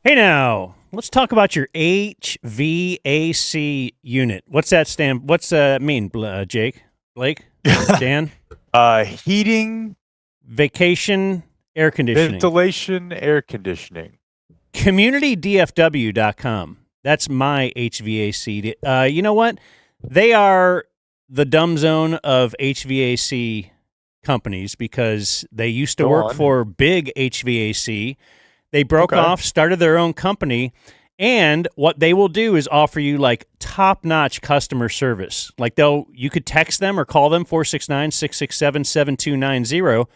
Hey now, let's talk about your HVAC unit. What's that stand? What's mean, Jake, Blake, Dan? Heating, Vacation air conditioning. ventilation, air conditioning. CommunityDFW.com. That's my HVAC. You know what? They are the dumb zone of HVAC companies because they used to Go work on. for big HVAC. They broke Okay. off, started their own company, and what they will do is offer you like top-notch customer service. Like you could text them or call them 469-667-7290.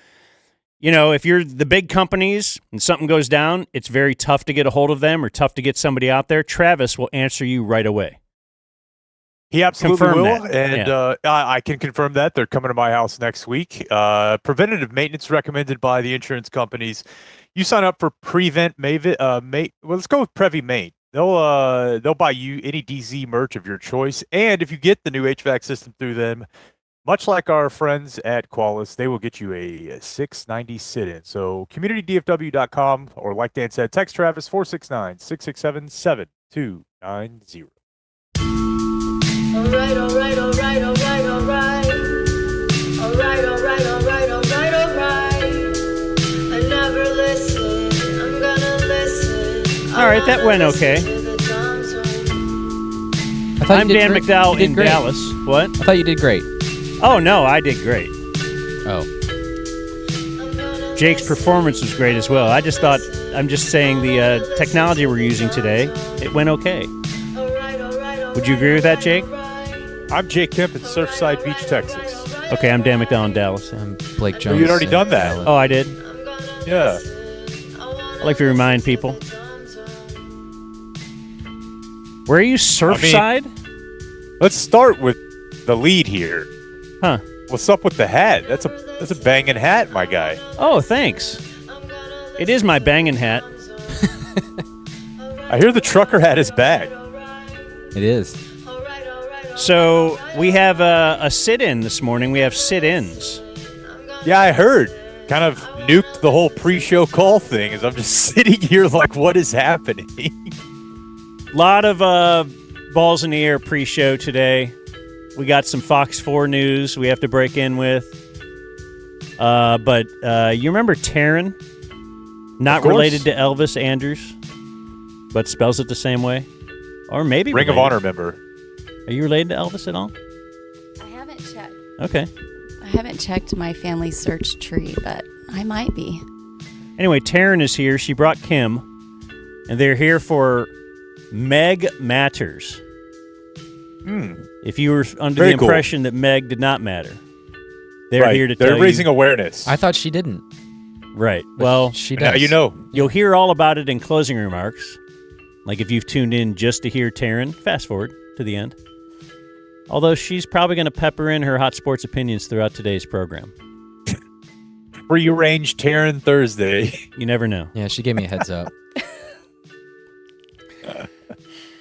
You know, if you're the big companies and something goes down, it's very tough to get a hold of them or tough to get somebody out there. Travis will answer you right away. He absolutely Confirm will, that. and I can confirm that they're coming to my house next week. Preventative maintenance recommended by the insurance companies. You sign up for Prevent Maven. Well, let's go with Previ Mate. They'll buy you any DZ merch of your choice, and if you get the new HVAC system through them, much like our friends at Qualis, they will get you a 690 sit-in. So communitydfw.com, or like Dan said, text Travis 469-667-7290. Alright, alright, alright, alright, alright. Alright, alright, alright, alright, alright. I never listen, I'm gonna listen. All right, that went okay. I'm Dan McDowell in Dallas. What? I thought you did great. Oh, no, I did great. Oh. Jake's performance was great as well. I'm just saying the technology we're using today, it went okay. Would you agree with that, Jake? I'm Jake Kemp in Surfside Beach, Texas. Okay, I'm Dan McDowell in Dallas. I'm Blake Jones. you'd already done that. Oh, I did? Yeah. I'd like to remind people. Where are you, Surfside? Let's start with the lead here. Huh. What's up with the hat? That's a banging hat, my guy. Oh, thanks. It is my banging hat. I hear the trucker hat is back. It is. So we have a sit-in this morning. We have sit-ins. Yeah, I heard. Kind of nuked the whole pre-show call thing as I'm just sitting here like, what is happening? A lot of balls in the air pre-show today. We got some Fox 4 news we have to break in with. But you remember Taryn? Not related to Elvis Andrews, but spells it the same way? Or maybe Ring related. of Honor member. Are you related to Elvis at all? I haven't checked. Okay. I haven't checked my family search tree, but I might be. Anyway, Taryn is here. She brought Kim, and they're here for Meg Matters. If you were under Very the impression that Meg did not matter, they're here to tell you. They're raising awareness. I thought she didn't. Right. But Well, she Now does. you know. you'll hear all about it in closing remarks. Like if you've tuned in just to hear Taryn, fast forward to the end. Although she's probably going to pepper in her hot sports opinions throughout today's program. Free-range Taryn Thursday. You never know. Yeah, she gave me a heads up.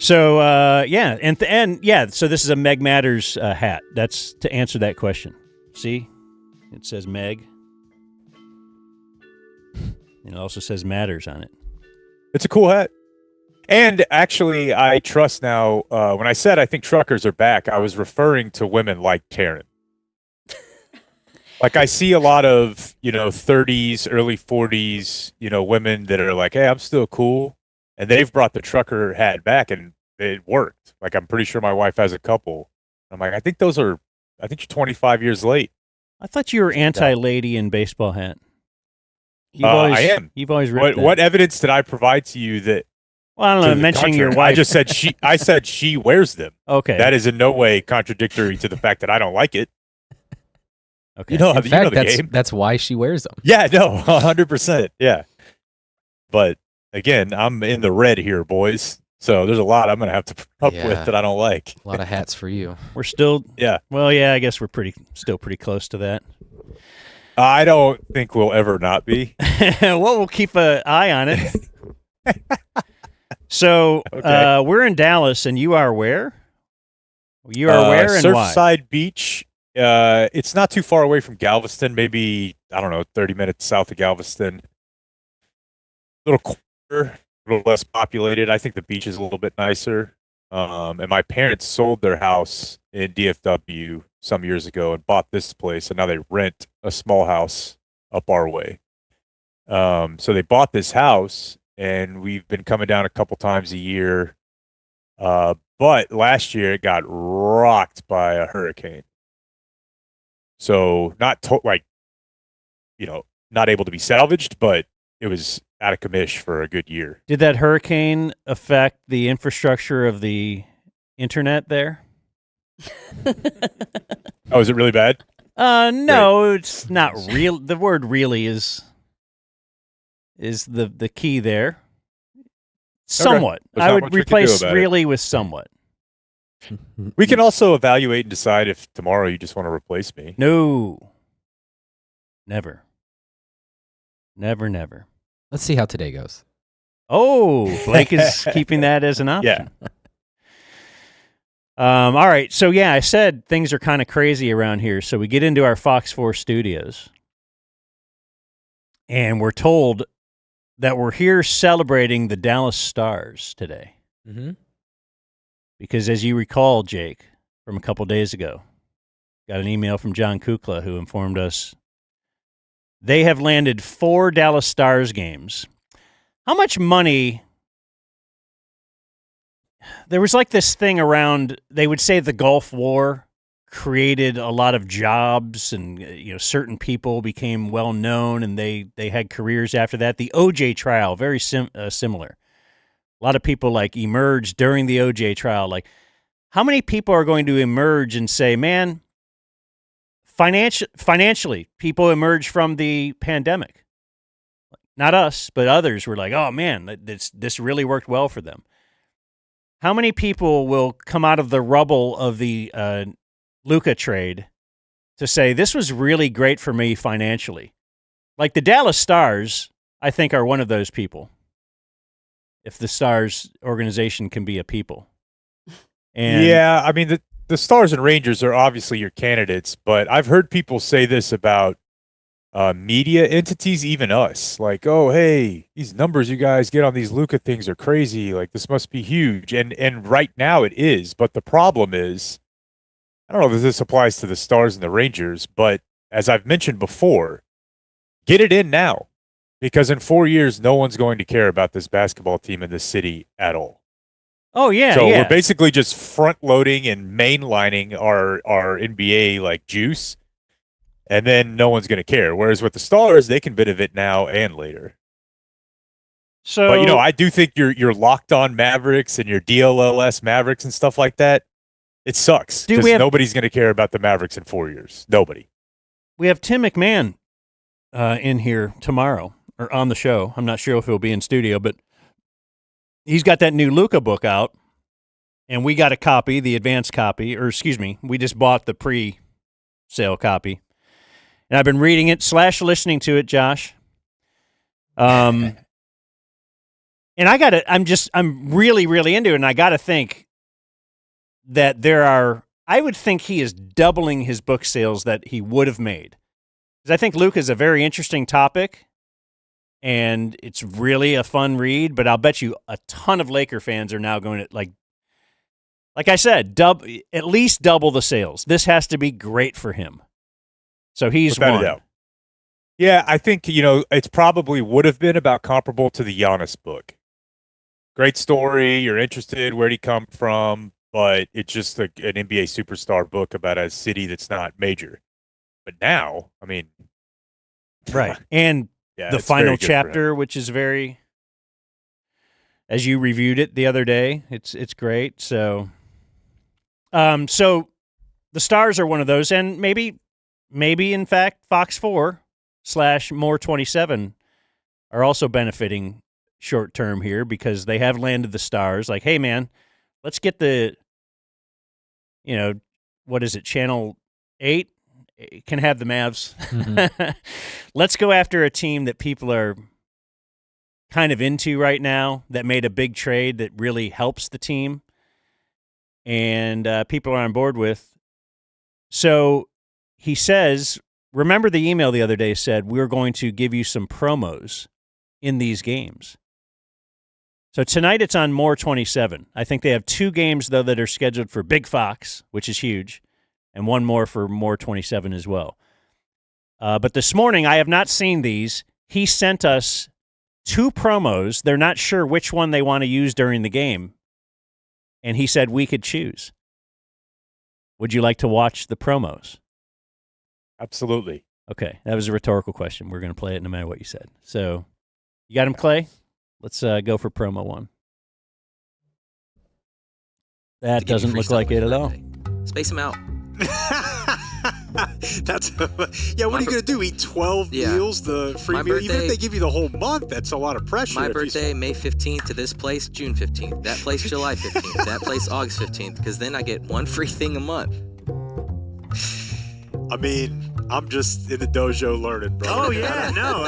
So, so this is a Meg Matters hat. That's to answer that question. See? It says Meg. And it also says Matters on it. It's a cool hat. And actually, I trust now, when I said I think truckers are back, I was referring to women like Taryn. Like I see a lot of, 30s, early 40s, women that are like, hey, I'm still cool. And they've brought the trucker hat back and it worked. Like I'm pretty sure my wife has a couple. I'm like, I think you're 25 years late. I thought you were anti-lady in baseball hat. I am. You've always ripped that. What evidence did I provide to you that? Well, I don't know, mentioning your wife. I just said I said she wears them. Okay. That is in no way contradictory to the fact that I don't like it. Okay. You know In fact, the game. that's why she wears them. Yeah, no, 100%. Yeah. But again, I'm in the red here, boys. So there's a lot I'm going to have to put up with that I don't like. A lot of hats for you. We're still, Yeah. Well, yeah, I guess we're still pretty close to that. I don't think we'll ever not be. Well, we'll keep an eye on it. So Okay. we're in Dallas, and you are where? You are where and why? Surfside Beach. It's not too far away from Galveston. Maybe, I don't know, 30 minutes south of Galveston. Little corner little less populated. I think the beach is a little bit nicer. And my parents sold their house in DFW some years ago and bought this place, and now they rent a small house up our way. So they bought this house, and we've been coming down a couple times a year. But last year it got rocked by a hurricane. So not able to be salvaged, but it was out of commish for a good year. Did that hurricane affect the infrastructure of the internet there? Oh, is it really bad? No, it's not real. The word "really" is the key there. Somewhat. There's I not would much we can do replace about it. "really" with "somewhat." We can also evaluate and decide if tomorrow you just want to replace me. No. Never. Never, never. Let's see how today goes. Oh, Blake is keeping that as an option. Yeah. All right. So, yeah, I said things are kind of crazy around here. So we get into our Fox 4 studios, and we're told that we're here celebrating the Dallas Stars today. Mm-hmm. Because as you recall, Jake, from a couple days ago, got an email from John Kukla who informed us they have landed 4 Dallas Stars games. How much money? There was like this thing around, they would say the Gulf War created a lot of jobs, and certain people became well known, and they had careers after that. The OJ trial, very similar. A lot of people like emerged during the OJ trial. Like, how many people are going to emerge and say, man, financially, people emerged from the pandemic. Not us, but others were like, oh man, this really worked well for them. How many people will come out of the rubble of the Luka trade to say, this was really great for me financially? Like the Dallas Stars, I think, are one of those people. If the Stars organization can be a people. And yeah, I mean, the Stars and Rangers are obviously your candidates, but I've heard people say this about media entities, even us. Like, oh, hey, these numbers you guys get on these Luka things are crazy. Like, this must be huge. And right now it is. But the problem is, I don't know if this applies to the Stars and the Rangers, but as I've mentioned before, get it in now. Because in 4 years, no one's going to care about this basketball team in this city at all. Oh, yeah, so yeah. we're basically just front-loading and mainlining our NBA like juice, and then no one's going to care. Whereas with the Stars, they can benefit now and later. So, But I do think your Locked On Mavericks and your DLLS Mavericks and stuff like that, it sucks because nobody's going to care about the Mavericks in 4 years. Nobody. We have Tim McMahon in here tomorrow, or on the show. I'm not sure if he'll be in studio, but he's got that new Luka book out, and we got a copy, the advanced copy, or excuse me, we just bought the pre-sale copy. And I've been reading it / listening to it, Josh. And I'm really, really into it, and I got to think that I would think he is doubling his book sales that he would have made. Because I think Luka is a very interesting topic, and it's really a fun read, but I'll bet you a ton of Laker fans are now going to, like I said, at least double the sales. This has to be great for him. So he's Without won. a doubt. Yeah, I think, it's probably would have been about comparable to the Giannis book. Great story. You're interested. Where'd he come from? But it's just an NBA superstar book about a city that's not major. But now, I mean. Right. And yeah, the final chapter, which is very, as you reviewed it the other day, it's great. So the Stars are one of those. And maybe in fact, Fox 4 / More 27 are also benefiting short term here because they have landed the Stars. Like, hey, man, let's get the, what is it, Channel 8 can have the Mavs. Mm-hmm. Let's go after a team that people are kind of into right now that made a big trade that really helps the team and people are on board with. So he says, remember the email the other day said, we're going to give you some promos in these games. So tonight it's on More 27. I think they have 2 games, though, that are scheduled for Big Fox, which is huge, and one more for More 27 as well. But this morning, I have not seen these. He sent us 2 promos. They're not sure which one they want to use during the game. And he said we could choose. Would you like to watch the promos? Absolutely. Okay, that was a rhetorical question. We're going to play it no matter what you said. So, you got him, Clay? Let's go for promo 1. That doesn't look like it at all. Space them out. That's yeah. What are you gonna do? Eat 12 meals? The free My meal? birthday- Even if they give you the whole month, that's a lot of pressure. My if you- birthday, May 15th to this place, June 15th. That place, July 15th. That place, August 15th. Because then I get one free thing a month. I mean, I'm just in the dojo learning, bro. Oh yeah, no.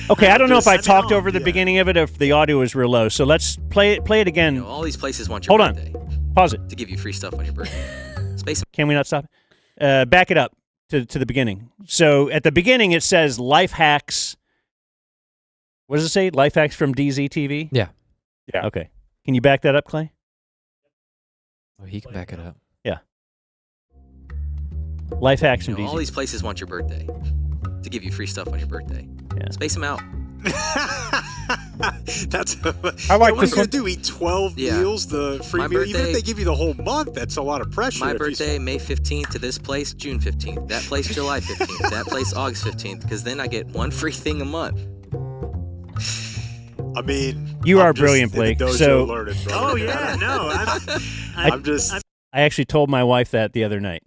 Okay, I don't know if I Just- talked over the beginning of it or if the audio was real low. So let's play it again. You know, all these places want your Hold on. birthday Pause it. to give you free stuff on your birthday. Space Can we not stop it? Back it up to the beginning. So at the beginning it says life hacks. What does it say? Life hacks from DZTV? Yeah. Yeah. Okay. Can you back that up, Clay? Oh, he can back it up. Yeah. Life hacks You from know, all DZ. these places want your birthday to give you free stuff on your birthday. Yeah. Space them out. That's I like what this are you one. gonna do? Eat 12 meals? The free My meal? Even birthday- if they give you the whole month, that's a lot of pressure. My if you- birthday, May 15th to this place, June 15th. That place, July 15th. That place, August 15th. Because then I get one free thing a month. I mean, You I'm are just brilliant, in the Blake. dojo So- learning, bro. Oh yeah, no. I'm just. I actually told my wife that the other night.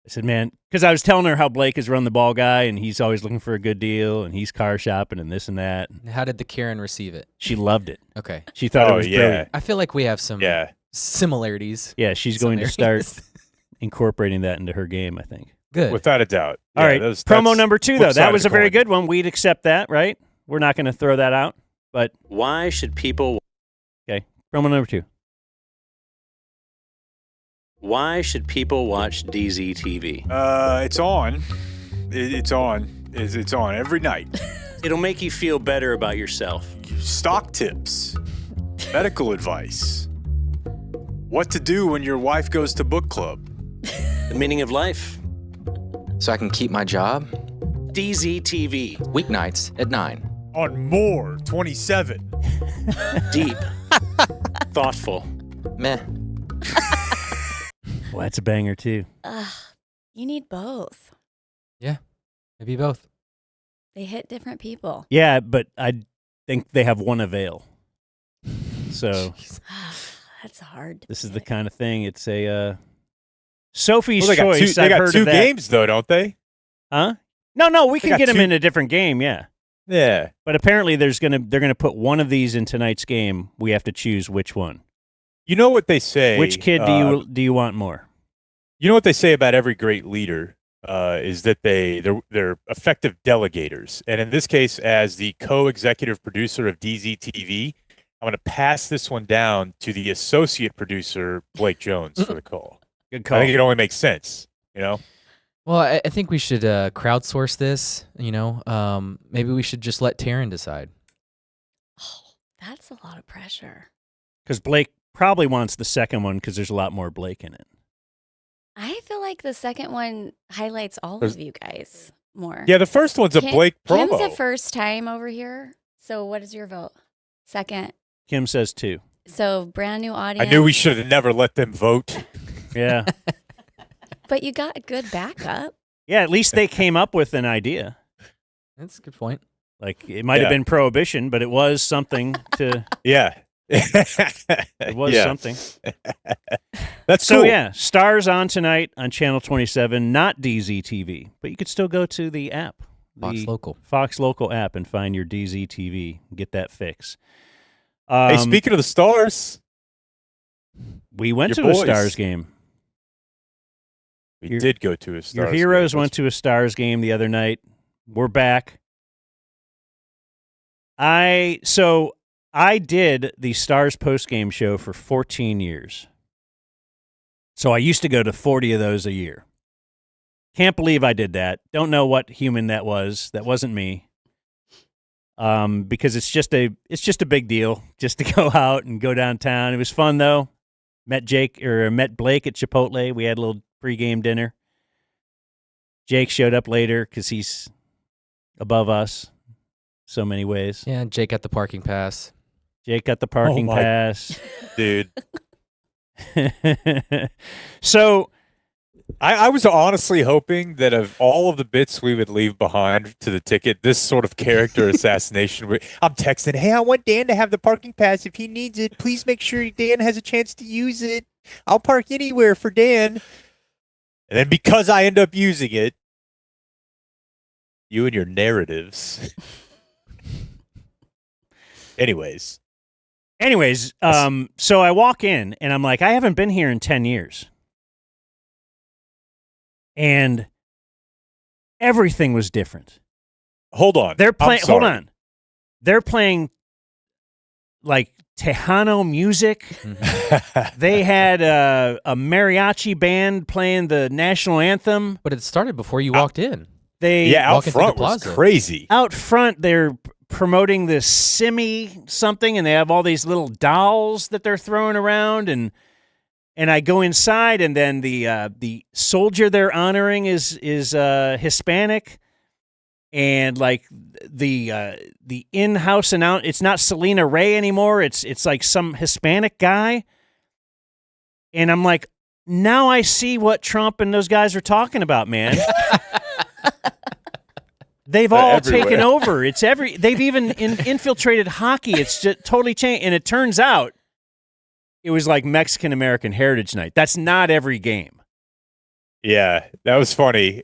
I said, man, because I was telling her how Blake is run the ball guy and he's always looking for a good deal and he's car shopping and this and that. How did the Karen receive it? She loved it. Okay. She thought it Oh, was yeah. brilliant. I feel like we have some similarities. Yeah, she's Some going to start areas. incorporating that into her game, I think. Good. Without a doubt. All right, promo number 2, though. flip side That of was the a very coin. good one. We'd accept that, right? We're not going to throw that out. But why should people... Okay, promo number 2. Why should people watch DZTV? It's on. It's on. It's on every night. It'll make you feel better about yourself. Stock tips, medical advice, what to do when your wife goes to book club. The meaning of life. So I can keep my job? DZTV. Weeknights at 9. On More 27. Deep. Thoughtful. Meh. Well, that's a banger, too. You need both. Yeah. Maybe both. They hit different people. Yeah, but I think they have one avail. So That's hard. this is the kind of thing. It's a Sophie's Well, they got Choice. two, they I've got heard two of that. games, though, don't they? Huh? No, we They can got get them two- in a different game, yeah. Yeah. But apparently they're gonna put one of these in tonight's game. We have to choose which one. You know what they say? Which kid do you want more? You know what they say about every great leader is that they're effective delegators. And in this case, as the co-executive producer of DZTV, I'm going to pass this one down to the associate producer, Blake Jones, for the call. Good call. I think it only makes sense, you know? Well, I think we should crowdsource this. You know, maybe we should just let Taryn decide. Oh, that's a lot of pressure. Because Blake probably wants the second one because there's a lot more Blake in it. I feel like the second one highlights all There's- of you guys more. Yeah, the first one's a Blake promo. Kim's the first time over here. So what is your vote? Second. Kim says 2. So brand new I audience. knew we should have never let them vote. Yeah. But you got a good backup. Yeah, at least they came up with an idea. That's a good point. Like, it might have Yeah. been prohibition, but it was something to... Yeah. It was Yeah. something. That's So, cool. yeah, Stars on tonight on Channel 27, not DZTV. But you could still go to the app. Fox The Local. Fox Local app and find your DZTV. Get that fix. Hey, speaking of the Stars, we went your to a boys. Stars game. we Your- did go to a Stars Your heroes game. went to a Stars game the other night. We're back. I did the Stars postgame show for 14 years. So I used to go to 40 of those a year. Can't believe I did that. Don't know what human that was. That wasn't me. because it's just a big deal just to go out and go downtown. It was fun though. Met Blake at Chipotle. We had a little pregame dinner. Jake showed up later because he's above us so many ways. Yeah, Jake got the parking pass. Jake got the parking pass. Dude. So I was honestly hoping that of all of the bits we would leave behind to the ticket, this sort of character assassination. I'm texting, hey, I want Dan to have the parking pass if he needs it. Please make sure Dan has a chance to use it. I'll park anywhere for Dan. And then because I end up using it, you and your narratives. Anyways, so I walk in and I'm like, I haven't been here in 10 years. And everything was different. hold on. Hold on. They're playing like Tejano music. They had a mariachi band playing the national anthem. But it started before you walked in. Out front was crazy. Out front, they're promoting this Simi something, and they have all these little dolls that they're throwing around, and I go inside, and then the soldier they're honoring is Hispanic, and like the in-house it's not Selena Ray anymore. It's like some Hispanic guy, and I'm like, now I see what Trump and those guys are talking about, man. They've all taken over. They've even infiltrated hockey. It's just totally changed. And it turns out it was like Mexican American Heritage Night. That's not every game. Yeah, that was funny.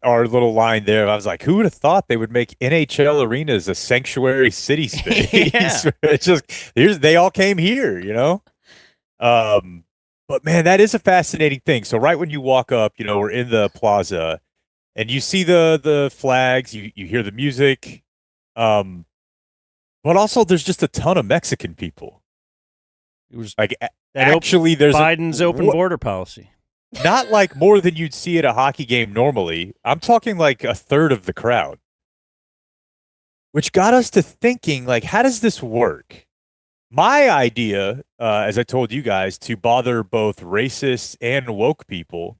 Our little line there, I was like, who would have thought they would make NHL arenas a sanctuary city space? Yeah. It's just, they all came here, you know? But man, that is a fascinating thing. So right when you walk up, we're in the plaza, and you see the flags, you hear the music, but also there's just a ton of Mexican people. It was like actually there's Biden's open border policy. Not like more than you'd see at a hockey game normally. I'm talking like a third of the crowd, which got us to thinking, like, how does this work? My idea, as I told you guys, to bother both racist and woke people,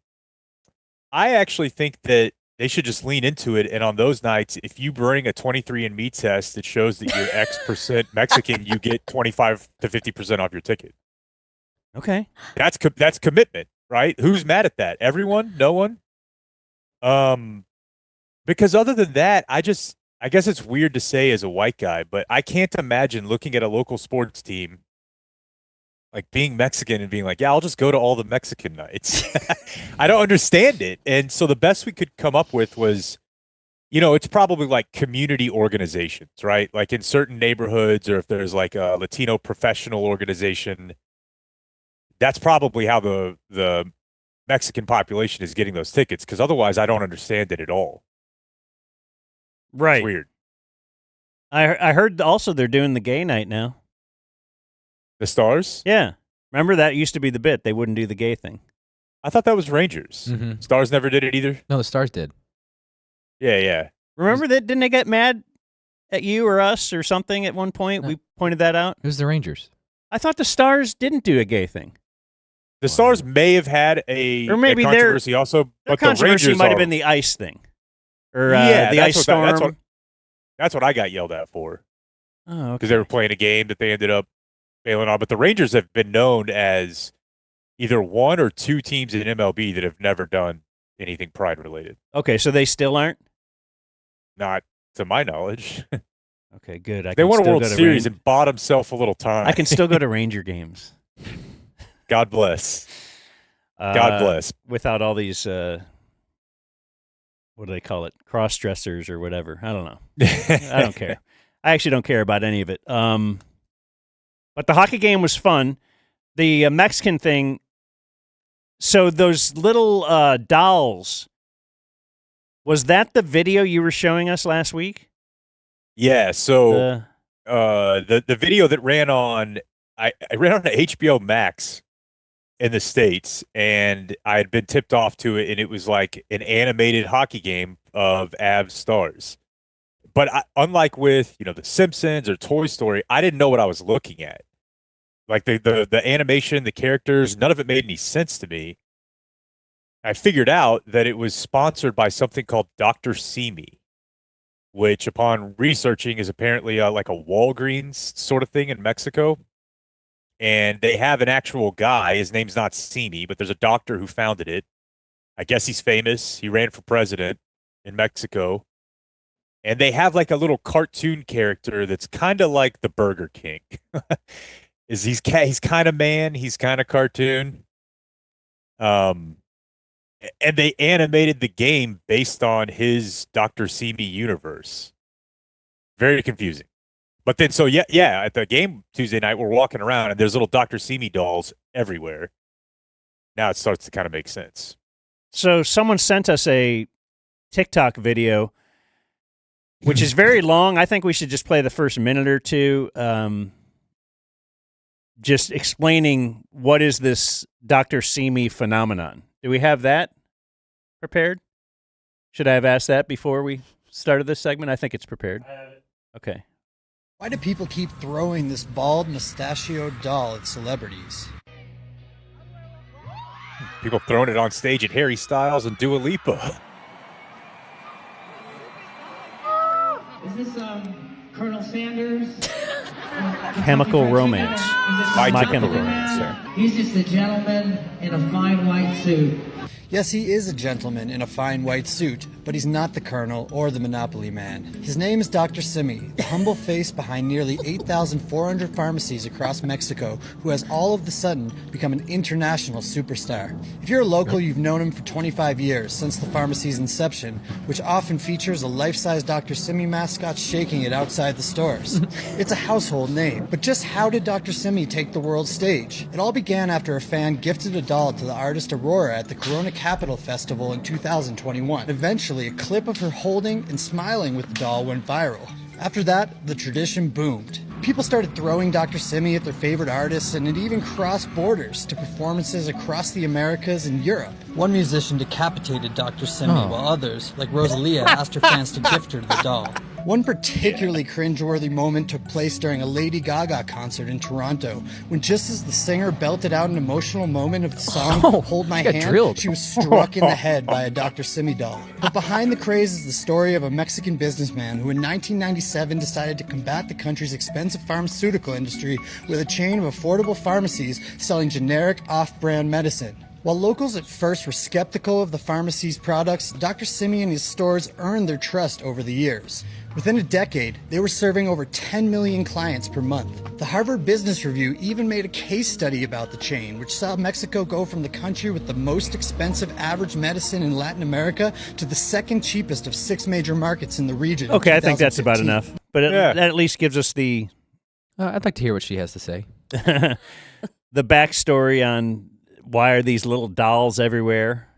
I actually think that they should just lean into it. And on those nights, if you bring a 23andMe test that shows that you're X% Mexican, you get 25 to 50% off your ticket. Okay. That's commitment, right? Who's mad at that? Everyone? No one? Because other than that, I guess it's weird to say as a white guy, but I can't imagine looking at a local sports team, like being Mexican and being like, yeah, I'll just go to all the Mexican nights. I don't understand it. And so the best we could come up with was, it's probably like community organizations, right? Like in certain neighborhoods, or if there's like a Latino professional organization, that's probably how the Mexican population is getting those tickets. Because otherwise, I don't understand it at all. Right. It's weird. I heard also they're doing the gay night now. The Stars? Yeah. Remember that used to be the bit. They wouldn't do the gay thing. I thought that was Rangers. Mm-hmm. Stars never did it either? No, the Stars did. Yeah. Remember that? Didn't they get mad at you or us or something at one point? No. We pointed that out. It was the Rangers. I thought the Stars didn't do a gay thing. The Stars may have had a controversy also, but the controversy Rangers might have been the ice thing. Or the ice storm. That's what I got yelled at for. Oh, okay. Because they were playing a game that they ended up bailing on. But the Rangers have been known as either one or two teams in MLB that have never done anything pride related. Okay, so they still aren't? Not to my knowledge. Okay, good. They won a World Series and bought himself a little time. I can still go to Ranger games. God bless. God bless. Without all these, what do they call it? Cross-dressers or whatever. I don't know. I don't care. I actually don't care about any of it. But the hockey game was fun. The Mexican thing, so those little dolls, was that the video you were showing us last week? Yeah, so the video that ran on, I ran on HBO Max in the States, and I had been tipped off to it, and it was like an animated hockey game of Avs Stars. But unlike with, The Simpsons or Toy Story, I didn't know what I was looking at. Like the animation, the characters, none of it made any sense to me. I figured out that it was sponsored by something called Dr. Simi, which upon researching is apparently like a Walgreens sort of thing in Mexico. And they have an actual guy. His name's not Simi, but there's a doctor who founded it. I guess he's famous. He ran for president in Mexico. And they have like a little cartoon character that's kind of like the Burger King. He's kind of man, he's kind of cartoon. And they animated the game based on his Dr. Simi universe. Very confusing. But then at the game Tuesday night we're walking around and there's little Dr. Simi dolls everywhere. Now it starts to kind of make sense. So someone sent us a TikTok video, which is very long. I think we should just play the first minute or two, just explaining what is this Dr. Simi phenomenon. Do we have that prepared? Should I have asked that before we started this segment? I think it's prepared. I have it. Okay. Why do people keep throwing this bald, mustachioed doll at celebrities? People throwing it on stage at Harry Styles and Dua Lipa. Is this Colonel Sanders? Chemical Romance. My Chemical Romance, sir. He's just a gentleman in a fine white suit. Yes, he is a gentleman in a fine white suit, but he's not the Colonel or the Monopoly Man. His name is Dr. Simi, the humble face behind nearly 8,400 pharmacies across Mexico, who has all of a sudden become an international superstar. If you're a local, you've known him for 25 years, since the pharmacy's inception, which often features a life-size Dr. Simi mascot shaking it outside the stores. It's a household name. But just how did Dr. Simi take the world stage? It all began after a fan gifted a doll to the artist Aurora at the Corona Capital Festival in 2021. Eventually, a clip of her holding and smiling with the doll went viral. After that, the tradition boomed. People started throwing Dr. Simi at their favorite artists, and it even crossed borders to performances across the Americas and Europe. One musician decapitated Dr. Simi, while others, like Rosalia, asked her fans to gift her the doll. One particularly cringeworthy moment took place during a Lady Gaga concert in Toronto, when just as the singer belted out an emotional moment of the song Hold My Hand, drilled. she was struck in the head by a Dr. Simi doll. But behind the craze is the story of a Mexican businessman who in 1997 decided to combat the country's expensive pharmaceutical industry with a chain of affordable pharmacies selling generic off-brand medicine. While locals at first were skeptical of the pharmacy's products, Dr. Simi and his stores earned their trust over the years. Within a decade, they were serving over 10 million clients per month. The Harvard Business Review even made a case study about the chain, which saw Mexico go from the country with the most expensive average medicine in Latin America to the second cheapest of 6 major markets in the region. Okay, I think that's about enough. But that at least gives us the... I'd like to hear what she has to say. the backstory on why are these little dolls everywhere.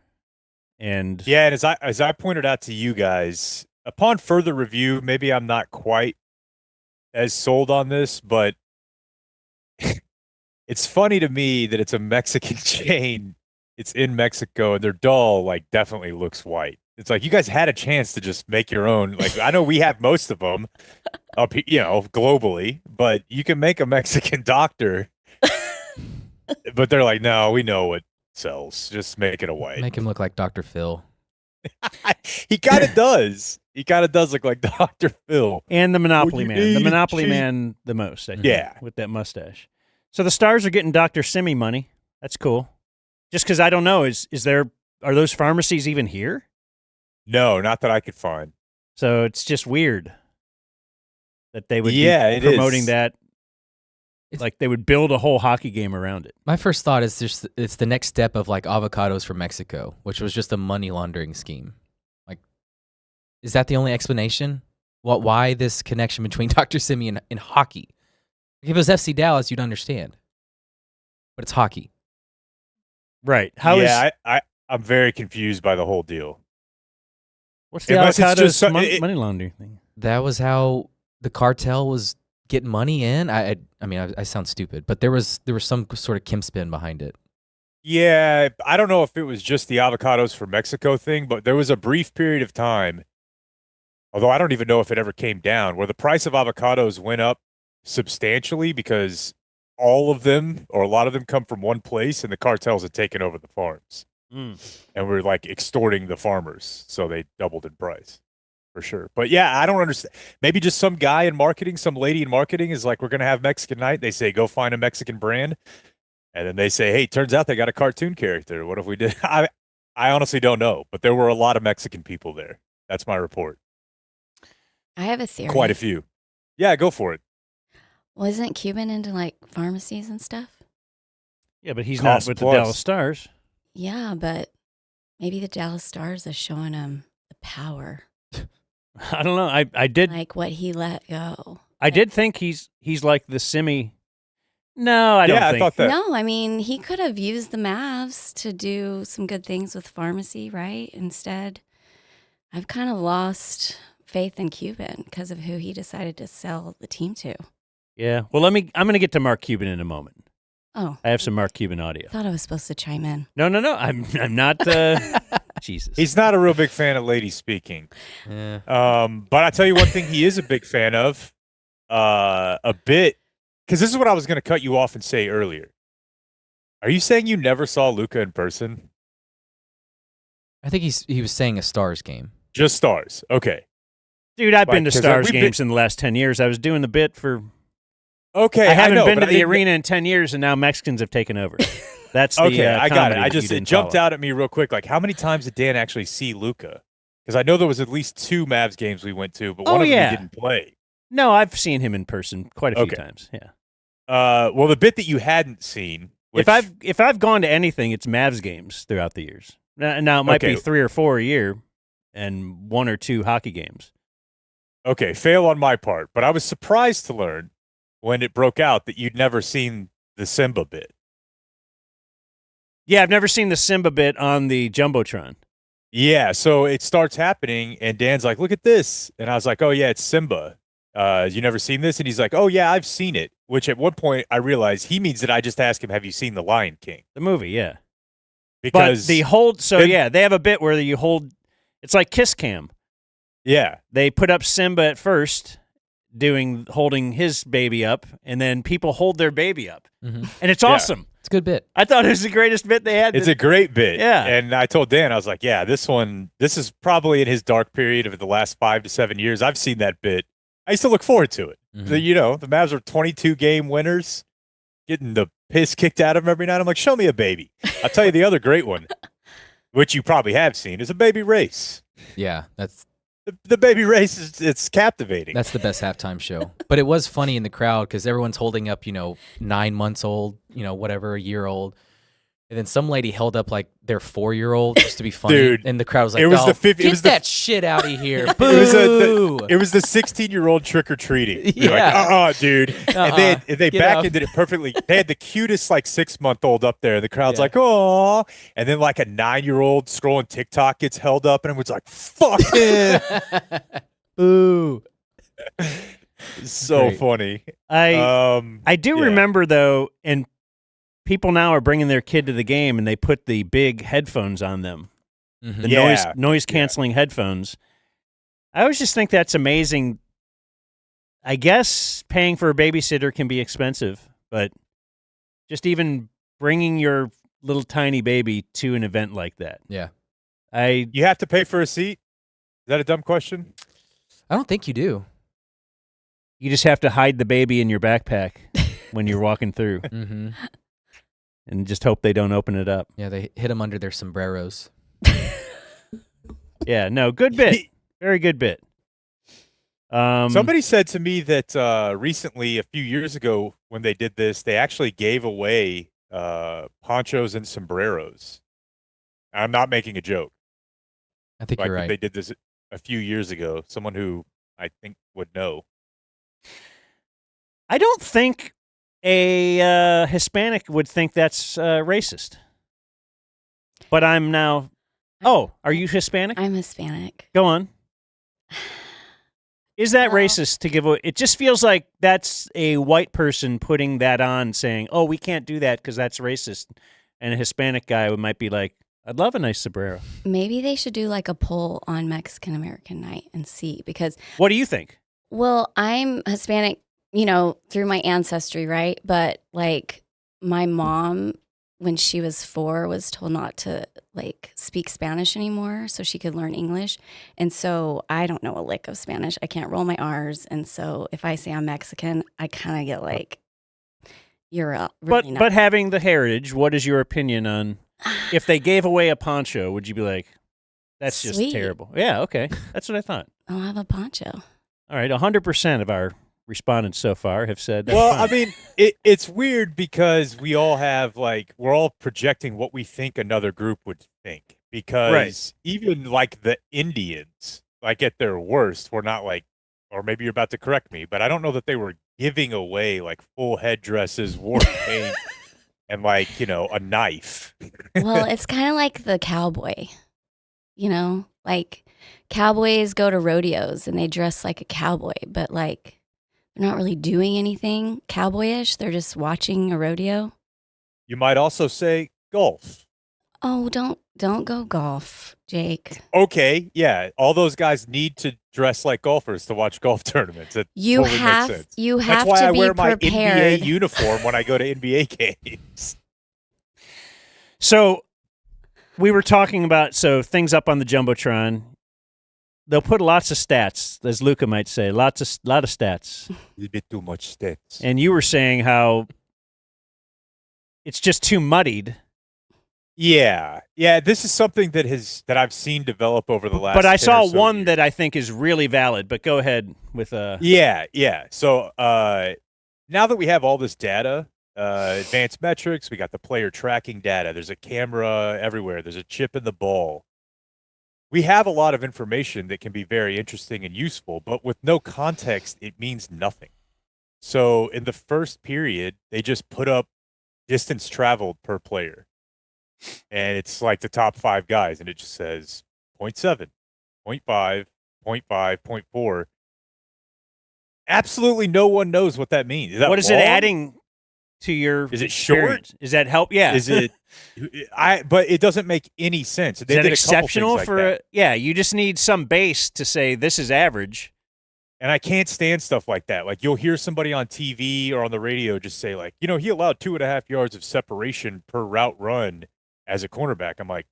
And as I pointed out to you guys, upon further review, maybe I'm not quite as sold on this, but it's funny to me that it's a Mexican chain. It's in Mexico, and their doll definitely looks white. It's like you guys had a chance to just make your own. I know we have most of them up, globally, but you can make a Mexican doctor. But they're like, no, we know what sells. Just make it a white. Make him look like Dr. Phil. He kind of does. He kind of does look like Dr. Phil. And the Monopoly Man. The Monopoly Man the most, I think, yeah. with that mustache. So the stars are getting Dr. Simi money. That's cool. Just because I don't know, are those pharmacies even here? No, not that I could find. So it's just weird that they would be it promoting is. that. Like they would build a whole hockey game around it. My first thought is just it's the next step of avocados from Mexico, which was just a money laundering scheme. Is that the only explanation? Why this connection between Dr. Simi and hockey? If it was FC Dallas, you'd understand. But it's hockey. Right. I'm very confused by the whole deal. What's the avocados money laundering thing? That was how the cartel was getting money in. I mean, I sound stupid, but there was some sort of Kim spin behind it. Yeah, I don't know if it was just the avocados for Mexico thing, but there was a brief period of time although I don't even know if it ever came down, where the price of avocados went up substantially because all of them or a lot of them come from one place and the cartels had taken over the farms. And we're like extorting the farmers. So they doubled in price for sure. But yeah, I don't understand. Maybe just some guy in marketing, some lady in marketing is like, we're going to have Mexican night. They say, go find a Mexican brand. And then they say, hey, turns out they got a cartoon character. What if we did? I honestly don't know, but there were a lot of Mexican people there. That's my report. I have a theory. Quite a few. Yeah, go for it. Wasn't Cuban into like pharmacies and stuff? Yeah, but he's Cost not with plus. the Dallas Stars. Yeah, but maybe the Dallas Stars is showing him the power, I don't know. I did like what he let go. I did think he's like the Simi. No, I don't think. I thought that. No, I mean, he could have used the Mavs to do some good things with pharmacy, right? Instead, I've kind of lost faith in Cuban because of who he decided to sell the team to. Yeah. Well, I'm going to get to Mark Cuban in a moment. Oh, I have some Mark Cuban audio. I thought I was supposed to chime in. No. I'm not. Jesus. He's not a real big fan of ladies speaking. Yeah. But I tell you one thing he is a big fan of, a bit, because this is what I was going to cut you off and say earlier. Are you saying you never saw Luka in person? I think he was saying a Stars game. Just Stars. Okay. Dude, I've been to 'cause Stars we've games in the last 10 years. I was doing the bit for. Okay. I haven't know, been but to I the didn't- arena in 10 years, and now Mexicans have taken over. That's the Okay, I got it. comedy I that you just it didn't jumped follow. out at me real quick. Like, how many times did Dan actually see Luka? Because I know there was at least 2 Mavs games we went to, but one of them he didn't play. No, I've seen him in person quite a few Okay. times. Yeah. Well, the bit that you hadn't seen, which, If I've gone to anything, it's Mavs games throughout the years. Now it might be Okay. 3 or 4 a year, and 1 or 2 hockey games. okay, fail on my part, but I was surprised to learn when it broke out that you'd never seen the Simba bit. Yeah, I've never seen the Simba bit on the jumbotron. Yeah, so it starts happening, and Dan's like, "Look at this," and I was like, "Oh yeah, it's Simba. You never seen this?" And he's like, "Oh yeah, I've seen it." Which at one point I realized he means that I just ask him, "Have you seen The Lion King?" The movie, yeah. Because But the hold, so then- yeah, they have a bit where you hold. It's like Kiss Cam. yeah, They put up Simba at first, holding his baby up, and then people hold their baby up, Mm-hmm. and it's Yeah. awesome. It's a good bit. I thought it was the greatest bit they had. it's a great bit. Yeah. and I told Dan, I was like, "Yeah, this is probably in his dark period of the last 5 to 7 years. I've seen that bit. I used to look forward to it. Mhm. The Mavs are 22 game winners, getting the piss kicked out of them every night. I'm like, show me a baby. I'll tell you the other great one, which you probably have seen, is a baby race. Yeah, that's The baby race it's captivating. the best halftime show. But it was funny in the crowd because everyone's holding up, 9 months old, whatever, a year old. And then some lady held up like their 4-year-old just to be funny. Dude, and the crowd was like, it was "Oh, the 50 it get was the- that shit out of here. It was Boo. it was the 16-year-old trick or treating. Yeah. Like, dude. And they Get back up. ended it perfectly. They had the cutest like 6-month-old up there. And the crowd's Yeah. like, oh. And then like a 9-year-old scrolling TikTok gets held up, and it was like, fuck him. Boo. So Great. funny. I do yeah. remember though, and people now are bringing their kid to the game, and they put the big headphones on them, Mhm. the Yeah. noise canceling headphones. I always just think that's amazing. I guess paying for a babysitter can be expensive, but just even bringing your little tiny baby to an event like that, Yeah. You have to pay for a seat? Is that a dumb question? I don't think you do. You just have to hide the baby in your backpack when you're walking through, Mm-hmm. and just hope they don't open it up. Yeah, they hit them under their sombreros. Yeah, no, good bit, very good bit. Somebody said to me that recently, a few years ago, when they did this, they actually gave away ponchos and sombreros. I'm not making a joke. I think Like you're that right. they did this a few years ago. Someone who I think would know. I don't think a Hispanic would think that's racist. But I'm now. Oh, are you Hispanic? I'm Hispanic. Go on. Is that Well- racist to give away? It just feels like that's a white person putting that on, saying, "Oh, we can't do that because that's racist," and a Hispanic guy might be like, I'd love a nice sombrero. Maybe they should do like a poll on Mexican American night and see, because, What do you think? well, I'm Hispanic, through my ancestry, right? But like my mom, when she was 4, was told not to like speak Spanish anymore so she could learn English. And so I don't know a lick of Spanish. I can't roll my R's. And so if I say I'm Mexican, I kind of get like, you're really not. But having the heritage, what is your opinion on if they gave away a poncho? Would you be like, that's just Sweet. terrible? Yeah, okay, that's what I thought. I'll have a poncho. All right, 100% of our respondents so far have said that's Well, fine. I mean, it's weird because we all have we're all projecting what we think another group would think. Because even like the Indians, like at their worst, were not like, or maybe you're about to correct me, but I don't know that they were giving away like full headdresses, war paint, and a knife. Well, it's kind of like the cowboy, like cowboys go to rodeos and they dress like a cowboy, but like they're not really doing anything cowboyish. They're just watching a rodeo. You might also say golf. Oh, don't go golf, Jake. Okay, yeah, all those guys need to dress like golfers to watch golf tournaments. It You totally makes have sense. you That's have why to I be wear my prepared. NBA uniform when I go to NBA games. So we were talking about things up on the Jumbotron. They'll put lots of stats, as Luka might say, lot of stats. A little bit too much stats. And you were saying how it's just too muddied. Yeah. This is something that I've seen develop over the last. But I 10 saw or so one years. that I think is really valid. But go ahead with Yeah. So now that we have all this data, advanced metrics, we got the player tracking data. There's a camera everywhere. There's a chip in the ball. We have a lot of information that can be very interesting and useful, but with no context, it means nothing. So in the first period, they just put up distance traveled per player. And it's like the top 5 guys, and it just says 0.7, 0.5, 0.5, 0.4. Absolutely no one knows what that means. Is that what is long? it adding to your Is it short? experience? Is that help? Yeah. Is it? But it doesn't make any sense. They Is that did a couple exceptional things like for that. yeah, you just need some base to say this is average. And I can't stand stuff like that. Like you'll hear somebody on TV or on the radio just say he allowed 2.5 yards of separation per route run as a cornerback. I'm like,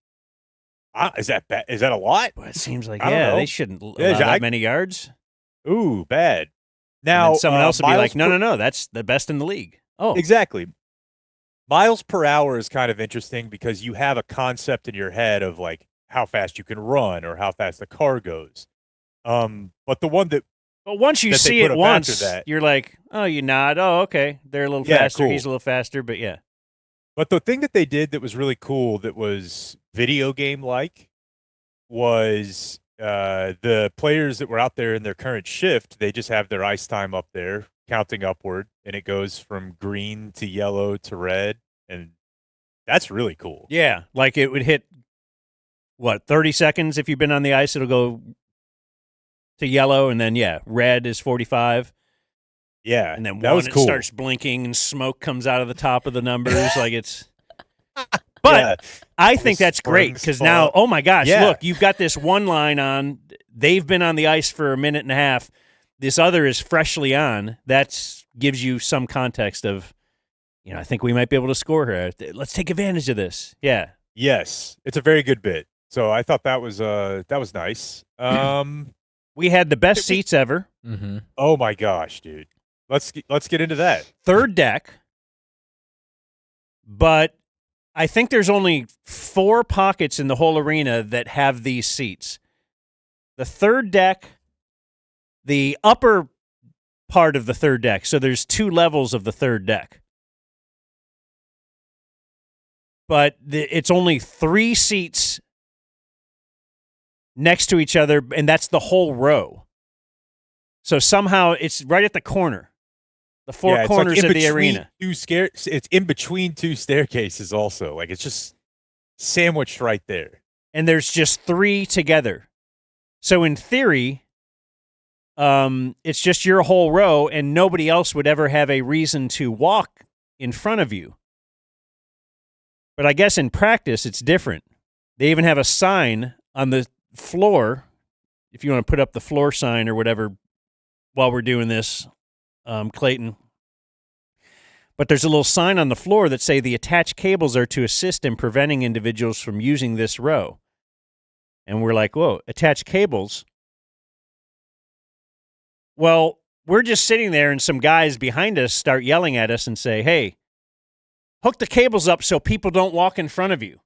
is that bad? Is that a lot? Well, it seems like I don't know. they shouldn't allow Yeah, that many yards. Ooh, bad. And Now then someone else would be like, miles no, that's the best in the league. Oh, Exactly. Miles per hour is kind of interesting because you have a concept in your head of like how fast you can run or how fast the car goes. But the one that but once you that they see put it up after once, that- you're like, oh, you nod. Oh, okay, they're a little Yeah, faster. cool. He's a little faster, but yeah. But the thing that they did that was really cool, that was video game like, was the players that were out there in their current shift. They just have their ice time up there, counting upward, and it goes from green to yellow to red, and that's really cool. Yeah, like it would hit, 30 seconds if you've been on the ice, it'll go to yellow, and then, red is 45. Yeah, And then that was it cool. starts blinking and smoke comes out of the top of the numbers. Like it's. But Yeah. I think that's great springs because now, fall. oh my gosh, Yeah. look, you've got this one line on. They've been on the ice for a minute and a half. This other is freshly on. That gives you some context of, I think we might be able to score here. Let's take advantage of this. Yeah. Yes, it's a very good bit. So I thought that was nice. We had the best seats ever. Mm-hmm. Oh my gosh, dude. Let's get into that. Third deck. But I think there's only 4 pockets in the whole arena that have these seats. The third deck, the upper part of the third deck. So there's 2 levels of the third deck. But it's only 3 seats next to each other, and that's the whole row. So somehow it's right at the corner. The 4 Yeah, it's corners in of the between arena. It's in between 2 staircases also. Like it's just sandwiched right there. And there's just 3 together. So in theory, it's just your whole row, and nobody else would ever have a reason to walk in front of you. But I guess in practice, it's different. They even have a sign on the floor, if you want to put up the floor sign or whatever while we're doing this, Clayton. But there's a little sign on the floor that say the attached cables are to assist in preventing individuals from using this row. And we're like, whoa, attached cables? Well, we're just sitting there and some guys behind us start yelling at us and say, hey, hook the cables up so people don't walk in front of you.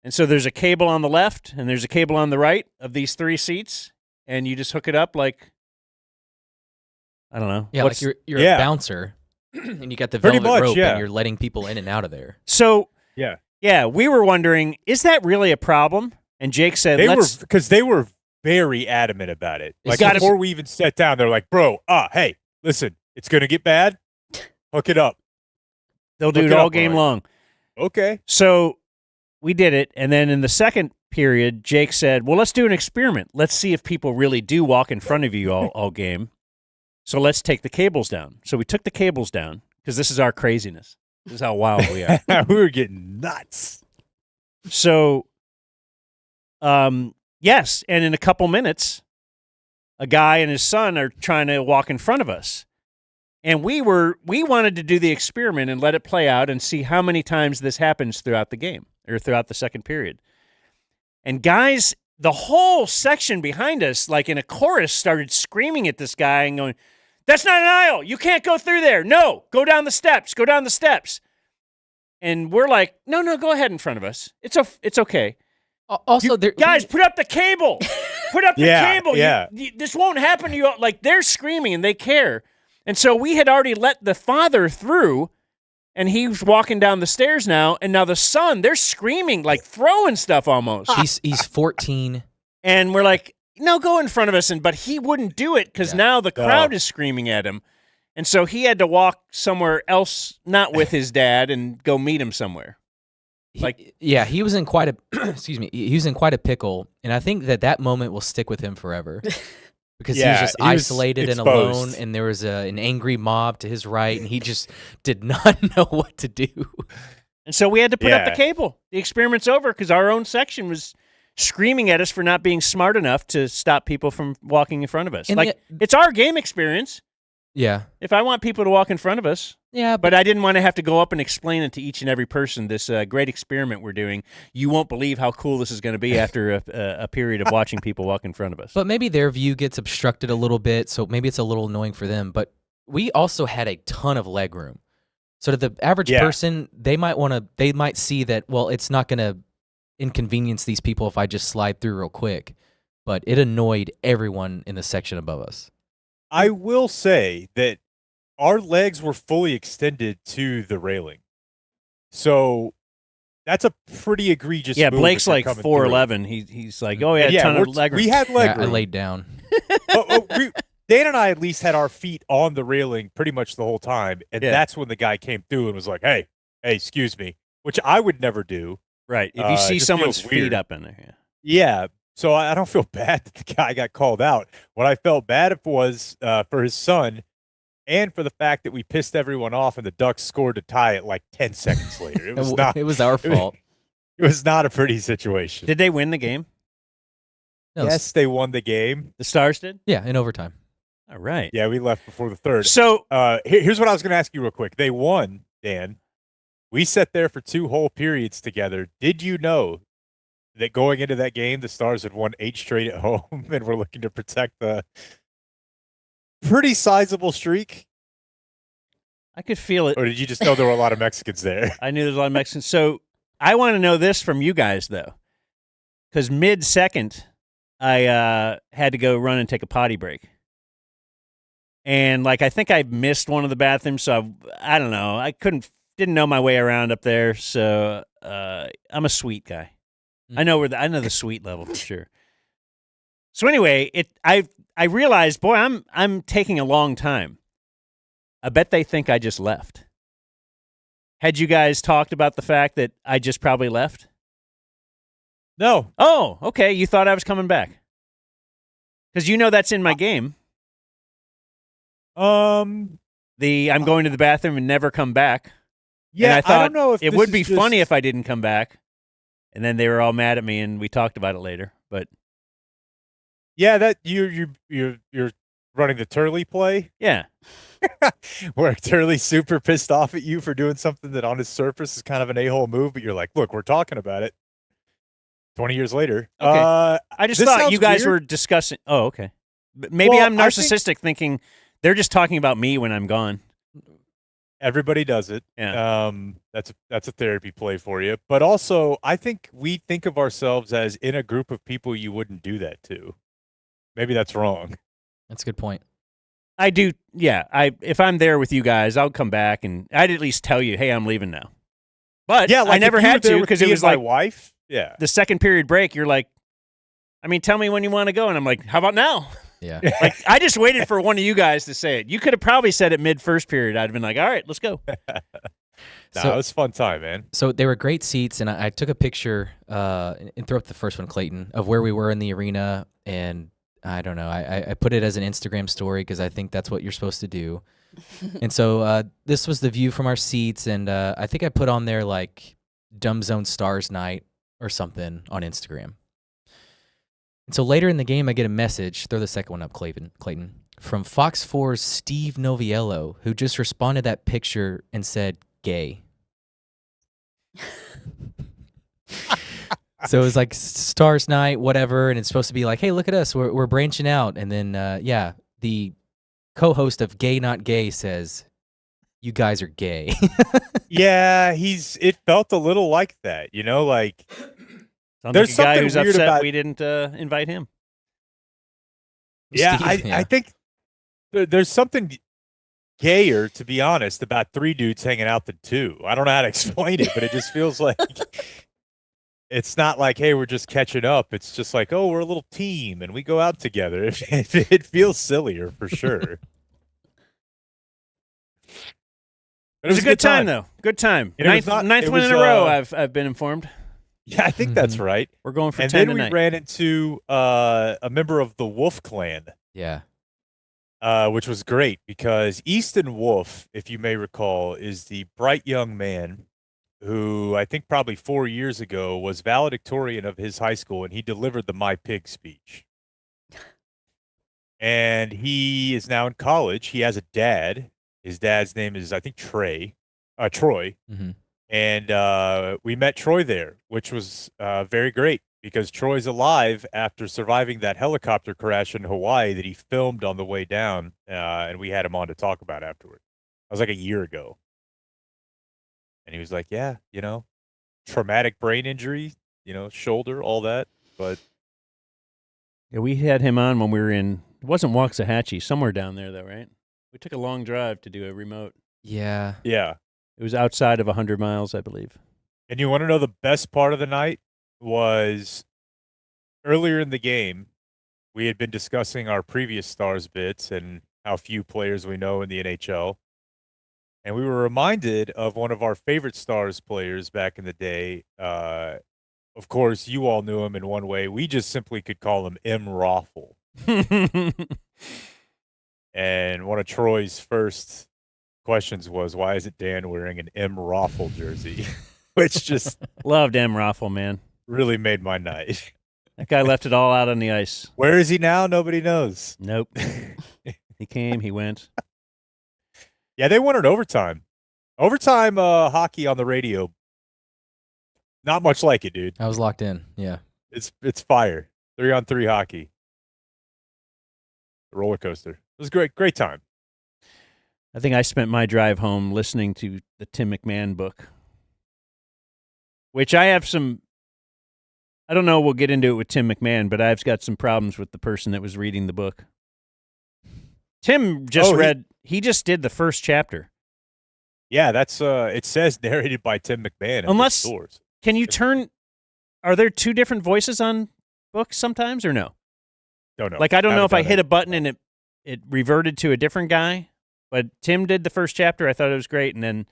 And so there's a cable on the left and there's a cable on the right of these 3 seats, and you just hook it up like, I don't know. Yeah, like you're a bouncer, and you got the velvet rope, and you're letting people in and out of there. So, yeah, we were wondering, is that really a problem? And Jake said, because they were very adamant about it. Like before we even sat down, they're like, bro, hey, listen, it's going to get bad. Hook it up. They'll do it all game long. Okay. So we did it. And then in the second period, Jake said, well, let's do an experiment. Let's see if people really do walk in front of you all game. So let's take the cables down. So we took the cables down because this is our craziness. This is how wild we are. We were getting nuts. So, yes. And in a couple minutes, a guy and his son are trying to walk in front of us. And we wanted to do the experiment and let it play out and see how many times this happens throughout the game or throughout the second period. And guys, the whole section behind us, like in a chorus, started screaming at this guy and going, that's not an aisle. You can't go through there. No, go down the steps. Go down the steps. And we're like, no, go ahead in front of us. It's okay. Also, guys, put up the cable. Put up the cable. Yeah. This won't happen to you. Like, they're screaming and they care. And so we had already let the father through, and he's walking down the stairs now, and now the son, they're screaming, like throwing stuff almost. He's 14. And we're like, no, go in front of us. But he wouldn't do it because now the crowd is screaming at him. And so he had to walk somewhere else, not with his dad, and go meet him somewhere. He was in quite a he was in quite a pickle, and I think that moment will stick with him forever. Because he was just isolated and alone, and there was an angry mob to his right, and he just did not know what to do. And so we had to put up the cable. The experiment's over because our own section was screaming at us for not being smart enough to stop people from walking in front of us. And it's our game experience. Yeah. If I want people to walk in front of us. Yeah. But I didn't want to have to go up and explain it to each and every person, this great experiment we're doing. You won't believe how cool this is going to be after a period of watching people walk in front of us. But maybe their view gets obstructed a little bit, so maybe it's a little annoying for them. But we also had a ton of leg room. So to the average person, they might see that, well, it's not going to inconvenience these people if I just slide through real quick. But it annoyed everyone in the section above us. I will say that our legs were fully extended to the railing. So that's a pretty egregious move. Blake's like 4'11". He's like, oh, yeah, a ton of leg room. We had leg room. I laid down. Dan and I at least had our feet on the railing pretty much the whole time. And that's when the guy came through and was like, hey, excuse me, which I would never do. Right. If you see someone's feet up in there. Yeah. So I don't feel bad that the guy got called out. What I felt bad was for his son and for the fact that we pissed everyone off and the Ducks scored to tie it like 10 seconds later. It was it was our fault. It was not a pretty situation. Did they win the game? No, yes, they won the game. The Stars did? Yeah, in overtime. All right. Yeah, we left before the third. So here's what I was going to ask you real quick. They won, Dan. We sat there for 2 whole periods together. Did you know that going into that game, the Stars had won 8 straight at home and were looking to protect the pretty sizable streak? I could feel it. Or did you just know there were a lot of Mexicans there? I knew there was a lot of Mexicans. So I want to know this from you guys, though, because mid-second, I had to go run and take a potty break. And, I think I missed one of the bathrooms, so I don't know. I didn't know my way around up there, so I'm a sweet guy. I know the sweet level for sure. So anyway, I realized, boy, I'm taking a long time. I bet they think I just left. Had you guys talked about the fact that I just probably left? No. Oh, okay. You thought I was coming back. Because that's in my game. I'm going to the bathroom and never come back. Yeah, and I thought don't know if it would be funny if I didn't come back. And then they were all mad at me, and we talked about it later. But Yeah, that you're running the Turley play yeah, where Turley's super pissed off at you for doing something that on his surface is kind of an a-hole move, but you're like, look, we're talking about it. 20 years later. Okay. I just this thought sounds you guys weird. were discussing. Oh, okay. But maybe Well, I'm I think- narcissistic, thinking they're just talking about me when I'm gone. Everybody does it. Yeah. That's a therapy play for you. But also, I think we think of ourselves as in a group of people you wouldn't do that to. Maybe that's wrong. That's a good point. I do. Yeah. If I'm there with you guys, I'll come back, and I'd at least tell you, hey, I'm leaving now. But Yeah, like I never if you were had there to with because me it and was my like wife. Yeah. the second period break. You're like, I mean, tell me when you want to go, and I'm like, how about now? Yeah. Like, I just waited for one of you guys to say it. You could have probably said it mid first period. I'd have been like, all right, let's go. It was a fun time, man. So they were great seats, and I took a picture and throw up the first one, Clayton, of where we were in the arena, and I don't know. I put it as an Instagram story because I think that's what you're supposed to do. And so this was the view from our seats, and I think I put on there like Dumb Zone Stars Night or something on Instagram. And so later in the game, I get a message. Throw the second one up, Clayton, from Fox 4's Steve Noviello, who just responded to that picture and said, gay. So it was like Stars Night, whatever, and it's supposed to be like, hey, look at us, we're branching out. And then, the co-host of Gay Not Gay says, you guys are gay. Yeah, it felt a little like that, like Sounds There's like a guy something who's weird upset about- we didn't invite him. Yeah, Steve, I think there's something gayer, to be honest, about three dudes hanging out than two. I don't know how to explain it, but it just feels like it's not like, hey, we're just catching up. It's just like, oh, we're a little team and we go out together. It feels sillier for sure. But It was a good time, though. Good time. And it was Ninth not- win it in a was, row. I've been informed. Yeah, I think that's right. We're going for And 10 then tonight. we ran into a member of the Wolf Clan. Yeah. Which was great because Easton Wolf, if you may recall, is the bright young man who I think probably 4 years ago was valedictorian of his high school, and he delivered the My Pig speech. And he is now in college. He has a dad. His dad's name is, I think, Troy. Mm-hmm. And we met Troy there, which was very great because Troy's alive after surviving that helicopter crash in Hawaii that he filmed on the way down, and we had him on to talk about afterward. That was like a year ago. And he was like, yeah, traumatic brain injury, shoulder, all that. But Yeah, we had him on when we were in, it wasn't Waxahachie, somewhere down there, though, right? We took a long drive to do a remote. Yeah. yeah. It was outside of 100 miles, I believe. And you want to know the best part of the night was earlier in the game, we had been discussing our previous Stars bits and how few players we know in the NHL. And we were reminded of one of our favorite Stars players back in the day. Of course, you all knew him in one way. We just simply could call him M. Raffle. And one of Troy's first questions was, why isn't Dan wearing an M. Raffle jersey? Which just Loved M. Raffle, man. really made my night. That guy left it all out on the ice. Where is he now? Nobody knows. Nope. He came, he went. Yeah, they won in overtime. Overtime hockey on the radio. Not much like it, dude. I was locked in. Yeah. It's fire. 3-on-3 hockey. Roller coaster. It was great time. I think I spent my drive home listening to the Tim McMahon book, which I have some, I don't know, we'll get into it with Tim McMahon, but I've got some problems with the person that was reading the book. Tim just he just did the first chapter. Yeah, that's it says narrated by Tim McMahon in the Unless, stores. can you turn, are there two different voices on books sometimes or no? Don't know. Like, I don't know if I Haven't hit done a button and it reverted to a different guy, but Tim did the first chapter. I thought it was great. And then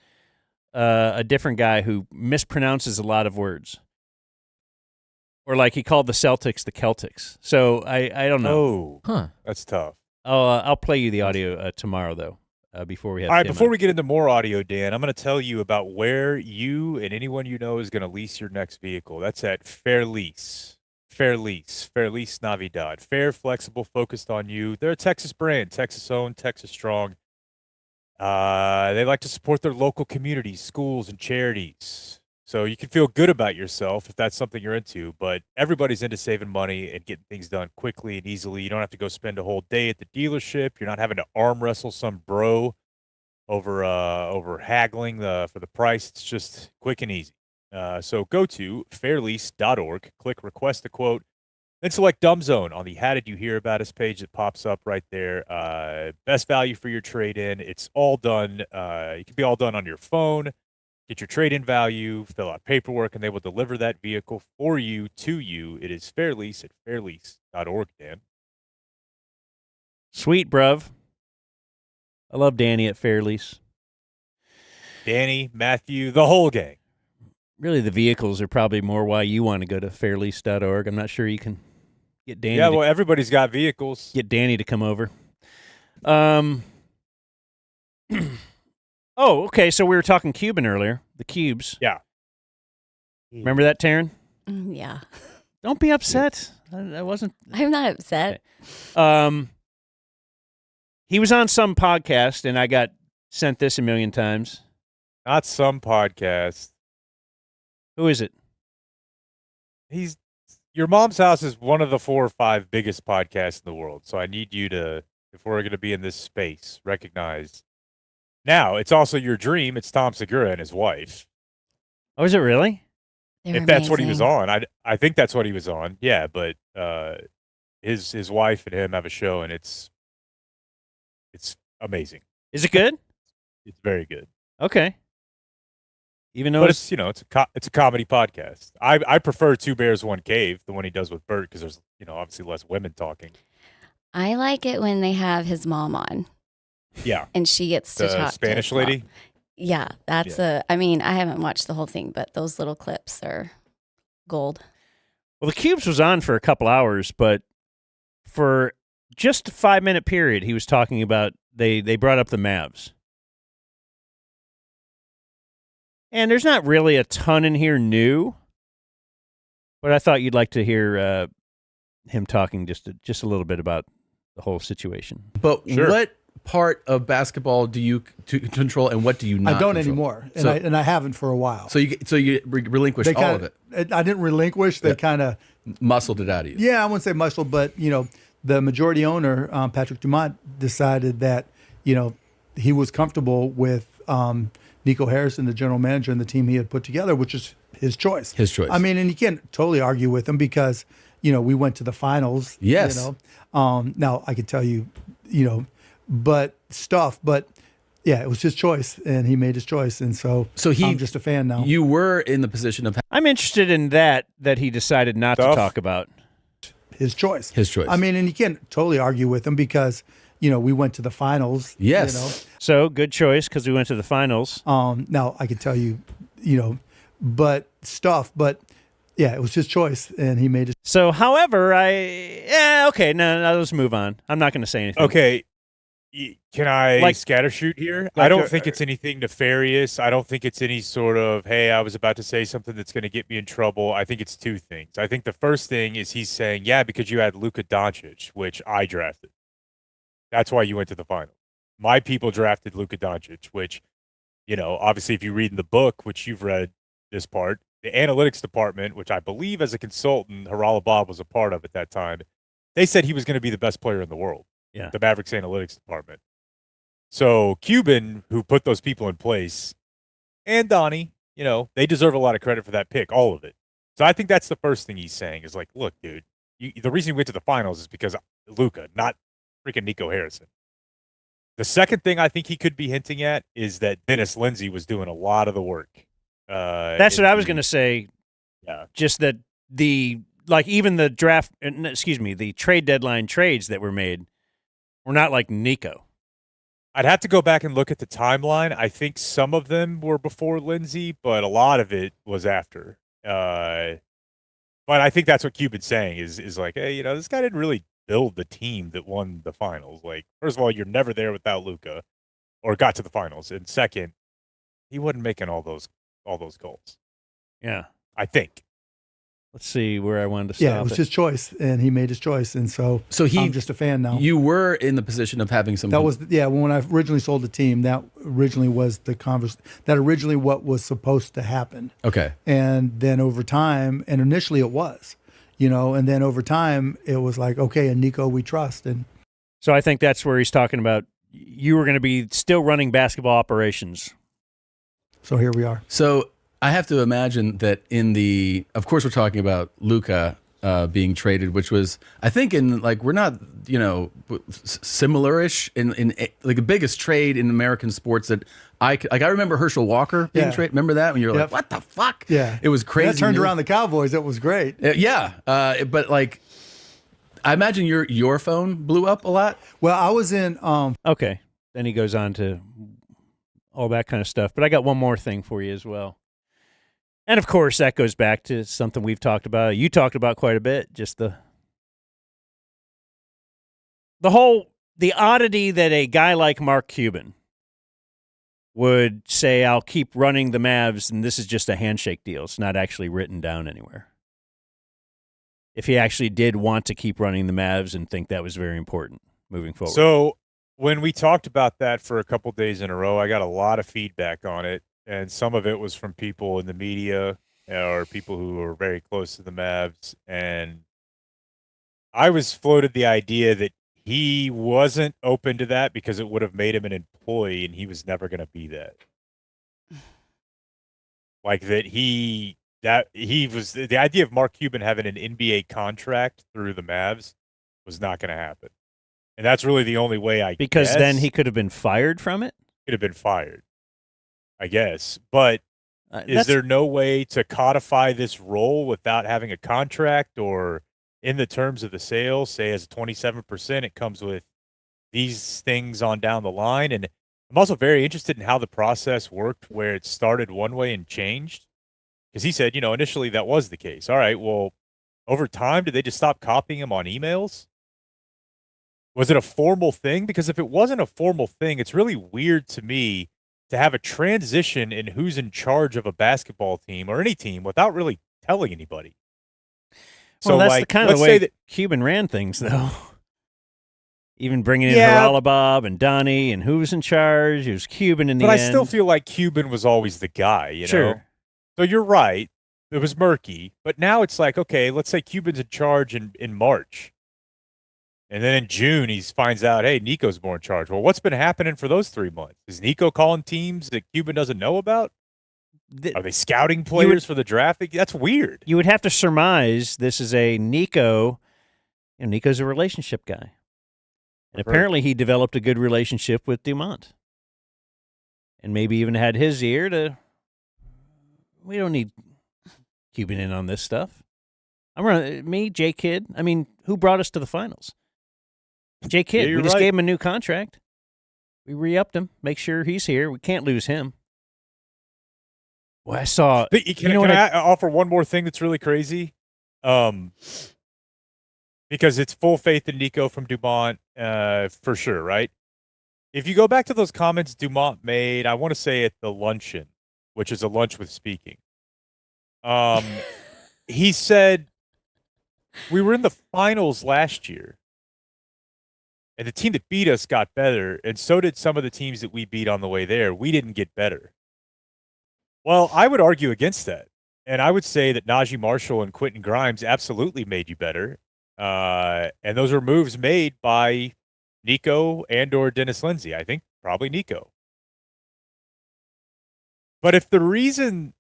a different guy who mispronounces a lot of words. Or like he called the Celtics the Celtics. So I don't know. Oh, Huh. that's tough. I'll play you the audio tomorrow, though. before we have All right, Tim before on. we get into more audio, Dan, I'm going to tell you about where you and anyone you know is going to lease your next vehicle. That's at Fair Lease. Fair Lease Navidad. Fair, flexible, focused on you. They're a Texas brand, Texas owned, Texas strong. They like to support their local communities, schools, and charities. So you can feel good about yourself if that's something you're into, but everybody's into saving money and getting things done quickly and easily. You don't have to go spend a whole day at the dealership. You're not having to arm wrestle some bro over haggling for the price. It's just quick and easy. So go to fairlease.org, click request a quote, then select Dumb Zone on the How Did You Hear About Us page that pops up right there. Best value for your trade-in. It's all done. It can be all done on your phone. Get your trade-in value, fill out paperwork, and they will deliver that vehicle for you to you. It is Fairlease at fairlease.org, Dan. Sweet, bruv. I love Danny at Fairlease. Danny, Matthew, the whole gang. Really, the vehicles are probably more why you want to go to fairlease.org. I'm not sure you can get Danny. Yeah, well, everybody's got vehicles. Get Danny to come over. Oh, okay. So we were talking Cuban earlier. The cubes. Yeah. Remember that, Taryn? Yeah. Don't be upset. I wasn't. I'm not upset. He was on some podcast, and I got sent this a million times. Not some podcast. Who is it? Your Mom's House is one of the 4 or 5 biggest podcasts in the world. So I need you to, if we're going to be in this space, recognize. Now, it's also your dream. It's Tom Segura and his wife. Oh, is it really? They're If that's what he was amazing. on, I think that's what he was on. Yeah, but his wife and him have a show, and it's amazing. Is it good? It's very good. Okay. Even though But it's it's a comedy podcast. I prefer Two Bears One Cave, the one he does with Bert, because there's obviously less women talking. I like it when they have his mom on Yeah, and she gets to the talk Spanish to his mom. lady. Yeah, that's I mean, I haven't watched the whole thing, but those little clips are gold. Well, the Cubes was on for a couple hours, but for just a 5-minute period, he was talking about they brought up the Mavs. And there's not really a ton in here new, but I thought you'd like to hear him talking just a little bit about the whole situation. But Sure. what part of basketball do you control, and what do you not? I don't control? anymore, and So- I haven't for a while. So you relinquish They all kinda, of it, I didn't relinquish. They Yeah. kind of, muscled it out of you. yeah, I wouldn't say muscle, but the majority owner, Patrick Dumont, decided that he was comfortable with Nico Harrison, the general manager, and the team he had put together, which is his choice. His choice. I mean, and you can't totally argue with him because we went to the finals. Yes. Now I could tell you, but yeah, it was his choice, and he made his choice, and so I'm just a fan now. You were in the position of I'm interested in that he decided not to Stuff. talk about. His choice. His choice. I mean, and you can't totally argue with him because we went to the finals. Yes. So good choice because we went to the finals. Now I could tell you, but yeah, it was his choice, and he made it. So, however, okay, no, let's move on. I'm not going to say anything. Okay, can I Like- scattershoot here? like I don't a- think it's anything nefarious. I don't think it's any sort of, hey, I was about to say something that's going to get me in trouble. I think it's 2 things. I think the first thing is he's saying, yeah, because you had Luka Doncic, which I drafted. That's why you went to the final. My people drafted Luka Doncic, which, obviously if you read in the book, which you've read this part, the analytics department, which I believe as a consultant, Harala Bob was a part of at that time, they said he was going to be the best player in the world. Yeah. The Mavericks analytics department. So Cuban, who put those people in place, and Donnie, they deserve a lot of credit for that pick, all of it. So I think that's the first thing he's saying is like, look, dude, the reason you went to the finals is because of Luka, not freaking Nico Harrison. The second thing I think he could be hinting at is that Dennis Lindsey was doing a lot of the work. That's what I was going to say. Yeah. Just that even the draft, the trade deadline trades that were made were not like Nico. I'd have to go back and look at the timeline. I think some of them were before Lindsey, but a lot of it was after. But I think that's what Cuban's saying is like, hey, this guy didn't really build the team that won the finals. Like, first of all, you're never there without Luka. or got to the finals. And second, he wasn't making all those goals. Yeah. I think. Let's see where I wanted to stop. Yeah, it was his choice, and he made his choice, and so I'm just a fan now. You were in the position of having some. That was when I originally sold the team. That originally was the That originally what was supposed to happen. Okay. And then over time, and initially it was, and then over time it was like, okay, and Nico we trust, and so I think that's where he's talking about. You were going to be still running basketball operations. So here we are. So I have to imagine that of course, we're talking about Luka being traded, which was, I think, we're not, similar-ish in like the biggest trade in American sports that I remember Herschel Walker being traded. Remember that when you were like, what the fuck? Yeah, it was crazy. That turned around the Cowboys. It was great. But like, I imagine your phone blew up a lot. Well, I was in. Okay, then he goes on to all that kind of stuff. But I got one more thing for you as well. And, of course, that goes back to something we've talked about. You talked about quite a bit, just the oddity that a guy like Mark Cuban would say, I'll keep running the Mavs, and this is just a handshake deal. It's not actually written down anywhere. If he actually did want to keep running the Mavs and think that was very important moving forward. So when we talked about that for a couple days in a row, I got a lot of feedback on it. And some of it was from people in the media or people who are very close to the Mavs. And I was floated the idea that he wasn't open to that because it would have made him an employee, and he was never going to be that. Like that he was the idea of Mark Cuban having an NBA contract through the Mavs was not going to happen. And that's really the only way because then he could have been fired from it? Could have been fired. I guess, but is there no way to codify this role without having a contract or in the terms of the sale, say as 27%, it comes with these things on down the line? And I'm also very interested in how the process worked where it started one way and changed. Because he said, initially that was the case. All right, well, over time, did they just stop copying him on emails? Was it a formal thing? Because if it wasn't a formal thing, it's really weird to me to have a transition in who's in charge of a basketball team or any team without really telling anybody. So that's the kind of way that Cuban ran things, though. Even bringing in Haralabob and Donnie and who was in charge. It was Cuban in the end. But I still feel like Cuban was always the guy, know? So you're right. It was murky. But now it's like, okay, let's say Cuban's in charge in March. And then in June, he finds out, hey, Nico's more in charge. Well, what's been happening for those 3 months? Is Nico calling teams that Cuban doesn't know about? Are they scouting players for the draft? That's weird. You would have to surmise this is a Nico. Nico's a relationship guy. And apparently he developed a good relationship with Dumont. And maybe even had his ear to, we don't need Cuban in on this stuff. Me, J Kidd. I mean, who brought us to the finals? J Kidd, we just gave him a new contract. We re-upped him. Make sure he's here. We can't lose him. Well, I saw. Can I offer one more thing that's really crazy? Because it's full faith in Nico from Dumont, for sure, right? If you go back to those comments Dumont made, I want to say at the luncheon, which is a lunch with speaking. He said, we were in the finals last year. And the team that beat us got better, and so did some of the teams that we beat on the way there. We didn't get better. Well, I would argue against that. And I would say that Najee Marshall and Quentin Grimes absolutely made you better. And those were moves made by Nico and or Dennis Lindsey. I think probably Nico. But if the reason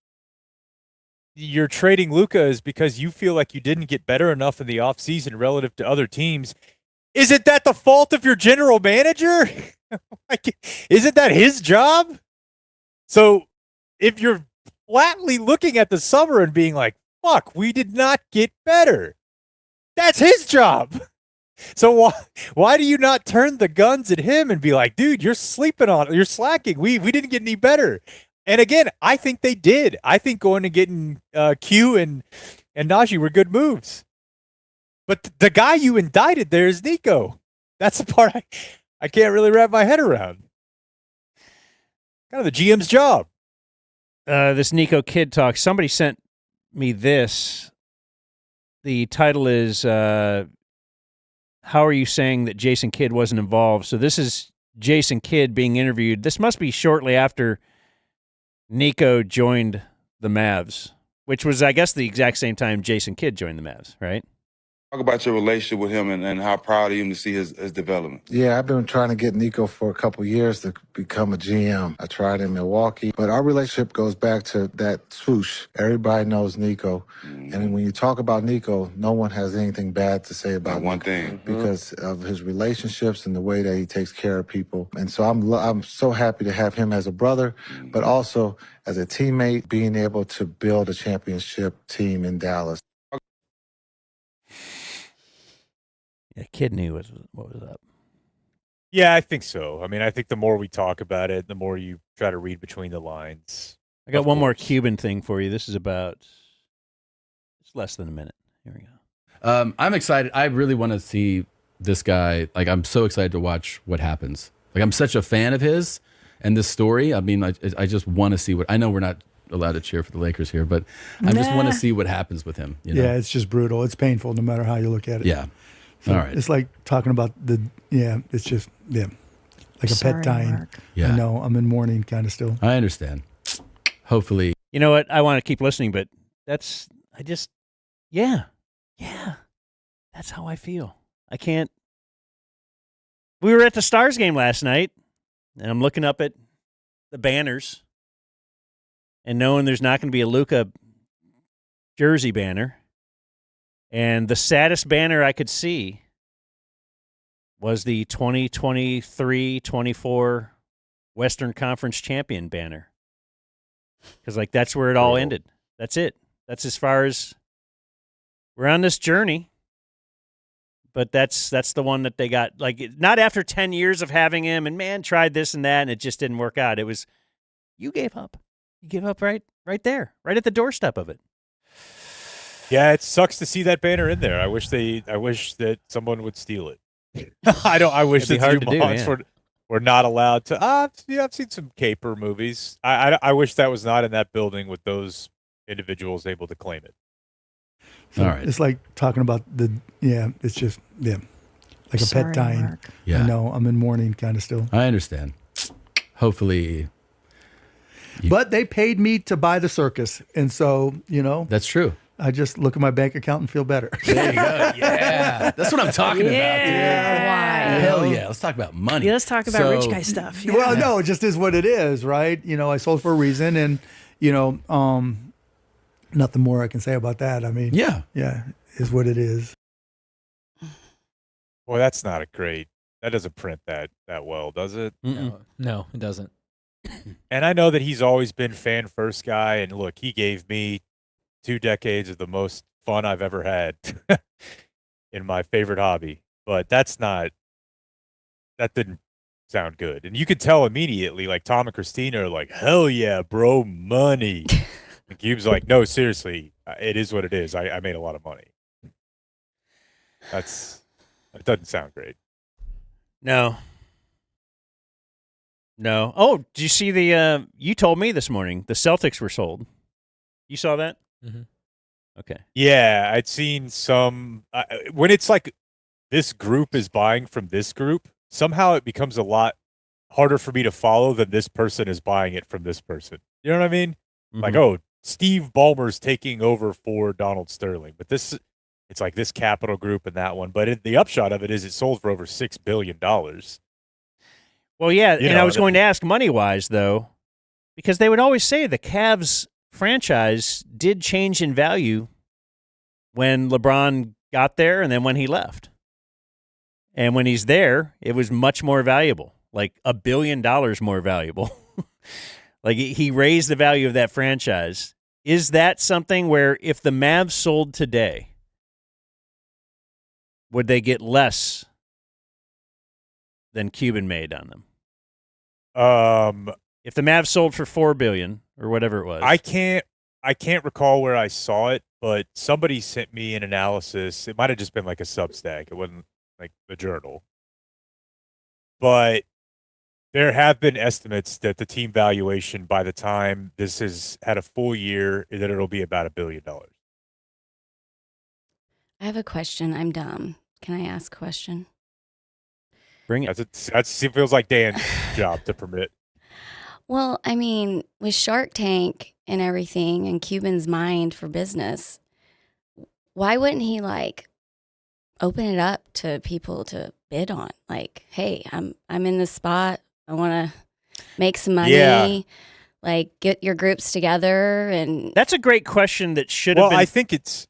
you're trading Luka is because you feel like you didn't get better enough in the offseason relative to other teams, isn't that the fault of your general manager? Isn't that his job? So if you're flatly looking at the summer and being like, fuck, we did not get better, that's his job. So why do you not turn the guns at him and be like, dude, you're slacking. We didn't get any better. And again, I think they did. I think going and getting Q and Najee were good moves. But the guy you indicted there is Nico. That's the part I can't really wrap my head around. kind of the GM's job. This Nico Kidd talk. Somebody sent me this. The title is "How are you saying that Jason Kidd wasn't involved?" So this is Jason Kidd being interviewed. This must be shortly after Nico joined the Mavs, which was, I guess, the exact same time Jason Kidd joined the Mavs, right? Talk about your relationship with him and how proud of him to see his development. Yeah, I've been trying to get Nico for a couple years to become a GM. I tried in Milwaukee, but our relationship goes back to that swoosh. Everybody knows Nico. And when you talk about Nico, no one has anything bad to say about one Nico thing. because of his relationships and the way that he takes care of people. And so I'm so happy to have him as a brother, but also as a teammate, being able to build a championship team in Dallas. Yeah, Kidd knew what was up. Yeah, I think so. I mean, I think the more we talk about it, the more you try to read between the lines. I got one more Cuban thing for you. This is about it's less than a minute. Here we go. I'm excited. I really want to see this guy. Like, I'm so excited to watch what happens. Like, I'm such a fan of his and this story. I mean, I just want to see what. I know we're not allowed to cheer for the Lakers here, but I just want to see what happens with him. You know? Yeah, it's just brutal. It's painful no matter how you look at it. Yeah. So all right. It's like talking about it's just, like a pet dying. Mark. Yeah. I know, I'm in mourning kind of still. I understand. Hopefully. You know what? I want to keep listening, but that's how I feel. I can't. We were at the Stars game last night, and I'm looking up at the banners and knowing there's not going to be a Luka jersey banner. And the saddest banner I could see was the 2023-24 Western Conference champion banner. Because, like, that's where it all ended. That's it. That's as far as we're on this journey. But that's the one that they got. Like, not after 10 years of having him and, man, tried this and that, and it just didn't work out. It was, you gave up. You gave up right there, right at the doorstep of it. Yeah, it sucks to see that banner in there. I wish that someone would steal it. I wish that the were not allowed to. I've seen some caper movies. I wish that was not in that building with those individuals able to claim it. So all right. It's like talking about it's just, like a pet dying. Mark. Yeah. I know, I'm in mourning kind of still. I understand. Hopefully. But they paid me to buy the circus. And so, That's true. I just look at my bank account and feel better. There you go. Yeah. That's what I'm talking about, dude. Why? Hell yeah. Let's talk about money. Yeah, let's talk about rich guy stuff. Yeah. Well, no, it just is what it is, right? I sold for a reason, and, nothing more I can say about that. I mean, yeah, is what it is. Well, that's not that doesn't print that well, does it? No, it doesn't. And I know that he's always been fan first guy, and look, he gave me 2 decades of the most fun I've ever had in my favorite hobby. But that didn't sound good. And you could tell immediately, like Tom and Christina are like, hell yeah, bro, money. And Cube's like, no, seriously, it is what it is. I made a lot of money. It doesn't sound great. No. Oh, did you see you told me this morning the Celtics were sold. You saw that? Mm-hmm. Okay. Yeah, I'd seen some. When it's like this group is buying from this group, somehow it becomes a lot harder for me to follow than this person is buying it from this person. You know what I mean? Mm-hmm. Like, oh, Steve Ballmer's taking over for Donald Sterling. But it's like this capital group and that one. But the upshot of it is it sold for over $6 billion. Well, yeah, I was going to ask money-wise, though, because they would always say the Cavs franchise did change in value when LeBron got there and then when he left. And when he's there, it was much more valuable, like $1 billion more valuable. Like he raised the value of that franchise. Is that something where if the Mavs sold today, would they get less than Cuban made on them? If the Mavs sold for $4 billion or whatever it was, I can't recall where I saw it, but somebody sent me an analysis. It might have just been like a Substack. It wasn't like the journal. But There have been estimates that the team valuation by the time this has had a full year, that it'll be about $1 billion. I have a question. I'm dumb. Can I ask a question? Bring it. It feels like Dan's job to permit. Well, I mean, with Shark Tank and everything and Cuban's mind for business, why wouldn't he like open it up to people to bid on? Like, hey, I'm in this spot. I want to make some money. Yeah. Like, get your groups together. And That's a great question that should have been. I think it's.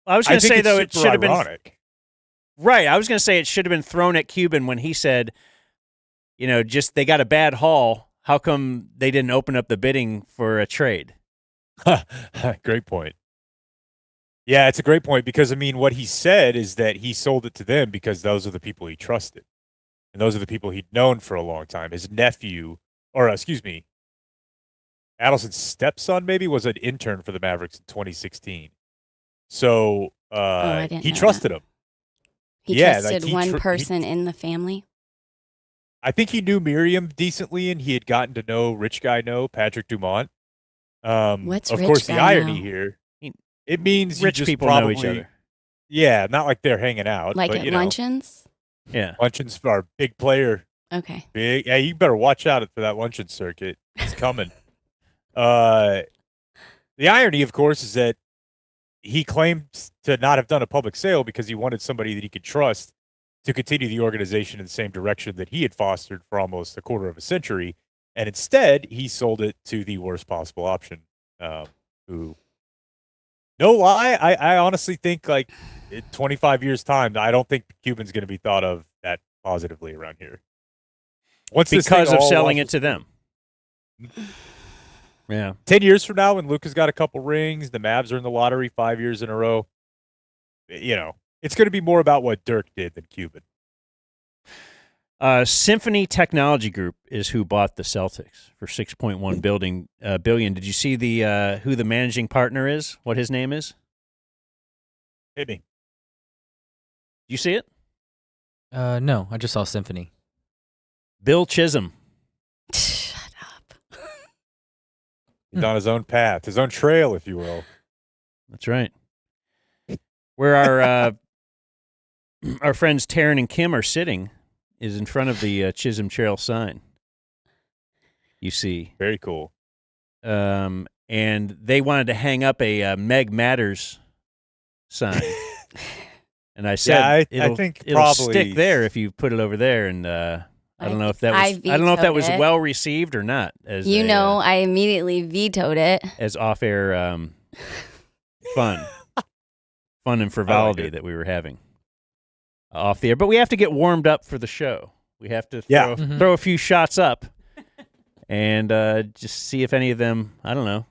I was going to say, though, it should have been. Ironic. Right. I was going to say it should have been thrown at Cuban when he said, just they got a bad haul. How come they didn't open up the bidding for a trade? Great point. Yeah, it's a great point because, I mean, what he said is that he sold it to them because those are the people he trusted. And those are the people he'd known for a long time. His nephew, Adelson's stepson maybe, was an intern for the Mavericks in 2016. So he trusted him. He trusted one person in the family? I think he knew Miriam decently, and he had gotten to know Rich Guy Patrick Dumont. What's of Rich course, Guy the irony know? here, it means Rich you just people probably know each other. Yeah, not like they're hanging out. Like but, at luncheons? Yeah. Luncheons are a big player. Okay. Big. Yeah, you better watch out for that luncheon circuit. It's coming. The irony, of course, is that he claims to not have done a public sale because he wanted somebody that he could trust to continue the organization in the same direction that he had fostered for almost a quarter of a century. And instead, he sold it to the worst possible option. Who, no lie, I honestly think like in 25 years' time, I don't think Cuban's going to be thought of that positively around here. Because of selling it to them. Yeah. 10 years from now, when Luka's got a couple rings, the Mavs are in the lottery 5 years in a row, it's going to be more about what Dirk did than Cuban. Symphony Technology Group is who bought the Celtics for $6.1 billion. Did you see who the managing partner is? What his name is? Hit me. You see it? No, I just saw Symphony. Bill Chisholm. Shut up. He's on his own path, his own trail, if you will. That's right. Where our friends Taryn and Kim are sitting is in front of the Chisholm Trail sign. You see. Very cool. And they wanted to hang up a Meg Matters sign. And I said, I think it'll probably stick there if you put it over there. And I don't know if that was well received or not. I immediately vetoed it as off-air fun and frivolity that we were having off the air. But we have to get warmed up for the show. We have to throw a few shots up and just see if any of them, I don't know,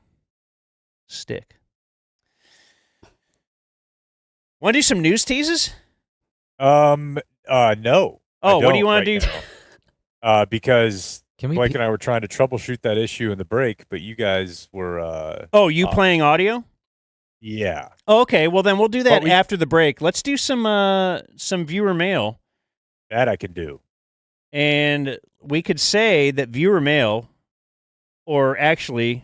stick. Want to do some news teases? No. Oh, what do you want to do? Because Blake and I were trying to troubleshoot that issue in the break, but you guys were. Playing audio? Yeah. Oh, okay. Well, then we'll do that after the break. Let's do some viewer mail. That I can do. And we could say that viewer mail, or actually,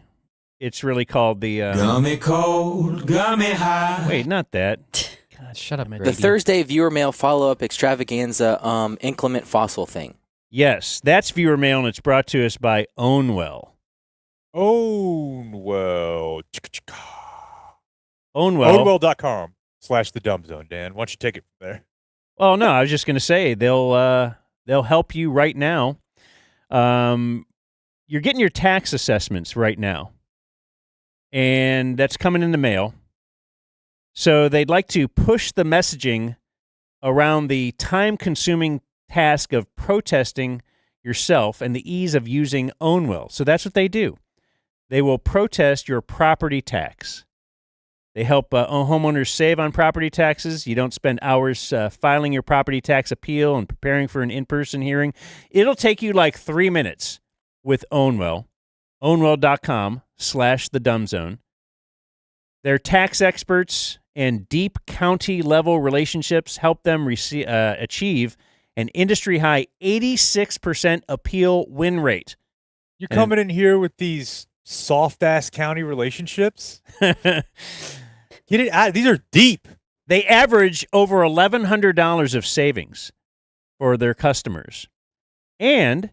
it's really called the Gummy Cold, Gummy High. Wait, not that. God, shut up, The Thursday viewer mail follow-up extravaganza inclement fossil thing. Yes, that's viewer mail, and it's brought to us by Ownwell. Ownwell. Ownwell.com/thedumbzone, Dan. Why don't you take it from there? Oh, no, I was just going to say they'll help you right now. You're getting your tax assessments right now, and that's coming in the mail. So they'd like to push the messaging around the time-consuming task of protesting yourself and the ease of using Ownwell. So that's what they do. They will protest your property tax. They help homeowners save on property taxes. You don't spend hours filing your property tax appeal and preparing for an in-person hearing. It'll take you like 3 minutes with Ownwell. Ownwell.com/thedumbzone. Their tax experts and deep county-level relationships help them achieve an industry-high 86% appeal win rate. You're coming in here with these soft-ass county relationships? Get it out. These are deep. They average over $1,100 of savings for their customers. And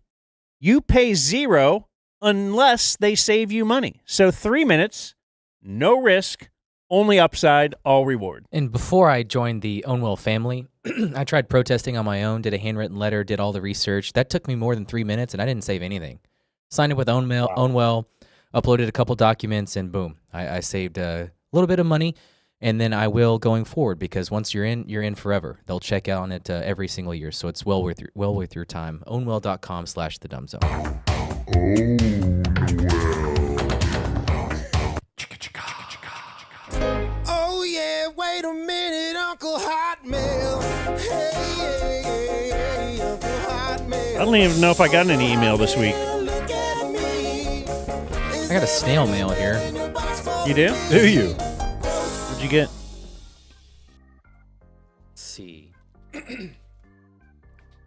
you pay zero unless they save you money. So 3 minutes, no risk, only upside, all reward. And before I joined the Ownwell family, I tried protesting on my own, did a handwritten letter, did all the research. That took me more than 3 minutes, and I didn't save anything. Signed up with Ownwell, uploaded a couple documents, and boom, I saved a little bit of money. And then I will going forward, because once you're in forever. They'll check out on it every single year, so it's well worth your time. Ownwell.com/thedumbzone. Oh yeah, wait a minute, Uncle Hotmail. Hey, Uncle Hotmail. I don't even know if I got any email this week. I got a snail mail here. You do? Do you? What'd you get? Let's see.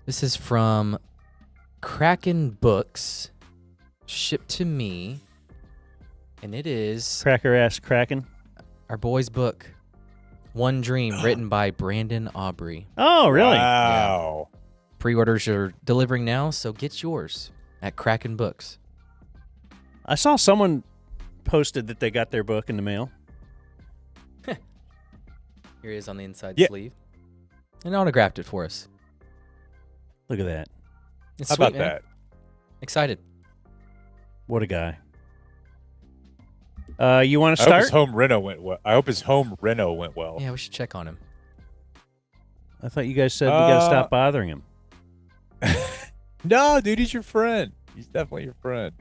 This is from Kraken Books, shipped to me, and it is Cracker ass Kraken. our boy's book, One Dream, written by Brandon Aubrey. Oh, really? Wow. Yeah. Pre-orders are delivering now, so get yours at Kraken Books. I saw someone posted that they got their book in the mail. Here he is on the inside Yeah. sleeve. And autographed it for us. Look at that. It's How sweet, about man. that? Excited. What a guy. You want to I hope start? his home reno went well. I hope his home reno went well. Yeah, we should check on him. I thought you guys said we got to stop bothering him. No, dude, he's your friend. He's definitely your friend.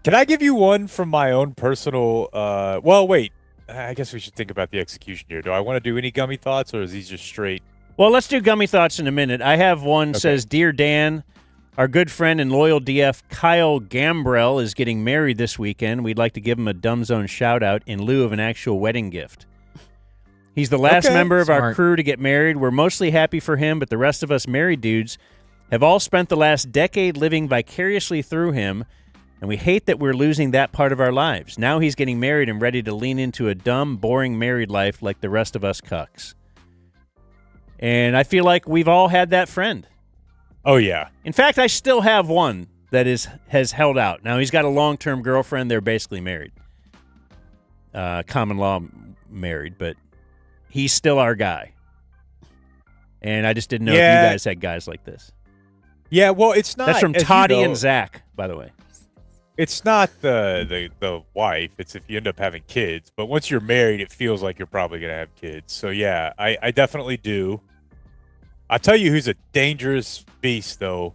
Can I give you one from my own personal? Well, wait. I guess we should think about the execution here. Do I want to do any gummy thoughts, or is these just straight? Well, let's do gummy thoughts in a minute. I have one says, Dear Dan, our good friend and loyal DF Kyle Gambrell is getting married this weekend. We'd like to give him a Dumb Zone shout out in lieu of an actual wedding gift. He's the last member of our crew to get married. We're mostly happy for him, but the rest of us married dudes have all spent the last decade living vicariously through him, and we hate that we're losing that part of our lives. Now he's getting married and ready to lean into a dumb, boring married life like the rest of us cucks. And I feel like we've all had that friend. Oh, yeah. In fact, I still have one that has held out. Now, he's got a long-term girlfriend. They're basically married. Common law married, but he's still our guy. And I just didn't know if you guys had guys like this. Yeah, well, it's not. That's from Toddy and Zach, by the way. It's not the wife. It's if you end up having kids. But once you're married, it feels like you're probably going to have kids. So, yeah, I definitely do. I'll tell you who's a dangerous beast, though.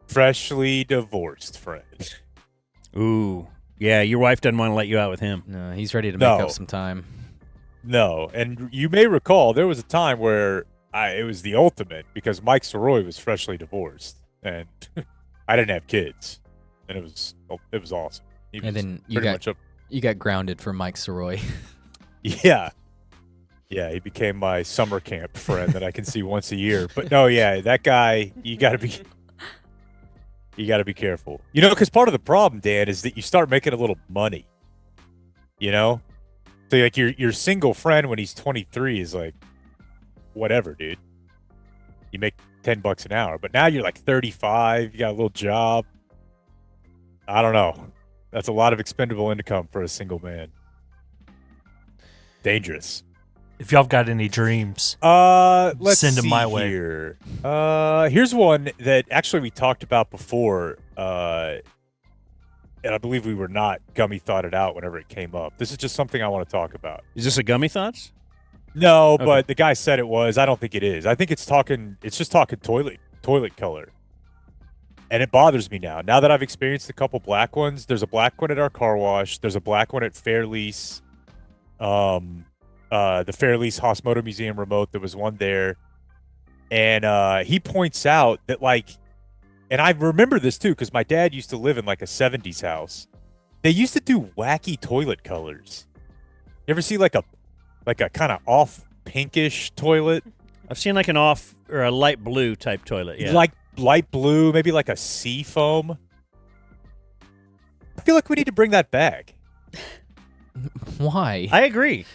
Freshly divorced friend. Ooh. Yeah, your wife doesn't want to let you out with him. No, he's ready to make up some time. No, and you may recall there was a time where it was the ultimate because Mike Soroy was freshly divorced, and I didn't have kids, and it was awesome. And then you got grounded for Mike Soroy. Yeah. Yeah, he became my summer camp friend that I can see once a year. But no, yeah, that guy, you got to be careful. You know, because part of the problem, Dan, is that you start making a little money. You know? So like your single friend when he's 23 is like, whatever, dude. You make $10 an hour. But now you're like 35, you got a little job. I don't know. That's a lot of expendable income for a single man. Dangerous. If y'all got any dreams, let's send them my way. Here's one that actually we talked about before, and I believe we were not gummy thought it out whenever it came up. This is just something I want to talk about. Is this a gummy thoughts? No, Okay. but the guy said it was. I don't think it is. I think it's just talking toilet color. And it bothers me now. Now that I've experienced a couple black ones, there's a black one at our car wash. There's a black one at Fair Lease. The Fair Lease Haas Motor Museum remote, there was one there. And he points out that, like, and I remember this too, because my dad used to live in like a 70s house. They used to do wacky toilet colors. You ever see like a kind of off pinkish toilet? I've seen like an off or a light blue type toilet. Yeah. Like light blue, maybe like a sea foam. I feel like we need to bring that back. Why? I agree.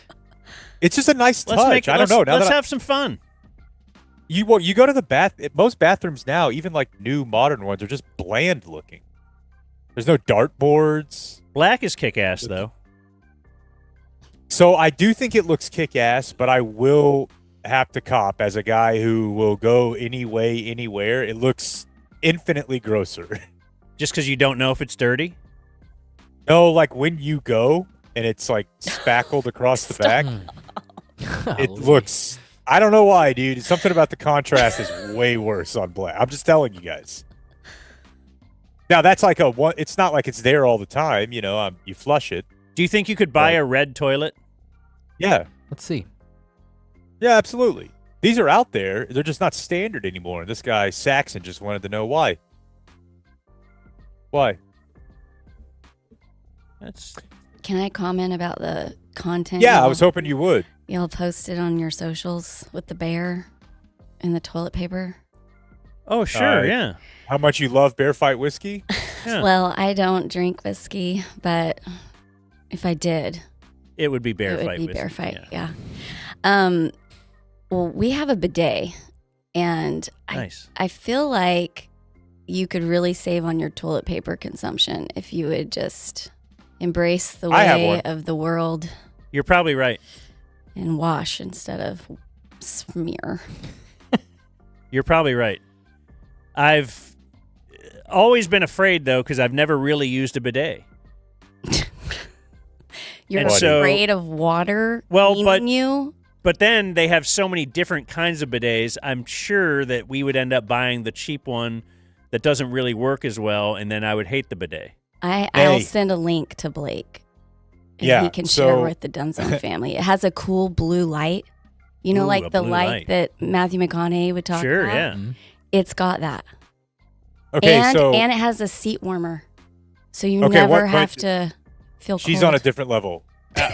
It's just a nice touch. I don't know. Let's have some fun. You go to the most bathrooms now, even like new modern ones, are just bland looking. There's no dartboards. Black is kick-ass, though. So I do think it looks kick-ass, but I will have to cop as a guy who will go anyway, anywhere. It looks infinitely grosser. Just because you don't know if it's dirty? No, like when you go and it's like spackled across the back, it looks... I don't know why, dude. Something about the contrast is way worse on black. I'm just telling you guys. Now, that's like it's not like it's there all the time, you know, you flush it. Do you think you could buy a red toilet? Yeah. Let's see. Yeah, absolutely. These are out there. They're just not standard anymore. And this guy, Saxon, just wanted to know why. Why? Can I comment about the content? Yeah, I was hoping you would. Y'all posted on your socials with the bear and the toilet paper. Oh, sure, yeah. How much you love Bear Fight whiskey? Yeah. Well, I don't drink whiskey, but if I did, it would be Bear it would Fight be whiskey. Bear Fight, yeah. Well, we have a bidet, and nice. I feel like you could really save on your toilet paper consumption if you would just embrace the way of the world. You're probably right. And wash instead of smear. You're probably right. I've always been afraid, though, because I've never really used a bidet. You're afraid of water cleaning you? But then they have so many different kinds of bidets, I'm sure that we would end up buying the cheap one that doesn't really work as well, and then I would hate the bidet. I'll send a link to Blake. And he can share with the DZTV family. It has a cool blue light. You know, like the light that Matthew McConaughey would talk about? Sure, yeah. Mm-hmm. It's got that. Okay, and it has a seat warmer. So you never have to feel She's cold. on a different level.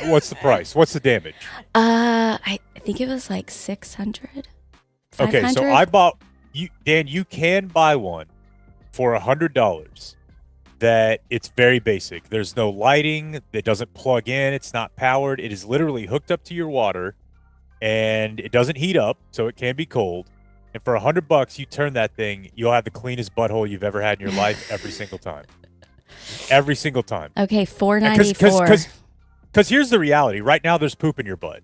What's the price? What's the damage? I think it was like 600. Okay, so I bought Dan, you can buy one for $100 that it's very basic. There's no lighting, it doesn't plug in, it's not powered. It is literally hooked up to your water and it doesn't heat up, so it can be cold. And for $100, you turn that thing, you'll have the cleanest butthole you've ever had in your life every single time. Every single time. Okay, $4.94. Because here's the reality. Right now, there's poop in your butt.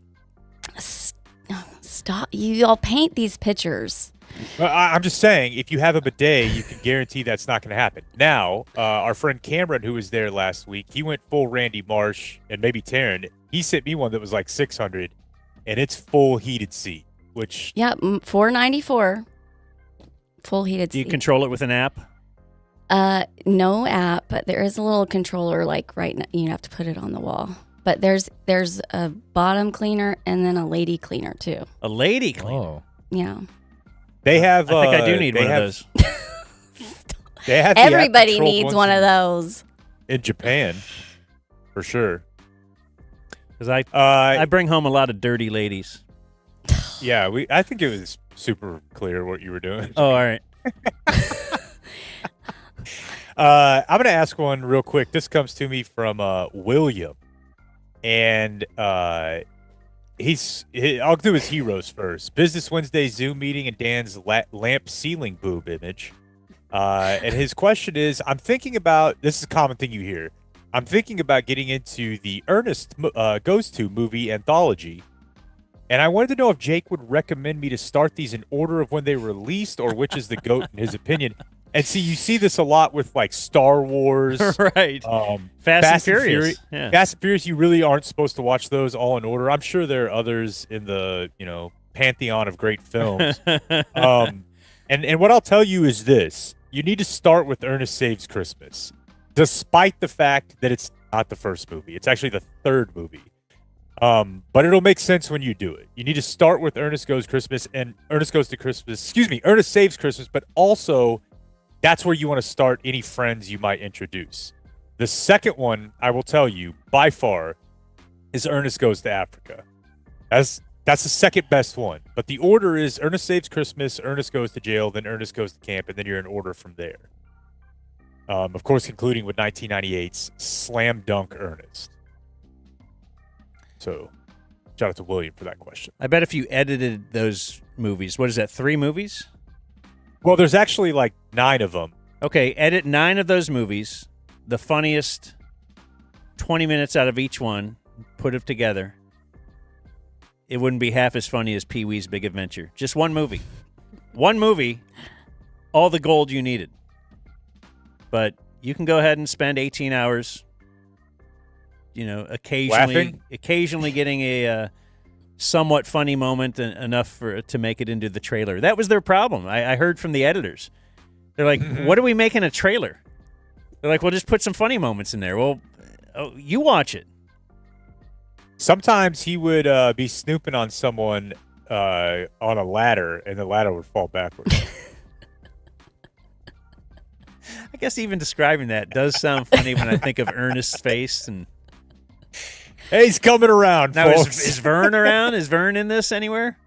Stop. You all paint these pictures. I'm just saying, if you have a bidet, you can guarantee that's not going to happen. Now, our friend Cameron, who was there last week, he went full Randy Marsh and maybe Taryn. He sent me one that was like $600, and it's full heated seat. Which $4.94. Full heated seat. Do you control it with an app? No app, but there is a little controller. Like right now, you have to put it on the wall. But there's a bottom cleaner and then a lady cleaner too. A lady cleaner. Oh. Yeah. They have. I think I do need one of those. They have. Everybody needs one of those. In Japan, for sure. Because I bring home a lot of dirty ladies. Yeah, I think it was super clear what you were doing. Oh, all right. I'm going to ask one real quick. This comes to me from William. And I'll do his heroes first. Business Wednesday Zoom meeting and Dan's lamp ceiling boob image. And his question is, I'm thinking about, this is a common thing you hear, I'm thinking about getting into the Ernest Goes To movie anthology. And I wanted to know if Jake would recommend me to start these in order of when they released or which is the GOAT in his opinion. And see, you see this a lot with like Star Wars. Right. Fast and Furious. Yeah. Fast and Furious, you really aren't supposed to watch those all in order. I'm sure there are others in the, pantheon of great films. And what I'll tell you is this. You need to start with Ernest Saves Christmas, despite the fact that it's not the first movie. It's actually the third movie. But it'll make sense when you do it. You need to start with Ernest Saves Christmas, Ernest Saves Christmas, but also that's where you want to start any friends you might introduce. The second one, I will tell you, by far, is Ernest Goes to Africa. That's That's the second best one. But the order is Ernest Saves Christmas, Ernest Goes to Jail, then Ernest Goes to Camp, and then you're in order from there. Of course, concluding with 1998's Slam Dunk Ernest. So, shout out to William for that question. I bet if you edited those movies, what is that, 3 movies? Well, there's actually like 9 of them. Okay, edit 9 of those movies, the funniest 20 minutes out of each one, put them together. It wouldn't be half as funny as Pee-wee's Big Adventure. Just one movie. One movie, all the gold you needed. But you can go ahead and spend 18 hours, occasionally getting a somewhat funny moment enough to make it into the trailer. That was their problem. I heard from the editors. They're like, what are we making a trailer? They're like, well, just put some funny moments in there. Well, you watch it. Sometimes he would be snooping on someone on a ladder, and the ladder would fall backwards. I guess even describing that does sound funny when I think of Ernest's face. And hey, he's coming around, now, folks. Is Vern around? Is Vern in this anywhere?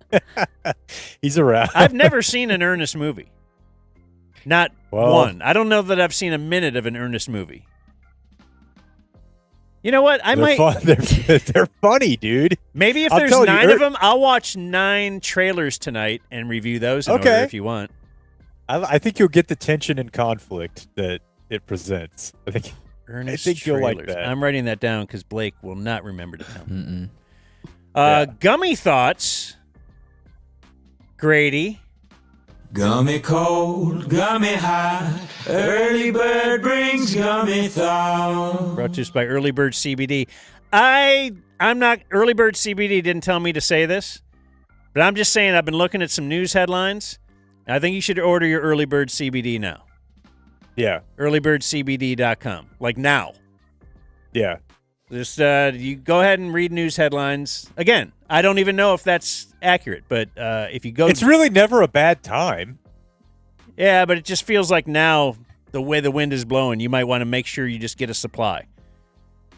He's around. I've never seen an Ernest movie. Not one. I don't know that I've seen a minute of an Ernest movie. You know what? They're funny, dude. Maybe if there's 9 of them, I'll watch 9 trailers tonight and review those in order if you want. I think you'll get the tension and conflict that it presents. I think you'll like that. I'm writing that down because Blake will not remember to tell me. Gummy thoughts. Grady. Gummy cold, gummy hot, early bird brings gummy thought. Brought to us by Early Bird CBD. I'm not, Early Bird CBD didn't tell me to say this, but I'm just saying I've been looking at some news headlines. I think you should order your Early Bird CBD now. Yeah. Earlybirdcbd.com. Like now. Yeah. Just you go ahead and read news headlines. Again, I don't even know if that's accurate, but if you go... It's really never a bad time. Yeah, but it just feels like now, the way the wind is blowing, you might want to make sure you just get a supply.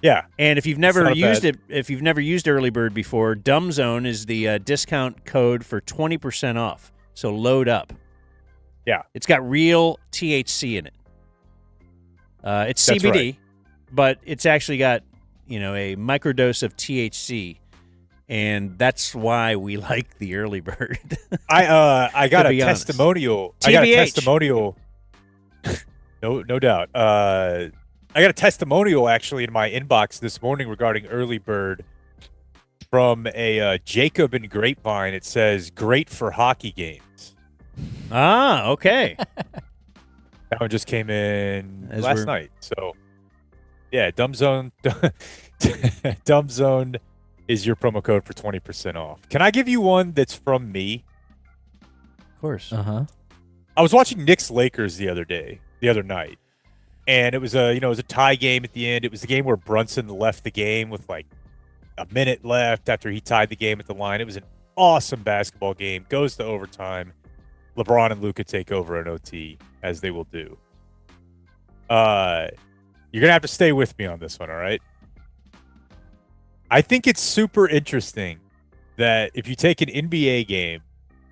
Yeah. And if you've never used it, if you've never used Early Bird before, DUMBZone is the discount code for 20% off. So load up. Yeah. It's got real THC in it. It's That's CBD, right. but it's actually got, a microdose of THC, and that's why we like the Early Bird. I got a honest. testimonial. TBH. I got a testimonial. No doubt. I got a testimonial actually in my inbox this morning regarding Early Bird from a Jacob in Grapevine. It says, great for hockey games. Ah, okay. That one just came in last night. So, yeah, DUMBZone. DUMBZone is your promo code for 20% off. Can I give you one that's from me? Of course. Uh-huh. I was watching Knicks Lakers the other night, and it was a tie game at the end. It was the game where Brunson left the game with like a minute left after he tied the game at the line. It was an awesome basketball game. Goes to overtime. LeBron and Luka take over an OT, as they will do. You're gonna have to stay with me on this one, all right? I think it's super interesting that if you take an NBA game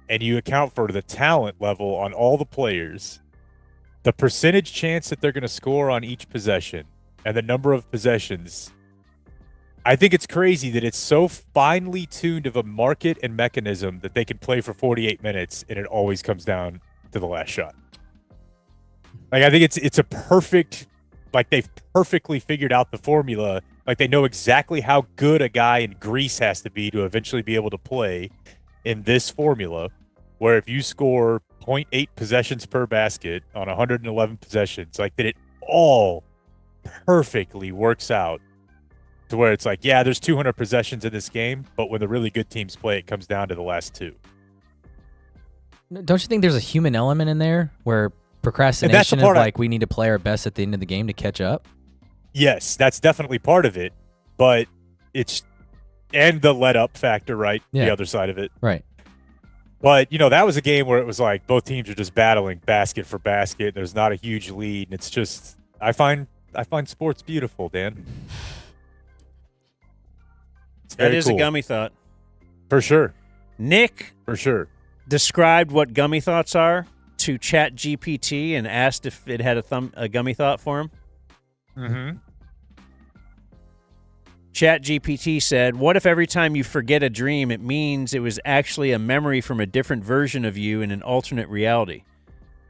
and you account for the talent level on all the players, the percentage chance that they're going to score on each possession, and the number of possessions, I think it's crazy that it's so finely tuned of a market and mechanism that they can play for 48 minutes and it always comes down to the last shot. Like, I think it's a perfect, like, they've perfectly figured out the formula. Like, they know exactly how good a guy in Greece has to be to eventually be able to play in this formula, where if you score 0.8 possessions per basket on 111 possessions, like, that it all perfectly works out to where it's like, yeah, there's 200 possessions in this game, but when the really good teams play, it comes down to the last 2. Don't you think there's a human element in there where procrastination is like, we need to play our best at the end of the game to catch up? Yes, that's definitely part of it, but and the let up factor, right? Yeah. The other side of it. Right. But, that was a game where it was like both teams are just battling basket for basket. There's not a huge lead, and it's just, I find sports beautiful, Dan. That is cool. a gummy thought. For sure. Nick For sure. described what gummy thoughts are to ChatGPT and asked if it had a gummy thought for him. Mm-hmm. ChatGPT said, "What if every time you forget a dream, it means it was actually a memory from a different version of you in an alternate reality?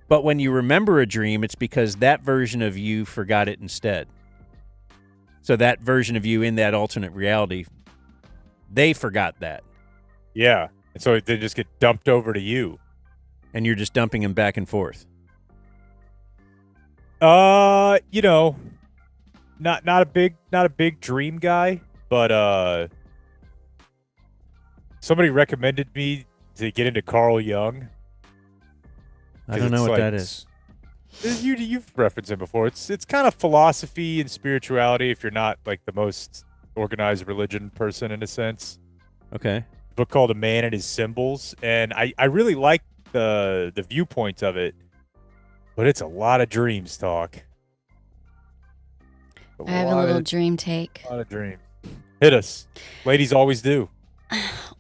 But when you remember a dream, it's because that version of you forgot it instead. So that version of you in that alternate reality, they forgot that. Yeah. And so they just get dumped over to you. And you're just dumping them back and forth." You know, not a big dream guy, but somebody recommended me to get into Carl Jung. I don't know what that is. You've referenced him before. It's kind of philosophy and spirituality if you're not like the most organized religion person in a sense. Okay. A book called A Man and His Symbols, and I really like the viewpoint of it, but it's a lot of dreams talk. I have a little dream take. A lot of dreams. Hit us. Ladies always do.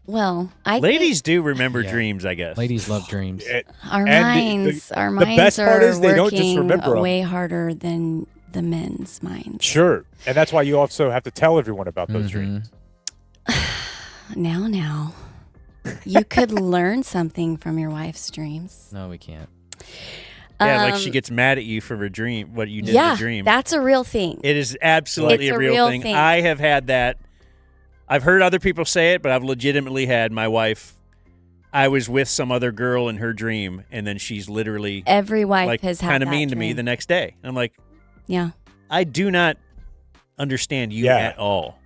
Well, ladies do remember dreams, I guess. Ladies love dreams. Our And minds the best part are is they don't just working remember 'em. way harder than the men's minds. Sure. And that's why you also have to tell everyone about those dreams. Now. You could learn something from your wife's dreams. No, we can't. Yeah, like she gets mad at you for a dream, what you did in Yeah, the dream. that's a real thing. It is absolutely It's a real thing. I have had that. I've heard other people say it, but I've legitimately had my wife. I was with some other girl in her dream, and then she's literally Every wife has had kind of that mean to me dream. the next day. And I'm like, Yeah. I do not understand you at all.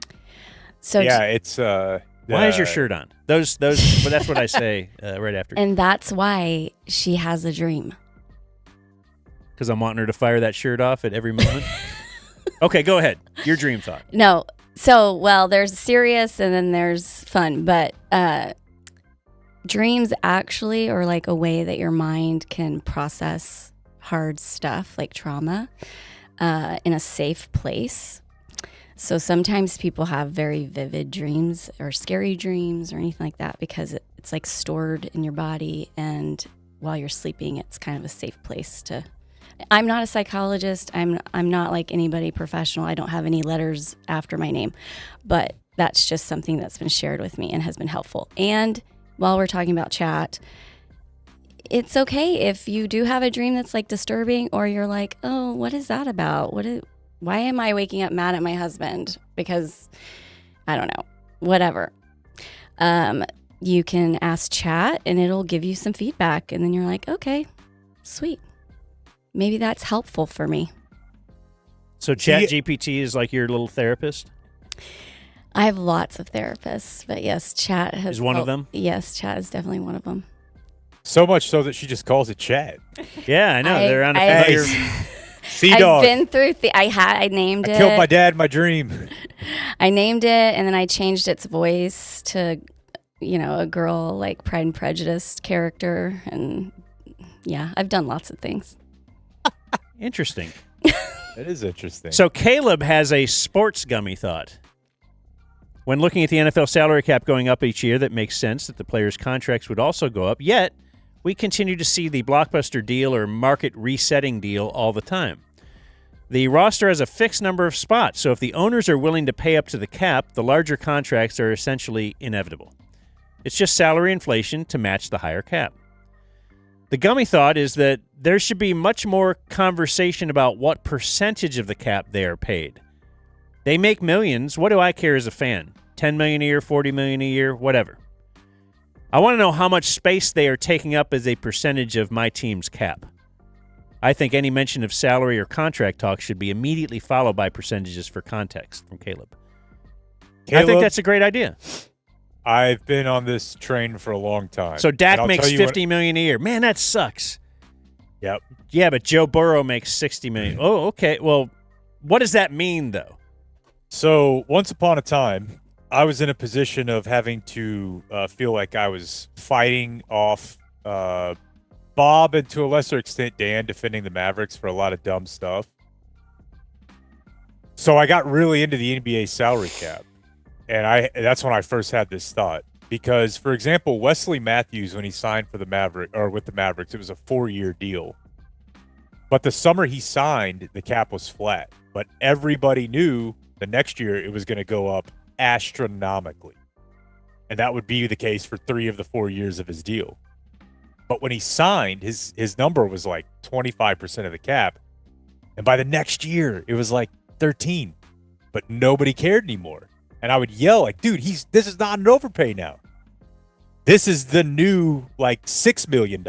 So yeah, it's Why is your shirt on? Those. Well, that's what I say right after. And that's why she has a dream. Because I'm wanting her to fire that shirt off at every moment. Okay, go ahead. Your dream thought. No. So, well, there's serious and then there's fun, but dreams actually are like a way that your mind can process hard stuff like trauma in a safe place. So sometimes people have very vivid dreams or scary dreams or anything like that because it's like stored in your body, and while you're sleeping, it's kind of a safe place to. I'm not a psychologist. I'm not like anybody professional. I don't have any letters after my name, but that's just something that's been shared with me and has been helpful. And while we're talking about chat, it's okay if you do have a dream that's like disturbing, or you're like, oh, what is that about? Why am I waking up mad at my husband? Because I don't know, whatever. You can ask chat and it'll give you some feedback. And then you're like, okay, sweet. Maybe that's helpful for me. So ChatGPT is like your little therapist? I have lots of therapists, but yes, chat has. Is one of them? Yes, chat is definitely one of them. So much so that she just calls it chat. Yeah, I know. They're on a Sea dog. I've been through. I named it. Killed my dad in my dream. I named it, and then I changed its voice to, a girl like Pride and Prejudice character, and yeah, I've done lots of things. Interesting. It is interesting. So Caleb has a sports gummy thought. When looking at the NFL salary cap going up each year, that makes sense that the players' contracts would also go up. Yet, we continue to see the blockbuster deal or market resetting deal all the time. The roster has a fixed number of spots, so if the owners are willing to pay up to the cap, the larger contracts are essentially inevitable. It's just salary inflation to match the higher cap. The gummy thought is that there should be much more conversation about what percentage of the cap they are paid. They make millions. What do I care as a fan? $10 million a year, $40 million a year, whatever. I want to know how much space they are taking up as a percentage of my team's cap. I think any mention of salary or contract talk should be immediately followed by percentages for context from Caleb. I think that's a great idea. I've been on this train for a long time. So Dak makes $50 million a year. Man, that sucks. Yep. Yeah, but Joe Burrow makes $60 million. Oh, okay. Well, what does that mean, though? So once upon a time, I was in a position of having to feel like I was fighting off Bob and to a lesser extent Dan defending the Mavericks for a lot of dumb stuff. So I got really into the NBA salary cap. And that's when I first had this thought. because, for example, Wesley Matthews, when he signed for the with the Mavericks, it was a 4-year deal. But the summer he signed, the cap was flat. But everybody knew the next year it was going to go up astronomically. And that would be the case for 3 of the 4 years of his deal. But when he signed, his number was like 25% of the cap. And by the next year, it was like 13. But nobody cared anymore. And I would yell like, dude, this is not an overpay now. This is the new like $6 million.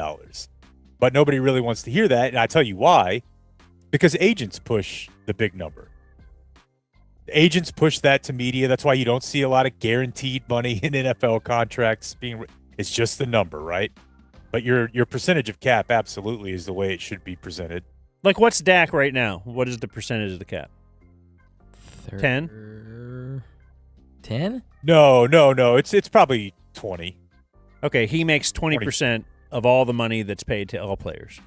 But nobody really wants to hear that. And I tell you why. Because agents push the big number. Agents push that to media. That's why you don't see a lot of guaranteed money in NFL contracts it's just the number, right? But your percentage of cap absolutely is the way it should be presented. Like, what's Dak right now? What is the percentage of the cap? 10? 10? No. It's probably 20. Okay, he makes 20% of all the money that's paid to all players.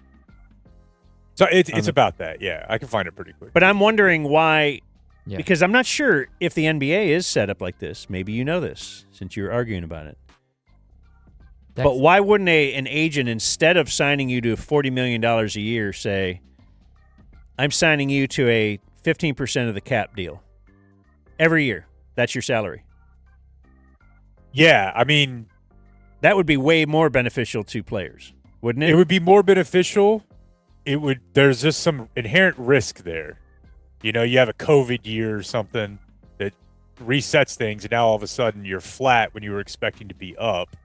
So it's about that, yeah. I can find it pretty quick. But I'm wondering why, because I'm not sure if the NBA is set up like this. Maybe you know this, since you're arguing about it. But why wouldn't an agent, instead of signing you to $40 million a year, say, I'm signing you to a 15% of the cap deal every year? That's your salary. Yeah, I mean, that would be way more beneficial to players, wouldn't it? It would be more beneficial. There's just some inherent risk there. You know, you have a COVID year or something that resets things, and now all of a sudden you're flat when you were expecting to be up.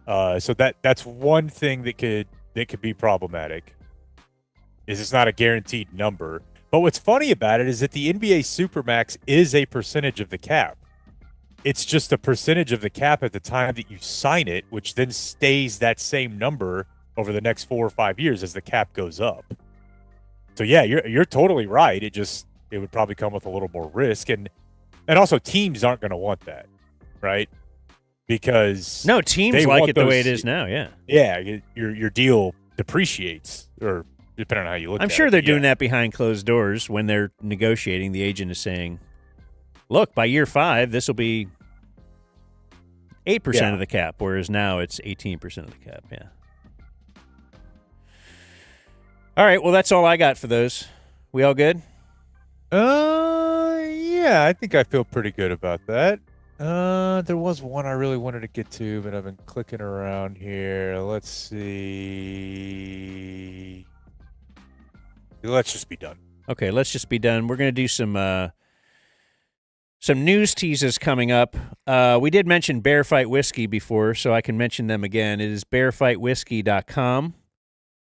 So that's one thing that could be problematic. Is it's not a guaranteed number. But what's funny about it is that the NBA Supermax is a percentage of the cap. It's just a percentage of the cap at the time that you sign it, which then stays that same number over the next 4 or 5 years as the cap goes up. So yeah, you're totally right. It would probably come with a little more risk, and also teams aren't going to want that, right? Because no, teams like it the way it is now. Yeah, your deal depreciates, or depending on how you look. I'm sure they're doing that behind closed doors when they're negotiating. The agent is saying, "Look, by year 5, this will be 8% of the cap, whereas now it's 18% of the cap." Yeah. All right. Well, that's all I got for those. We all good? Yeah, I think I feel pretty good about that. There was one I really wanted to get to, but I've been clicking around here. Let's see. Let's just be done. Okay, let's just be done. We're going to do some news teases coming up. We did mention Bear Fight Whiskey before, so I can mention them again. It is bearfightwhiskey.com.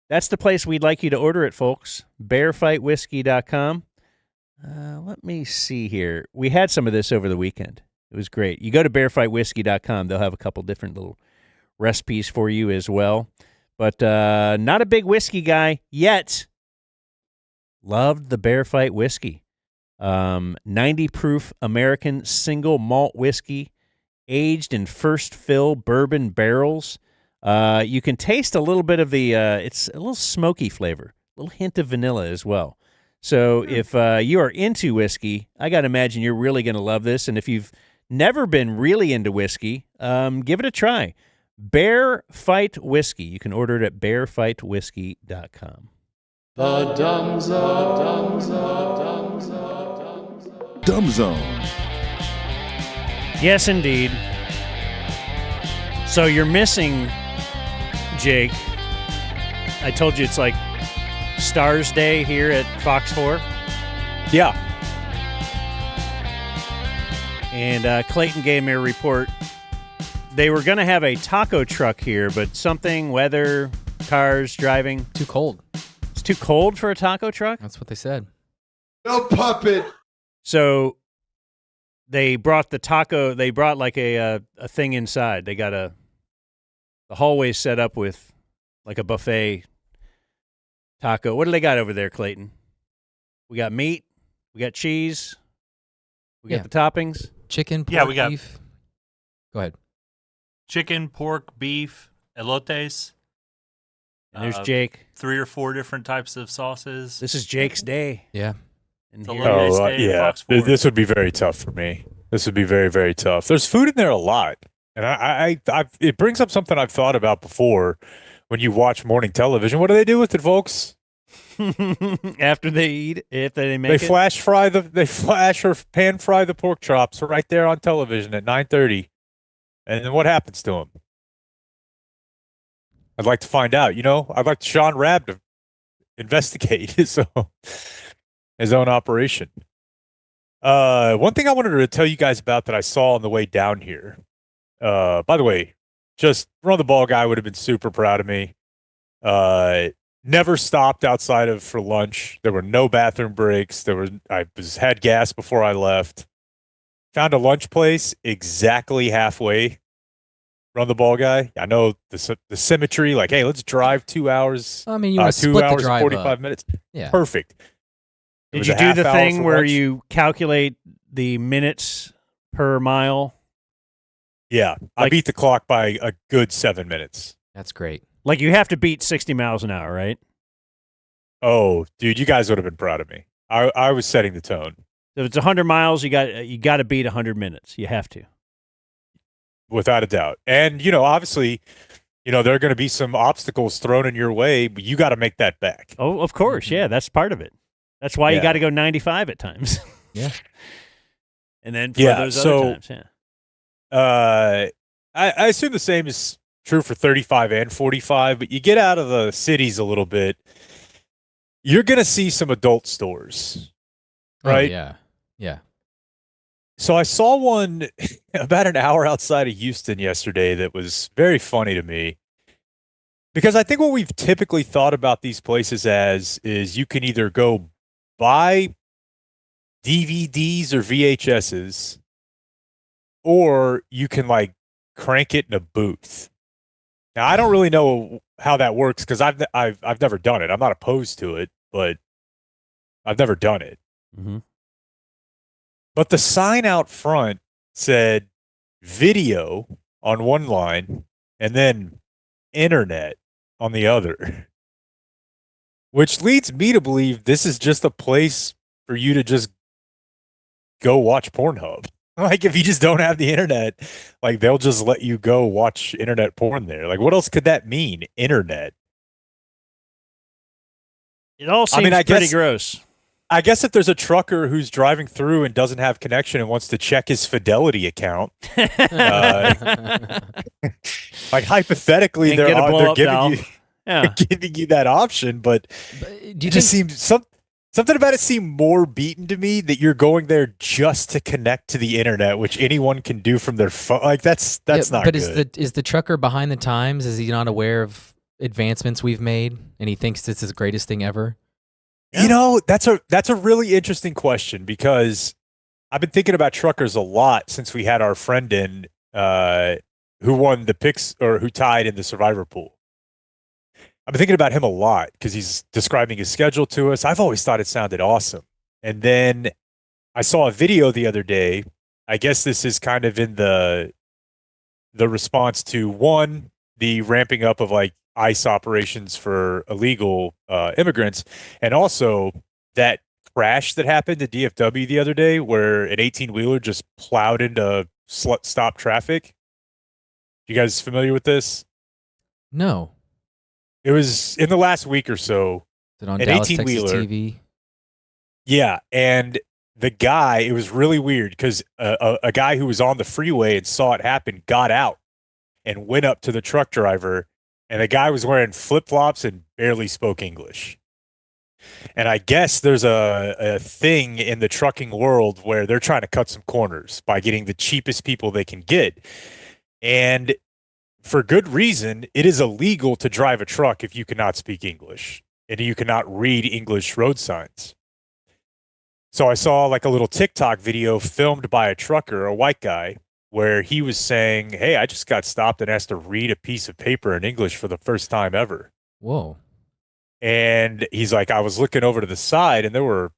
That's the place we'd like you to order it, folks. bearfightwhiskey.com. Let me see here. We had some of this over the weekend. It was great. You go to bearfightwhiskey.com. They'll have a couple different little recipes for you as well. But not a big whiskey guy yet. Loved the Bear Fight Whiskey. 90 proof American single malt whiskey, aged in first fill bourbon barrels. You can taste a little bit of it's a little smoky flavor, a little hint of vanilla as well. So if you are into whiskey, I got to imagine you're really going to love this. And if you've never been really into whiskey, give it a try. Bear Fight Whiskey. You can order it at bearfightwhiskey.com. The Dumb Zone. Dumb Zone. Yes, indeed. So you're missing, Jake. I told you it's like Stars Day here at Fox 4. Yeah. And Clayton gave me a report. They were going to have a taco truck here, but weather, cars, driving. Too cold. It's too cold for a taco truck? That's what they said. No puppet. So they brought like a thing inside. They got the hallway set up with like a buffet taco. What do they got over there, Clayton? We got meat. We got cheese. We got the toppings. Chicken, pork, beef. Go ahead. Chicken, pork, beef, elotes. And there's Jake. 3 or 4 different types of sauces. This is Jake's day. Yeah. It's a little day at Fox 4. This would be very tough for me. This would be very, very tough. There's food in there a lot. And it brings up something I've thought about before. When you watch morning television, what do they do with it, folks? After they eat, if they make They it, they flash or pan fry the pork chops right there on television at 9:30, and then what happens to them? I'd like to find out. I'd like Sean Rabb to investigate his own operation. One thing I wanted to tell you guys about that I saw on the way down here. By the way, just Run the Ball guy would have been super proud of me. Never stopped outside of for lunch. There were no bathroom breaks. Had gas before I left. Found a lunch place exactly halfway. Run the Ball guy. I know the symmetry. Like, hey, let's drive 2 hours. I mean, you want to split the drive 45 up. minutes. Yeah, perfect. did you do the thing where you calculate the minutes per mile? Yeah, I beat the clock by a good 7 minutes. That's great. Like you have to beat 60 miles an hour, right? Oh, dude, you guys would have been proud of me. I was setting the tone. So if it's 100 miles, you got to beat 100 minutes. You have to. Without a doubt. And, obviously, there are going to be some obstacles thrown in your way, but you got to make that back. Oh, of course. Yeah, that's part of it. That's why you got to go 95 at times. Yeah. And then for those other times, I assume the same is true for 35 and 45, but you get out of the cities a little bit, you're going to see some adult stores, right? Oh, yeah. So I saw one about an hour outside of Houston yesterday that was very funny to me, because I think what we've typically thought about these places as is you can either go buy DVDs or VHSs, or you can like crank it in a booth. Now I don't really know how that works because I've never done it. I'm not opposed to it, but I've never done it. Mm-hmm. But the sign out front said video on one line and then internet on the other, which leads me to believe this is just a place for you to just go watch Pornhub. Like if you just don't have the internet, like they'll just let you go watch internet porn there. Like what else could that mean? Internet. It all seems pretty gross. I guess if there's a trucker who's driving through and doesn't have connection and wants to check his Fidelity account, like hypothetically, they're giving you that option, but it just seems something about it seemed more beaten to me that you're going there just to connect to the internet, which anyone can do from their phone. Like that's not but good. Is the trucker behind the times? Is he not aware of advancements we've made, and he thinks it's the greatest thing ever? Yeah. That's a really interesting question, because I've been thinking about truckers a lot since we had our friend in who won the picks or who tied in the survivor pool. I've been thinking about him a lot because he's describing his schedule to us. I've always thought it sounded awesome. And then I saw a video the other day. I guess this is kind of in the response to one, the ramping up of like ICE operations for illegal immigrants, and also that crash that happened at DFW the other day where an 18-wheeler just plowed into stop traffic. You guys familiar with this? No. It was in the last week or so. Is it on an Dallas, 18-wheeler. Texas TV? Yeah, and the guy, it was really weird because a guy who was on the freeway and saw it happen got out and went up to the truck driver, and the guy was wearing flip-flops and barely spoke English. And I guess there's a thing in the trucking world where they're trying to cut some corners by getting the cheapest people they can get. And for good reason, it is illegal to drive a truck if you cannot speak English and you cannot read English road signs. So I saw like a little TikTok video filmed by a trucker, a white guy, where he was saying, hey, I just got stopped and asked to read a piece of paper in English for the first time ever. Whoa. And he's like, I was looking over to the side and there were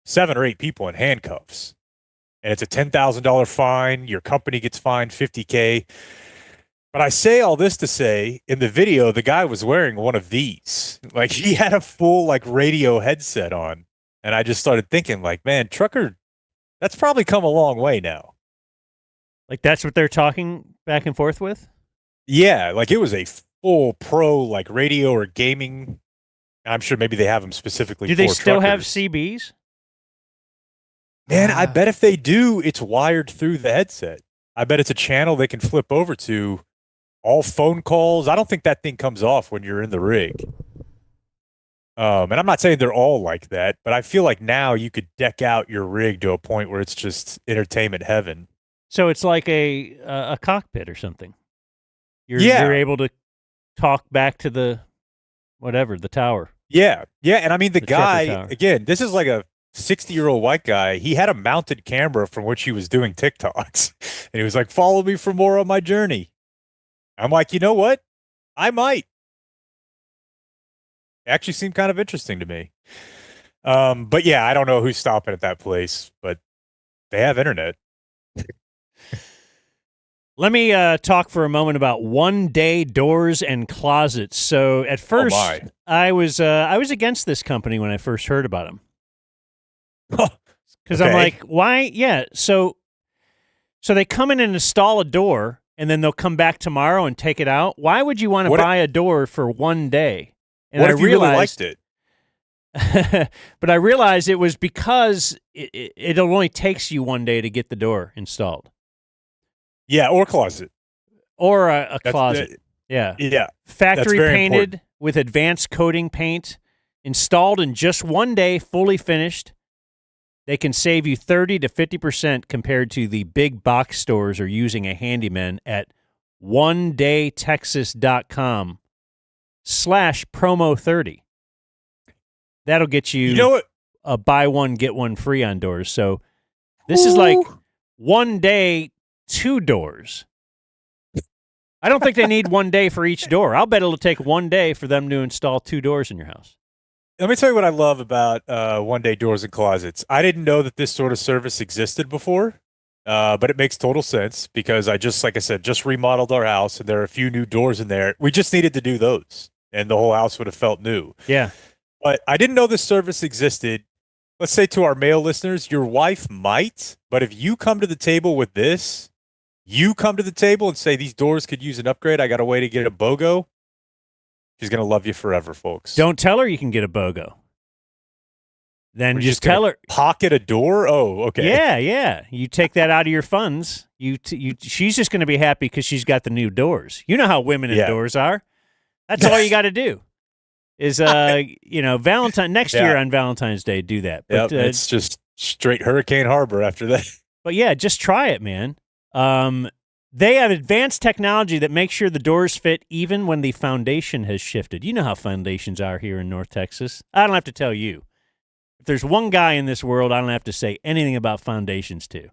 7 or 8 people in handcuffs. And it's a $10,000 fine. Your company gets fined $50K. But I say all this to say, in the video, the guy was wearing one of these. Like he had a full like radio headset on. And I just started thinking like, man, trucker, that's probably come a long way now. Like that's what they're talking back and forth with? Yeah, like it was a full pro like radio or gaming. I'm sure maybe they have them specifically Do for they still have truckers. CBs? Man, I bet if they do, it's wired through the headset. I bet it's a channel they can flip over to. All phone calls. I don't think that thing comes off when you're in the rig. And I'm not saying they're all like that, but I feel like now you could deck out your rig to a point where it's just entertainment heaven. So it's like a cockpit or something. Yeah. You're able to talk back to the tower. Yeah. Yeah. And I mean, the The Shepherd guy, Tower. again, this is like a 60-year-old white guy. He had a mounted camera from which he was doing TikToks. And he was like, follow me for more on my journey. I'm like, you know what? I might. Actually seemed kind of interesting to me. But yeah, I don't know who's stopping at that place, but they have internet. Let me talk for a moment about one-day doors and closets. So at first, my. I was against this company when I first heard about them. Because I'm Okay. like, why? Yeah, so they come in and install a door, and then they'll come back tomorrow and take it out. Why would you want to What if- buy a door for one day? And what I if you really liked realized, it? but I realized it was because it only takes you one day to get the door installed. Yeah, or closet. Or a That's- closet. Yeah. Yeah. Factory very painted important. with advanced coating paint, installed in just one day, fully finished. They can save you 30 to 50% compared to the big box stores or using a handyman at onedaytexas.com/promo30. That'll get you, You know what? a buy one, get one free on doors. So this is like one day, 2 doors. I don't think they need one day for each door. I'll bet it'll take one day for them to install 2 doors in your house. Let me tell you what I love about one-day doors and closets. I didn't know that this sort of service existed before, but it makes total sense because like I said, just remodeled our house and there are a few new doors in there. We just needed to do those, and the whole house would have felt new. Yeah. But I didn't know this service existed. Let's say to our male listeners, your wife might, but if you come to the table with this, you come to the table and say these doors could use an upgrade. I got a way to get a BOGO. She's going to love you forever, folks. Don't tell her you can get a BOGO. Then We're just gonna tell her. Pocket a door? Oh, okay. Yeah, yeah. You take that out of your funds. She's just going to be happy because she's got the new doors. You know how women in Yeah. doors are. That's all you got to do. Is next year on Valentine's Day, do that. But Yep, it's just straight Hurricane Harbor after that. But yeah, just try it, man. They have advanced technology that makes sure the doors fit even when the foundation has shifted. You know how foundations are here in North Texas. I don't have to tell you. If there's one guy in this world I don't have to say anything about foundations to,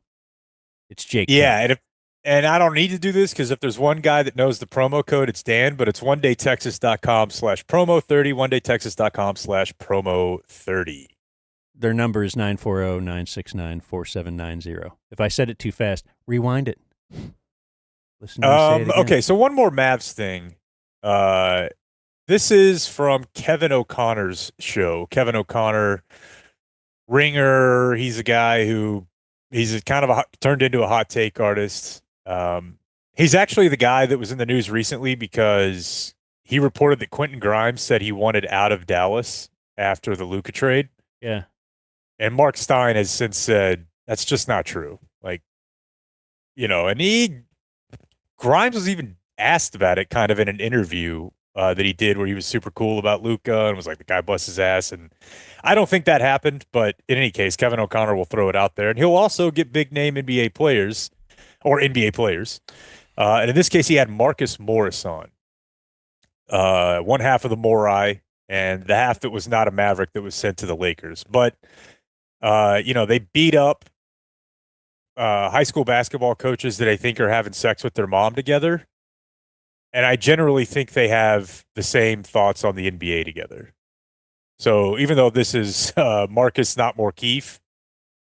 it's Jake. Yeah, and I don't need to do this because if there's one guy that knows the promo code, it's Dan, but it's onedaytexas.com/promo30, onedaytexas.com/promo30. Their number is 940-969-4790. If I said it too fast, rewind it. Listen to me say it again. Okay, so one more Mavs thing. This is from Kevin O'Connor's show. Kevin O'Connor, ringer. He's a guy who he's kind of turned into a hot take artist. He's actually the guy that was in the news recently because he reported that Quentin Grimes said he wanted out of Dallas after the Luka trade. Yeah. And Mark Stein has since said that's just not true. Like, and Grimes was even asked about it kind of in an interview that he did where he was super cool about Luka and was like, the guy busts his ass. And I don't think that happened, but in any case, Kevin O'Connor will throw it out there and he'll also get big name NBA players or NBA players. And in this case, he had Marcus Morris on. One half of the Morai and the half that was not a Maverick that was sent to the Lakers. But, they beat up high school basketball coaches that I think are having sex with their mom together. And I generally think they have the same thoughts on the NBA together. So even though this is Marcus, not Morkeef,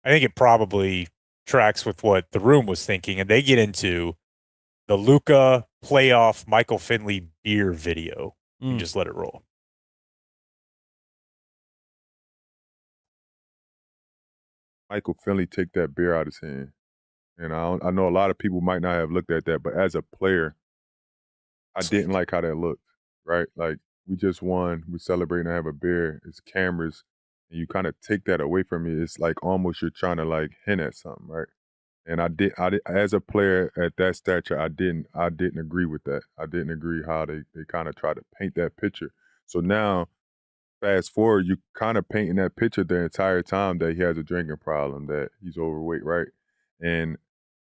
I think it probably tracks with what the room was thinking. And they get into the Luka playoff Michael Finley beer video and just let it roll. Michael Finley take that beer out of his hand And I know a lot of people might not have looked at that, but as a player, I didn't like how that looked, right? Like, we just won, we celebrate and have a beer, it's cameras, and you kind of take that away from me. It's like almost you're trying to like hint at something, right? And I did as a player at that stature, I didn't agree with that. I didn't agree how they kind of try to paint that picture. So now, fast forward, you kind of painting that picture the entire time that he has a drinking problem, that he's overweight, right? And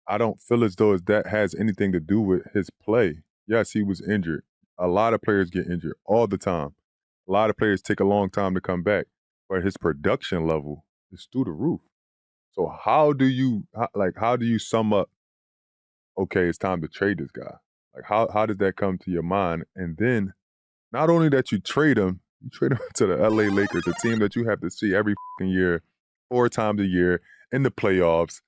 I don't feel as though that has anything to do with his play. Yes, he was injured. A lot of players get injured all the time. A lot of players take a long time to come back, but his production level is through the roof. So how do you sum up, okay, it's time to trade this guy? Like, how did that come to your mind? And then not only that you trade him to the LA Lakers, a team that you have to see every fucking year, 4 times a year in the playoffs.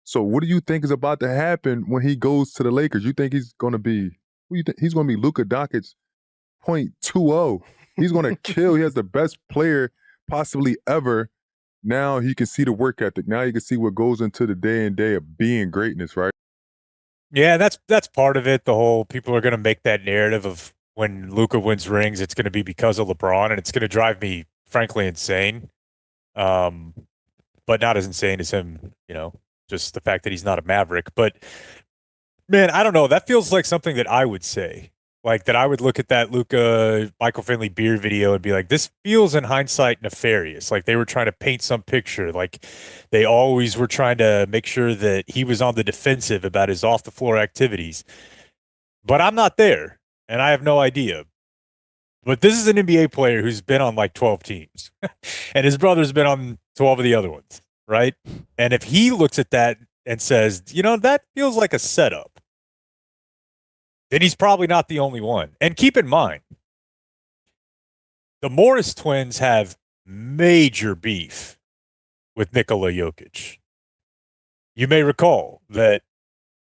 So what do you think is about to happen when he goes to the Lakers? You think he's going to be, who you think? He's going to be Luka Doncic 0.20. He's going to kill. He has the best player possibly ever. Now he can see the work ethic. Now you can see what goes into the day and day of being greatness, right? Yeah, that's part of it. The whole people are going to make that narrative of when Luka wins rings, it's going to be because of LeBron, and it's going to drive me, frankly, insane. But not as insane as him, just the fact that he's not a Maverick. But, man, I don't know. That feels like something that I would say. Like, that I would look at that Luka Michael Finley beer video and be like, this feels in hindsight nefarious. Like, they were trying to paint some picture. Like, they always were trying to make sure that he was on the defensive about his off-the-floor activities. But I'm not there, and I have no idea. But this is an NBA player who's been on like 12 teams, and his brother's been on 12 of the other ones, right? And if he looks at that and says, that feels like a setup, then he's probably not the only one. And keep in mind, the Morris twins have major beef with Nikola Jokic. You may recall that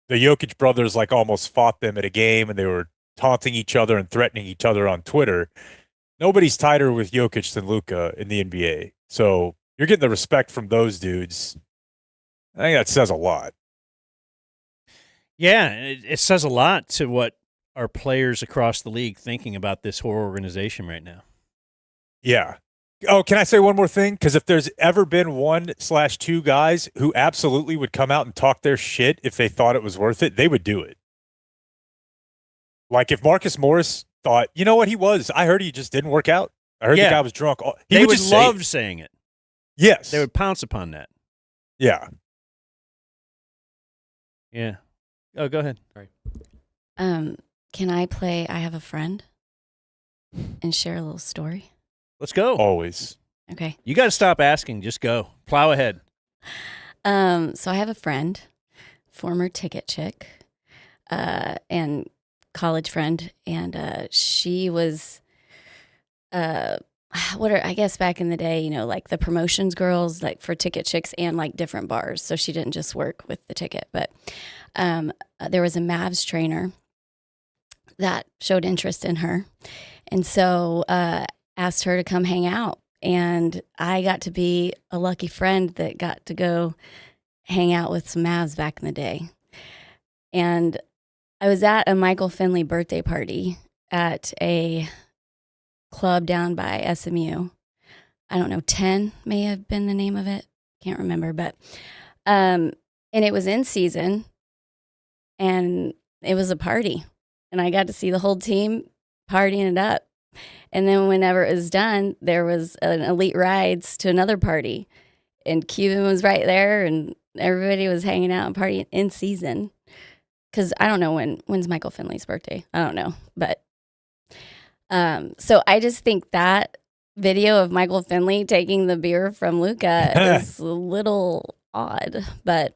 the Jokic brothers almost fought them at a game, and they were taunting each other and threatening each other on Twitter. Nobody's tighter with Jokic than Luka in the NBA. So you're getting the respect from those dudes. I think that says a lot. Yeah, it says a lot to what our players across the league thinking about this whole organization right now. Yeah. Oh, can I say one more thing? Because if there's ever been 1/2 guys who absolutely would come out and talk their shit if they thought it was worth it, they would do it. Like if Marcus Morris thought, you know what, I heard he just didn't work out. I heard the guy was drunk. They would love saying it. Yes. They would pounce upon that. Yeah. Yeah. Oh, go ahead. Right. Can I play I Have a Friend and share a little story? Let's go. Always. Okay. You got to stop asking. Just go. Plow ahead. So I have a friend, former ticket chick, and college friend, and she was, I guess back in the day, like the promotions girls, like for ticket chicks and like different bars. So she didn't just work with the ticket, but there was a Mavs trainer that showed interest in her, and so asked her to come hang out. And I got to be a lucky friend that got to go hang out with some Mavs back in the day. And I was at a Michael Finley birthday party at a club down by SMU. I don't know, 10 may have been the name of it. Can't remember, but and it was in season, and it was a party, and I got to see the whole team partying it up. And then whenever it was done, there was an elite rides to another party, and Cuban was right there, and everybody was hanging out and partying in season. Because I don't know when's Michael Finley's birthday. I don't know, but so I just think that video of Michael Finley taking the beer from Luka is a little odd, but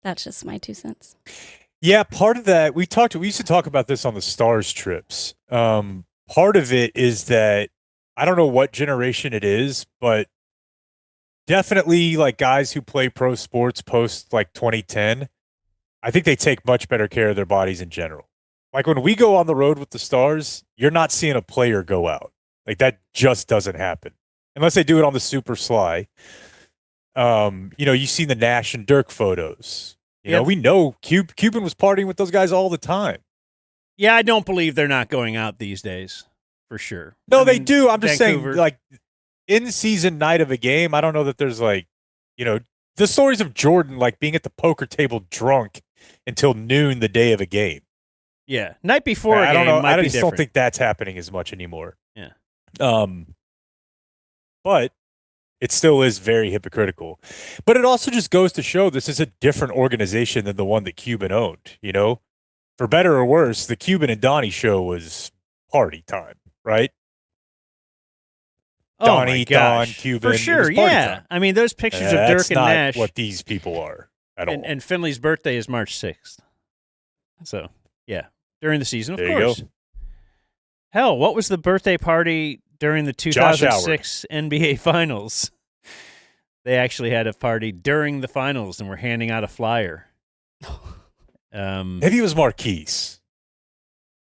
that's just my 2 cents. Yeah, part of that we used to talk about this on the Stars trips. Part of it is that I don't know what generation it is, but definitely like guys who play pro sports post like 2010, I think they take much better care of their bodies in general. Like when we go on the road with the Stars, you're not seeing a player go out. Like that just doesn't happen unless they do it on the super sly. You've seen the Nash and Dirk photos. You know, we know Cuban was partying with those guys all the time. Yeah, I don't believe they're not going out these days, for sure. No, I they mean, do. I'm just Vancouver- saying, like, in-season night of a game, I don't know that there's, like, you know, the stories of Jordan, like, being at the poker table drunk until noon the day of a game. Yeah, night before a I game don't know. might I be just don't different. think that's happening as much anymore. Yeah. But it still is very hypocritical. But it also just goes to show this is a different organization than the one that Cuban owned, you know? For better or worse, the Cuban and Donnie show was party time, right? Oh Donnie, my Don, gosh. Cuban. For it sure, was party yeah. time. I mean, those pictures of That's Dirk and not Nash. what these people are at all. And Finley's birthday is March 6th. So, yeah, during the season, of There you course. go. Hell, what was the birthday party during the Josh 2006 NBA Finals? They actually had a party during the finals and were handing out a flyer. Maybe it was Marquise.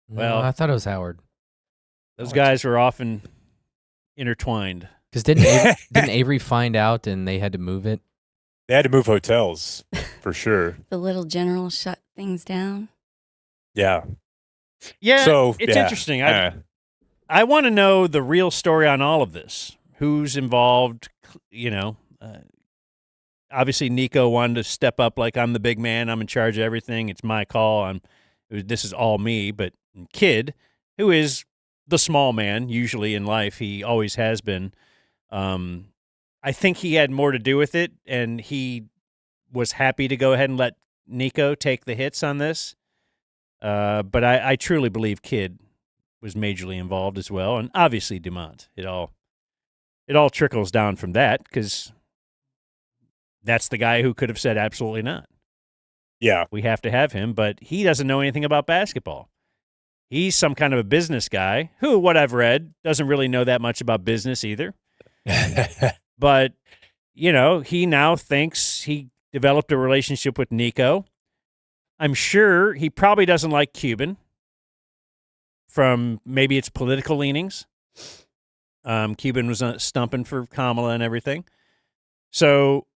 Well, No, I thought it was Howard. Those guys were often intertwined. Because didn't Avery find out and they had to move it? They had to move hotels for sure. The little general shut things down. Yeah. Yeah, So, it's yeah. interesting. I want to know the real story on all of this. Who's involved? You know, obviously Nico wanted to step up like I'm the big man. I'm in charge of everything. It's my call. This is all me. But Kid, who is the small man usually in life, he always has been. I think he had more to do with it, and he was happy to go ahead and let Nico take the hits on this. But I truly believe Kid was majorly involved as well, and obviously Dumont. It all trickles down from that because that's the guy who could have said absolutely not. Yeah, we have to have him, but he doesn't know anything about basketball. He's some kind of a business guy who, what I've read, doesn't really know that much about business either. But, you know, he now thinks he developed a relationship with Nico. I'm sure he probably doesn't like Cuban from maybe its political leanings. Cuban was stumping for Kamala and everything. So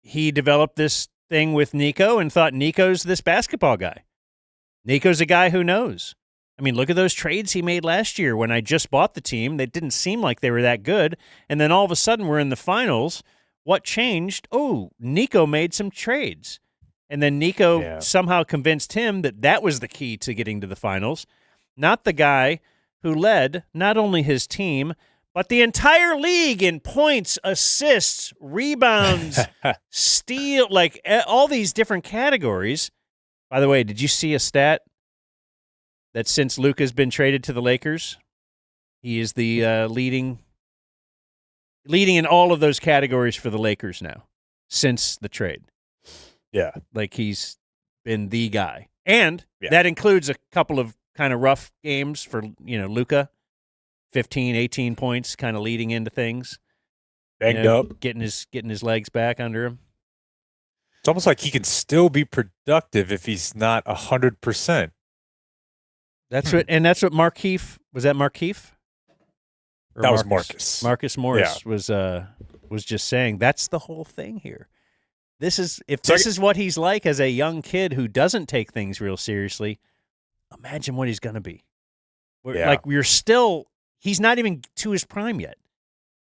he developed this thing with Nico and thought Nico's this basketball guy. Nico's a guy who knows. I mean, look at those trades he made last year when I just bought the team. They didn't seem like they were that good. And then all of a sudden we're in the finals. What changed? Oh, Nico made some trades. And then Nico somehow convinced him that that was the key to getting to the finals, not the guy who led not only his team, but the entire league in points, assists, rebounds, steal, like all these different categories. By the way, did you see a stat that since Luka's been traded to the Lakers, he is the leading in all of those categories for the Lakers now since the trade? Yeah. Like he's been the guy. And that includes a couple of kind of rough games for, you know, Luka. 15, 18 points, kind of leading into things. Banged up. Getting his legs back under him. It's almost like he can still be productive if he's not 100%. That's what Markeith, was that Markeith? That was Marcus. Marcus Morris was just saying that's the whole thing here. This is what he's like as a young kid who doesn't take things real seriously. Imagine what he's going to be. He's not even to his prime yet.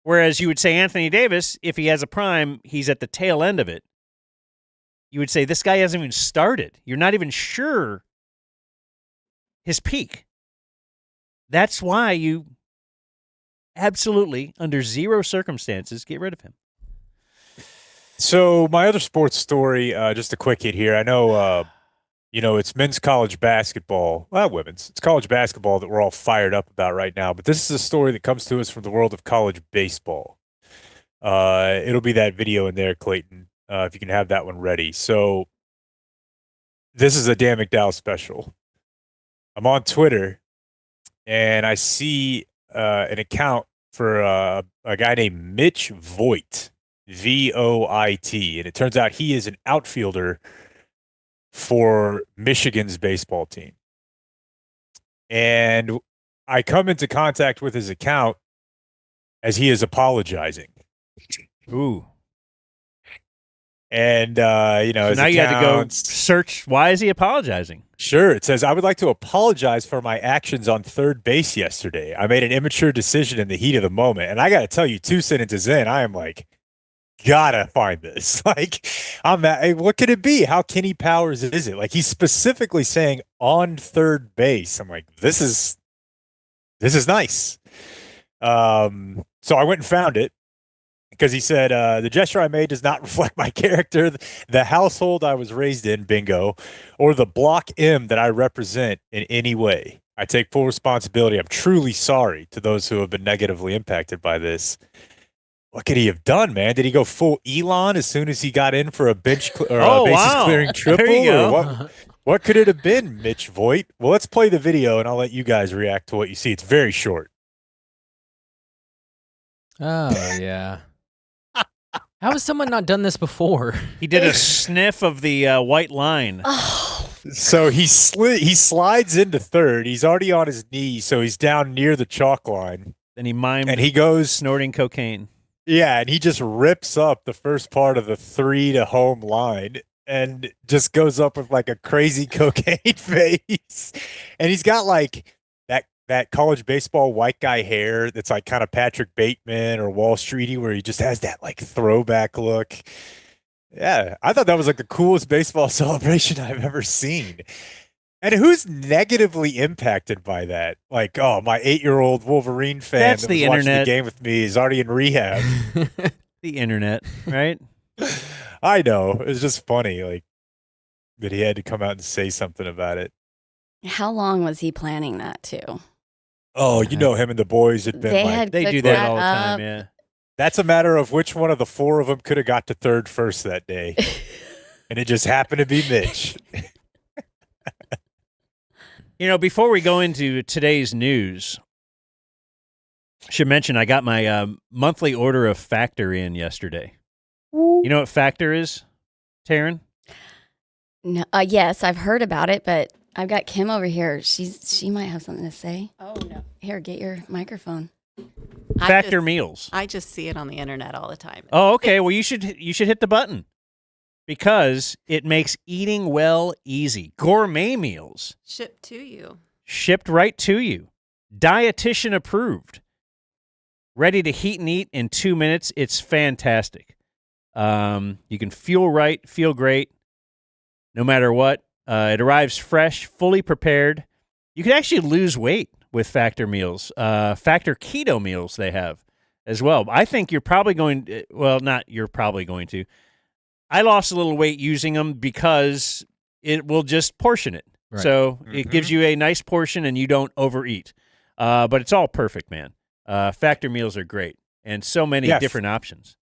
Whereas you would say Anthony Davis, if he has a prime, he's at the tail end of it. You would say this guy hasn't even started. You're not even sure his peak. That's why you absolutely, under zero circumstances, get rid of him. So my other sports story, just a quick hit here. I know, it's men's college basketball. Well, women's. It's college basketball that we're all fired up about right now. But this is a story that comes to us from the world of college baseball. It'll be that video in there, Clayton, if you can have that one ready. So this is a Dan McDowell special. I'm on Twitter, and I see an account for a guy named Mitch Voigt, Voit, and it turns out he is an outfielder for Michigan's baseball team. And I come into contact with his account as he is apologizing. Ooh. And So his now you had to go accounts- search. Why is he apologizing? Sure. It says, I would like to apologize for my actions on third base yesterday. I made an immature decision in the heat of the moment. And I got to tell you, 2 sentences in, I am like, gotta find this. Like, what could it be? How Kenny Powers is it? Like, he's specifically saying on third base. I'm like, this is nice. So I went and found it. Because he said, the gesture I made does not reflect my character, the household I was raised in, bingo, or the block M that I represent in any way. I take full responsibility. I'm truly sorry to those who have been negatively impacted by this. What could he have done, man? Did he go full Elon as soon as he got in for a bases clearing triple? There you go. Or what could it have been, Mitch Voigt? Well, let's play the video, and I'll let you guys react to what you see. It's very short. Oh, yeah. How has someone not done this before? He did a sniff of the white line. So he slides into third. He's already on his knees, so he's down near the chalk line. And he mimed. And he goes snorting cocaine. Yeah, and he just rips up the first part of the 3 to home line and just goes up with like a crazy cocaine face. And he's got like that college baseball white guy hair that's like kind of Patrick Bateman or Wall Streety, where he just has that like throwback look. Yeah, I thought that was like the coolest baseball celebration I've ever seen. And who's negatively impacted by that? Like, oh, my 8-year-old Wolverine fan That's that the was watching the internet. game with me is already in rehab. The internet, right? I know. It's just funny, like, that he had to come out and say something about it. How long was he planning that too? Oh, you know, him and the boys had been They like, had They do cooked that all the time, up. yeah. that's a matter of which one of the 4 of them could have got to third first that day. And it just happened to be Mitch. You know, before we go into today's news, should mention I got my monthly order of Factor in yesterday. You know what Factor is, Taryn? No, yes, I've heard about it, but I've got Kim over here. She might have something to say. Oh, no. Here, get your microphone. Factor meals. I just see it on the internet all the time. Oh, okay. Well, you should hit the button because it makes eating well easy. Gourmet meals Shipped to you. shipped right to you. Dietitian approved. Ready to heat and eat in 2 minutes. It's fantastic. You can feel right, feel great, no matter what. It arrives fresh, fully prepared. You can actually lose weight with Factor meals. Factor keto meals they have as well. I think you're probably going to, well, not you're probably going to. I lost a little weight using them because it will just portion it. Right. So it gives you a nice portion and you don't overeat. But it's all perfect, man. Factor meals are great and so many different options.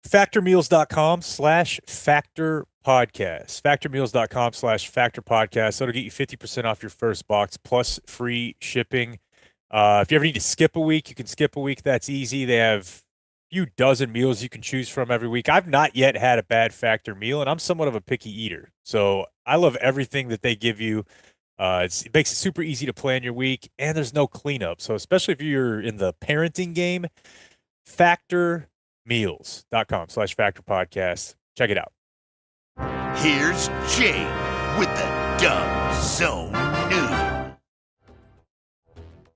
Factormeals.com/Factor Podcast. Factormeals.com/Factor Podcast. That'll get you 50% off your first box plus free shipping. If you ever need to skip a week, you can skip a week. That's easy. They have a few dozen meals you can choose from every week. I've not yet had a bad Factor meal, and I'm somewhat of a picky eater. So I love everything that they give you. It makes it super easy to plan your week, and there's no cleanup. So especially if you're in the parenting game, Factormeals.com/Factor Podcast. Check it out. Here's Jake with the Dumb Zone News.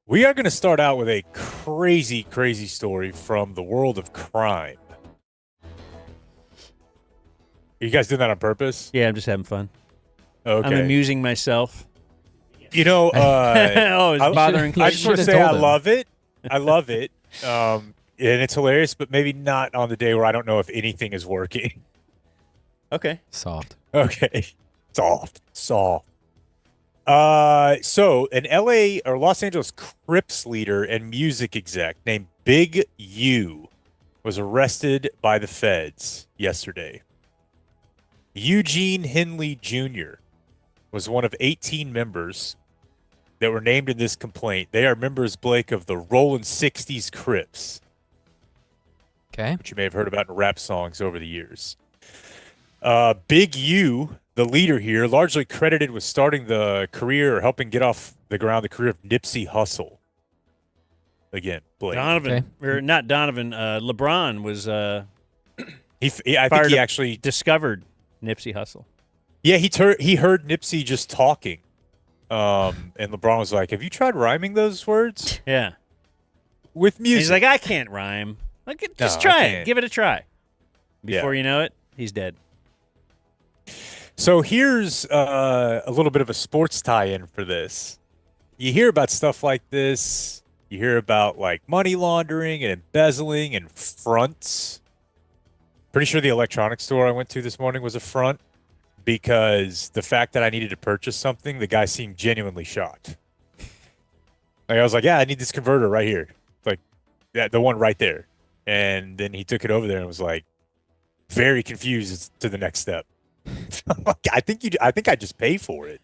We are going to start out with a crazy, crazy story from the world of crime. Are you guys doing that on purpose? Yeah, I'm just having fun. Okay. I'm amusing myself. You know, oh, it's bothering. I just want to say I love it. I love it. And it's hilarious, but maybe not on the day where I don't know if anything is working. Okay. Soft. Okay. Soft. So an LA or Los Angeles Crips leader and music exec named Big U was arrested by the feds yesterday. Eugene Henley Jr. was one of 18 members that were named in this complaint. They are members, Blake, of the Rollin' 60s Crips. Okay. Which you may have heard about in rap songs over the years. Big U, the leader here, largely credited with starting the career or helping get off the ground the career of Nipsey Hussle. Again, Blake. Donovan, or not Donovan, LeBron was I think he actually discovered Nipsey Hussle. Yeah, he heard Nipsey just talking, and LeBron was like, "Have you tried rhyming those words?" Yeah, with music. And he's like, "I can't rhyme. Just try it. Give it a try." Before you know it, he's dead. So here's a little bit of a sports tie-in for this. You hear about stuff like this. You hear about like money laundering and embezzling and fronts. Pretty sure the electronics store I went to this morning was a front because the fact that I needed to purchase something, the guy seemed genuinely shocked. Like, I was like, yeah, I need this converter right here. Like, yeah, the one right there. And then he took it over there and was like very confused to the next step. I think I just pay for it.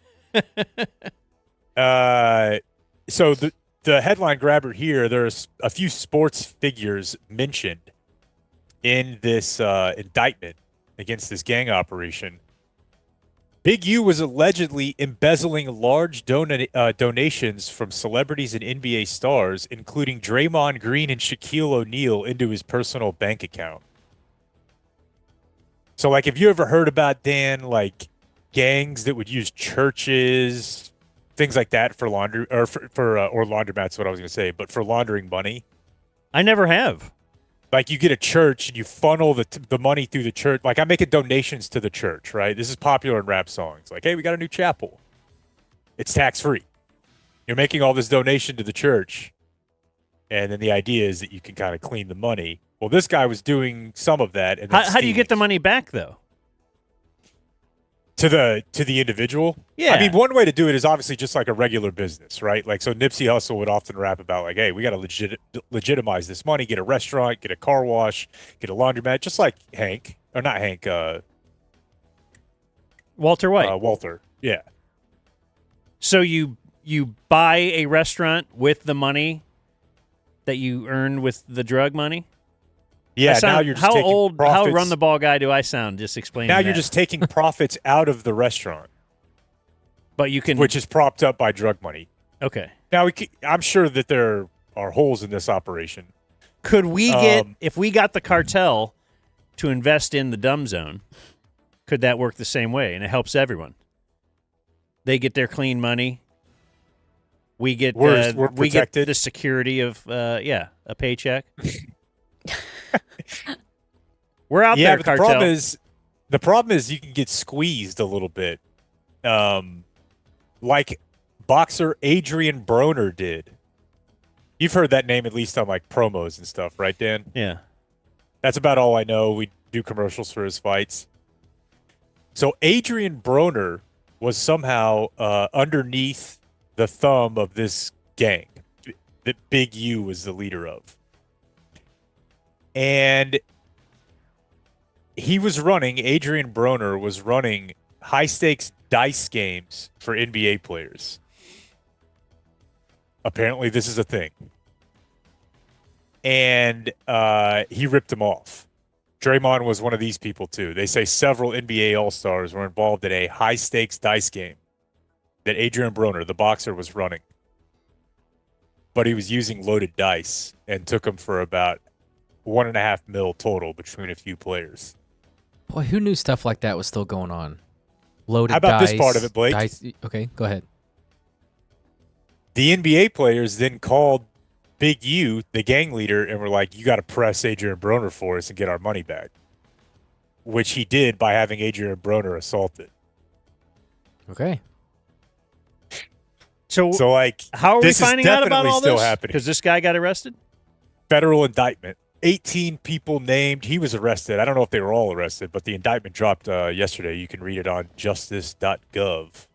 So the headline grabber here, there's a few sports figures mentioned in this indictment against this gang operation. Big U was allegedly embezzling large donations from celebrities and NBA stars, including Draymond Green and Shaquille O'Neal, into his personal bank account. So, like, have you ever heard about, Dan, like, gangs that would use churches, things like that for laundry, or or laundromats, what I was going to say, but for laundering money? I never have. Like, you get a church and you funnel the money through the church. Like, I'm making donations to the church, right? This is popular in rap songs. Like, hey, we got a new chapel. It's tax-free. You're making all this donation to the church, and then the idea is that you can kind of clean the money. Well, this guy was doing some of that. And how do you get the money back, though? To the individual? Yeah. I mean, one way to do it is obviously just like a regular business, right? Like, so Nipsey Hussle would often rap about, like, hey, we got to legitimize this money, get a restaurant, get a car wash, get a laundromat, just like Hank. Or not Hank. Walter White. Walter, yeah. So you buy a restaurant with the money that you earned with the drug money? Yeah, now you're just taking profits. How run the ball guy do I sound? Just explain. Now you're just taking profits out of the restaurant, but you can, which is propped up by drug money. Okay. Now I'm sure that there are holes in this operation. Could we get, if we got the cartel to invest in the dumb zone, could that work the same way? And it helps everyone. They get their clean money. We get we get the security of a paycheck. We're out there, but cartel. The problem is you can get squeezed a little bit, like boxer Adrian Broner did. You've heard that name at least on like promos and stuff, right, Dan? Yeah. That's about all I know. We do commercials for his fights. So Adrian Broner was somehow underneath the thumb of this gang that Big U was the leader of. And Adrian Broner was running high-stakes dice games for NBA players. Apparently, this is a thing. And he ripped him off. Draymond was one of these people, too. They say several NBA All-Stars were involved in a high-stakes dice game that Adrian Broner, the boxer, was running. But he was using loaded dice and took them for about $1.5 million total between a few players. Boy, who knew stuff like that was still going on? Loaded How about dice, this part of it, Blake? Okay, go ahead. The NBA players then called Big U, the gang leader, and were like, you got to press Adrian Broner for us and get our money back. Which he did by having Adrian Broner assaulted. Okay. So like, how are we this is finding out about definitely all still this? happening. Because this guy got arrested? Federal indictment. 18 people named. He was arrested. I don't know if they were all arrested, but the indictment dropped yesterday. You can read it on justice.gov.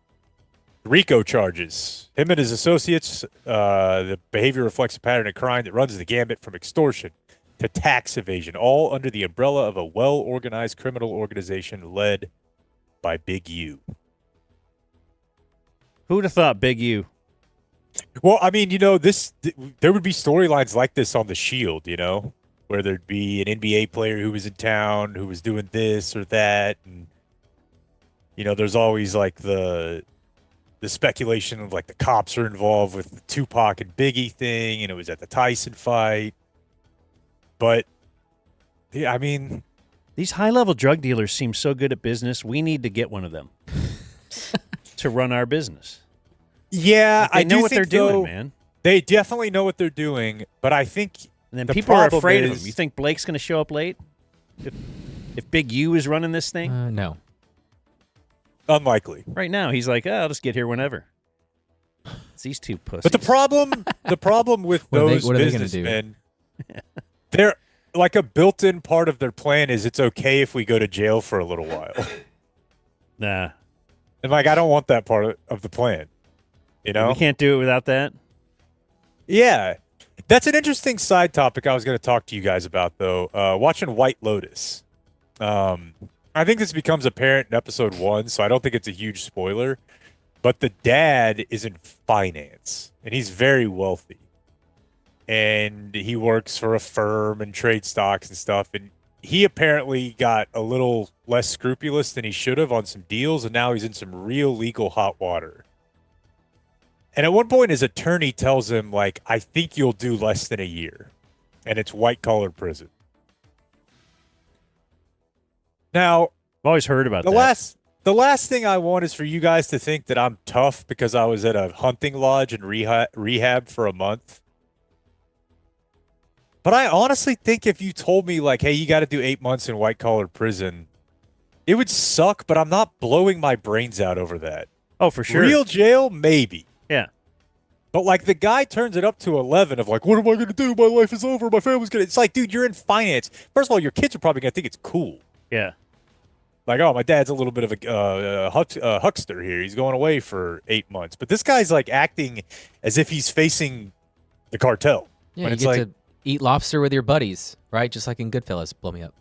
RICO charges. Him and his associates, the behavior reflects a pattern of crime that runs the gambit from extortion to tax evasion, all under the umbrella of a well-organized criminal organization led by Big U. Who would have thought Big U? Well, I mean, there would be storylines like this on The Shield, where there'd be an NBA player who was in town who was doing this or that. And, there's always like the speculation of like the cops are involved with the Tupac and Biggie thing, and it was at the Tyson fight. But, yeah, I mean, These high-level drug dealers seem so good at business. We need to get one of them to run our business. Yeah, Like, they I know do what think, they're doing, though, man. They definitely know what they're doing, but I think And then the people are problem afraid of is- him. You think Blake's going to show up late? If Big U is running this thing? No. Unlikely. Right now, he's like, I'll just get here whenever. It's these two pussies. But the problem with those what are they gonna do? businessmen, they're like a built-in part of their plan is it's okay if we go to jail for a little while. Nah. And like, I don't want that part of the plan. You know, We can't do it without that? Yeah, that's an interesting side topic I was going to talk to you guys about, though. Watching White Lotus. I think this becomes apparent in episode 1, so I don't think it's a huge spoiler. But the dad is in finance, and he's very wealthy. And he works for a firm and trade stocks and stuff. And he apparently got a little less scrupulous than he should have on some deals, and now he's in some real legal hot water. And at one point, his attorney tells him, like, I think you'll do less than a year. And it's white-collar prison. Now, I've always heard about the that. The last thing I want is for you guys to think that I'm tough because I was at a hunting lodge and rehab for a month. But I honestly think if you told me, like, hey, you got to do 8 months in white-collar prison, it would suck, but I'm not blowing my brains out over that. Oh, for sure. Real jail, maybe. Yeah. But, like, the guy turns it up to 11 of, like, what am I going to do? My life is over. My family's going to... It's like, dude, you're in finance. First of all, your kids are probably going to think it's cool. Yeah. Like, oh, my dad's a little bit of a huckster here. He's going away for 8 months. But this guy's, like, acting as if he's facing the cartel. Yeah, when you it's get like, to eat lobster with your buddies, right? Just like in Goodfellas. Blow me up.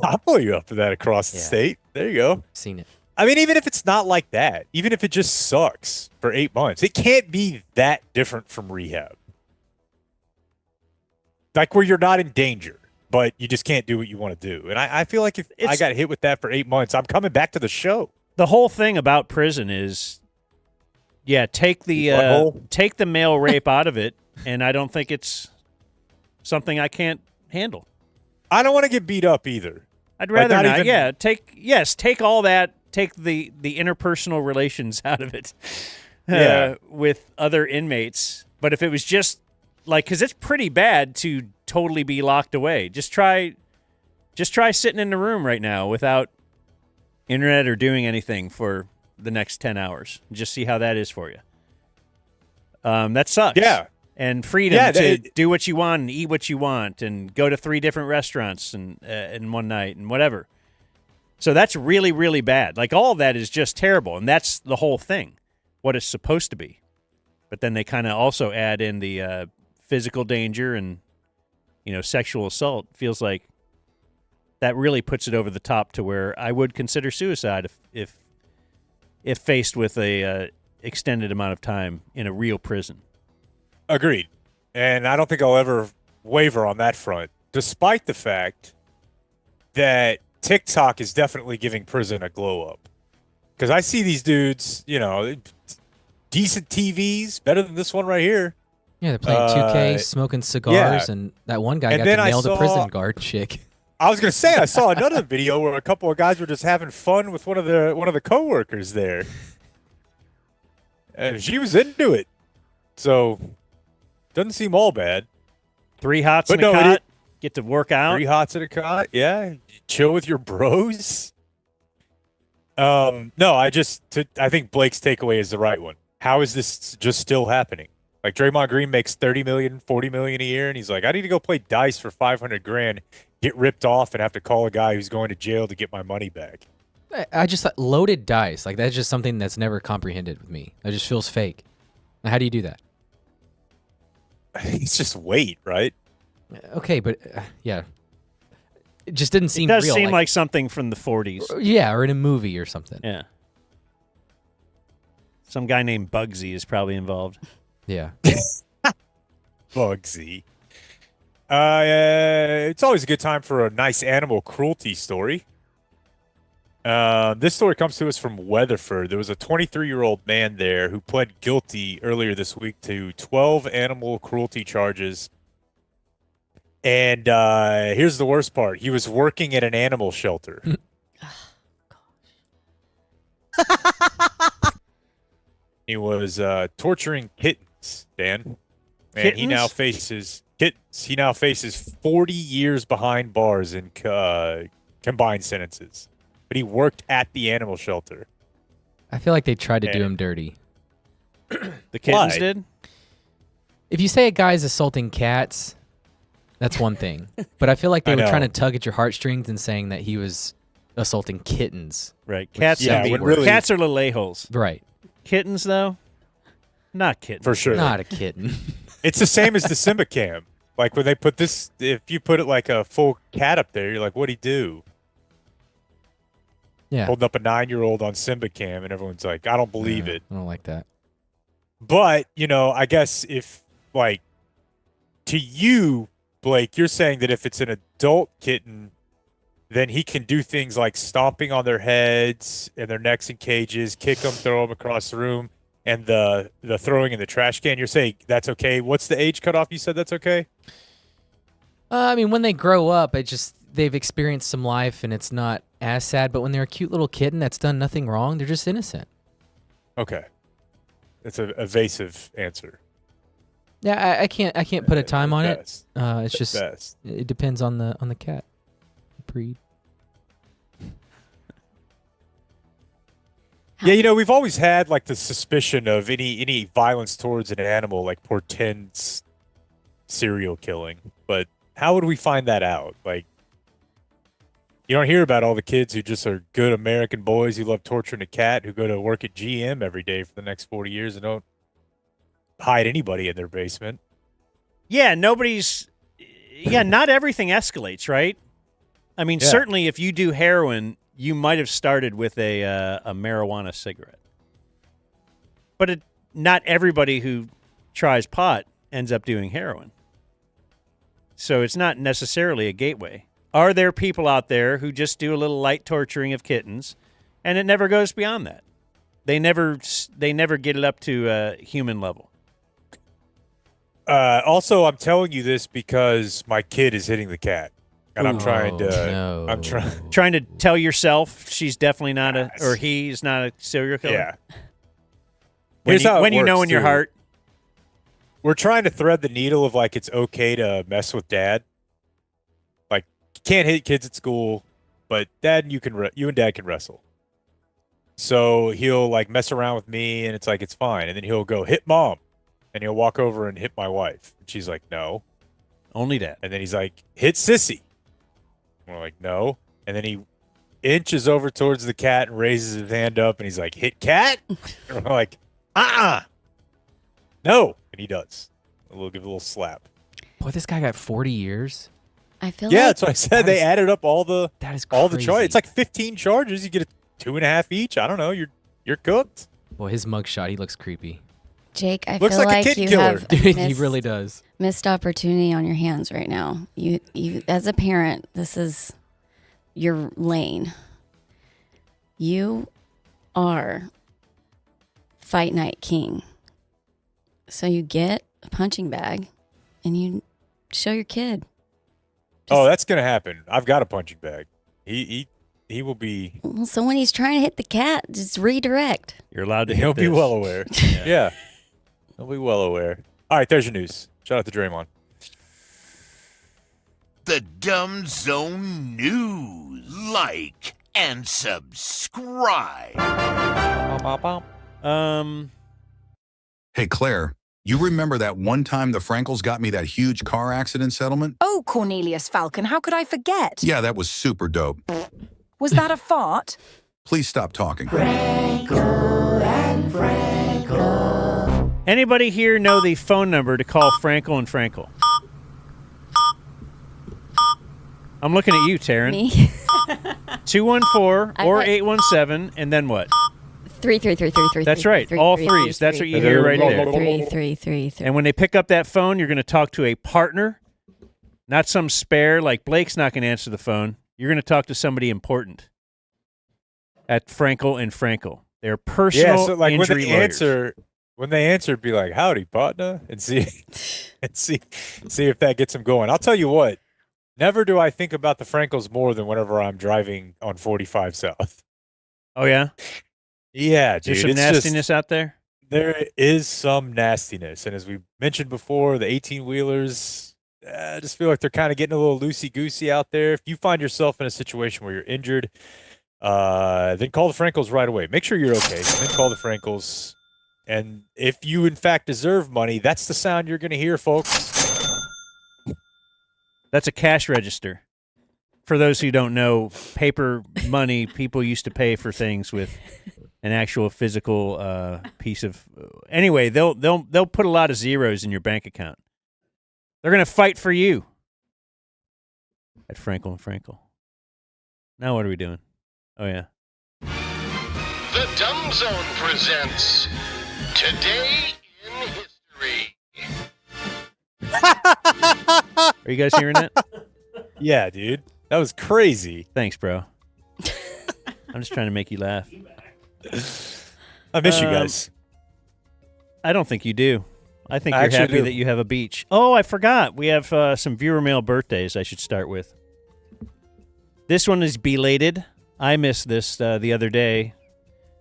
I'll blow you up for that across the state. There you go. Seen it. I mean, even if it's not like that, even if it just sucks for 8 months, it can't be that different from rehab. Like where you're not in danger, but you just can't do what you want to do. And I feel like if I got hit with that for 8 months, I'm coming back to the show. The whole thing about prison is, yeah, take the male rape out of it, and I don't think it's something I can't handle. I don't want to get beat up either. I'd rather Like, not. even- Yeah, take all that. Take the interpersonal relations out of it with other inmates. But if it was just like, because it's pretty bad to totally be locked away. Just try sitting in the room right now without internet or doing anything for the next 10 hours. Just see how that is for you. That sucks. Yeah. And freedom to do what you want and eat what you want and go to 3 different restaurants in one night and whatever. So that's really, really bad. Like, all of that is just terrible, and that's the whole thing, what it's supposed to be. But then they kind of also add in the physical danger and, sexual assault. Feels like that really puts it over the top to where I would consider suicide if faced with a extended amount of time in a real prison. Agreed. And I don't think I'll ever waver on that front, despite the fact that TikTok is definitely giving prison a glow up. Because I see these dudes, decent TVs, better than this one right here. Yeah, they're playing 2K, smoking cigars, and that one guy got to nail the prison guard chick. I was gonna say I saw another video where a couple of guys were just having fun with one of the coworkers there, and she was into it. So doesn't seem all bad. 3 hots in a cot. Get to work out. 3 hots in a cot. Yeah, chill with your bros. No, I think Blake's takeaway is the right one. How is this just still happening? Like, Draymond Green makes $30 million, $40 million a year, and he's like, I need to go play dice for $500,000, get ripped off, and have to call a guy who's going to jail to get my money back. I just thought loaded dice. Like, that's just something that's never comprehended with me. That just feels fake. Now, how do you do that? It's just weight, right? Okay, but yeah. It just didn't seem real. It does real. seem like something from the 40s. Yeah, or in a movie or something. Yeah. Some guy named Bugsy is probably involved. Yeah. Bugsy. It's always a good time for a nice animal cruelty story. This story comes to us from Weatherford. There was a 23-year-old man there who pled guilty earlier this week to 12 animal cruelty charges And here's the worst part. He was working at an animal shelter. He was torturing kittens, Dan. And he now faces kittens. He now faces 40 years behind bars in combined sentences. But he worked at the animal shelter. I feel like they tried to do him dirty. The kittens did? If you say a guy's assaulting cats, that's one thing. But I feel like they were trying to tug at your heartstrings and saying that he was assaulting kittens. Right. Cats, cats are little a-holes. Right. Kittens, though? Not kittens. For sure. Not a kitten. It's the same as the Simba cam. Like when they put this, if you put it like a full cat up there, you're like, what'd he do? Yeah. Holding up a 9-year-old on Simba cam, and everyone's like, I don't believe it. I don't like that. But, I guess if, like, to you, Blake, you're saying that if it's an adult kitten, then he can do things like stomping on their heads and their necks in cages, kick them, throw them across the room, and the throwing in the trash can. You're saying that's okay. What's the age cutoff? You said that's okay? I mean, when they grow up, they've experienced some life and it's not as sad. But when they're a cute little kitten that's done nothing wrong, they're just innocent. Okay. That's an evasive answer. Yeah, I can't put a time on it. It's just best. It depends on the cat breed. Yeah, we've always had like the suspicion of any violence towards an animal like portends serial killing. But how would we find that out? Like, you don't hear about all the kids who just are good American boys who love torturing a cat, who go to work at GM every day for the next 40 years and don't hide anybody in their basement. Yeah, not everything escalates, right? I mean, certainly if you do heroin, you might have started with a marijuana cigarette. But not everybody who tries pot ends up doing heroin. So it's not necessarily a gateway. Are there people out there who just do a little light torturing of kittens, and it never goes beyond that? They never get it up to a human level. Also, I'm telling you this because my kid is hitting the cat, and I'm trying to. No. I'm trying to tell yourself she's definitely not or he's not a serial killer. Yeah. When you know in your heart. We're trying to thread the needle of like it's okay to mess with dad. Like you can't hit kids at school, but dad, you and dad can wrestle. So he'll like mess around with me, and it's like it's fine, and then he'll go hit mom. And he'll walk over and hit my wife. And she's like, no. Only dad. And then he's like, hit sissy. And we're like, no. And then he inches over towards the cat and raises his hand up. And he's like, hit cat? And we're like, no. And he does. We'll give a little slap. Boy, this guy got 40 years. I feel Yeah, like that's what I said. They added up all the crazy. charges. It's like 15 charges. You get 2.5 each. I don't know. You're cooked. Boy, his mugshot, he looks creepy. Jake, I Looks feel like a like kid you killer. have Dude, he really does. missed opportunity on your hands right now. You as a parent, this is your lane. You are fight night king. So you get a punching bag and you show your kid. That's gonna happen. I've got a punching bag. He will be. Well, so when he's trying to hit the cat, just redirect. You're allowed to. He'll hit be this. well aware. Yeah. He'll be well aware. All right, there's your news. Shout out to Draymond. The Dumb Zone News. Like and subscribe. Hey, Claire, you remember that one time the Frankels got me that huge car accident settlement? Oh, Cornelius Falcon, how could I forget? Yeah, that was super dope. Was that a fart? Please stop talking. Anybody here know the phone number to call Frankel and Frankel? I'm looking at you, Taryn. Me? 214 or 817, and then what? 33333. That's right. All threes. That's what you hear right there. 333. And when they pick up that phone, you're going to talk to a partner, not some spare. Like Blake's not going to answer the phone. You're going to talk to somebody important at Frankel and Frankel. They're personal so like injury when they lawyers. answer, When they answer, be like, "Howdy, partner," and see if that gets them going. I'll tell you what. Never do I think about the Frankels more than whenever I'm driving on 45 South. Oh yeah, Yeah, dude. there's some nastiness out there. There is some nastiness, and as we mentioned before, the 18-wheelers, I just feel like they're kind of getting a little loosey-goosey out there. If you find yourself in a situation where you're injured, then call the Frankels right away. Make sure you're okay, then call the Frankels. And if you, in fact, deserve money, that's the sound you're going to hear, folks. That's a cash register. For those who don't know, paper money, people used to pay for things with an actual physical piece of. Anyway, they'll put a lot of zeros in your bank account. They're going to fight for you at Frankel and Frankel. Now what are we doing? Oh yeah. The Dumb Zone presents Today in History. Are you guys hearing that? Yeah, dude. That was crazy. Thanks, bro. I'm just trying to make you laugh. I miss you guys. I don't think you do. I think I you're actually happy do. that you have a beach. Oh, I forgot. We have some viewer mail birthdays I should start with. This one is belated. I missed this the other day.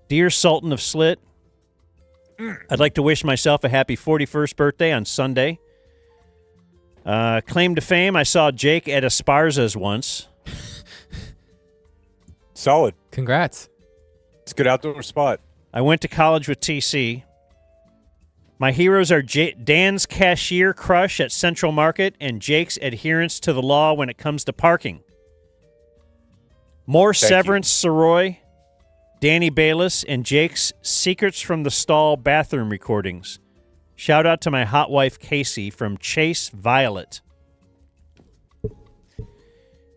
Dear Sultan of Slit, I'd like to wish myself a happy 41st birthday on Sunday. Claim to fame, I saw Jake at Esparza's once. Solid. Congrats. It's a good outdoor spot. I went to college with TC. My heroes are Dan's cashier crush at Central Market and Jake's adherence to the law when it comes to parking. More Severance Soroy, Danny Bayless, and Jake's Secrets from the Stall bathroom recordings. Shout out to my hot wife, Casey, from Chase Violet.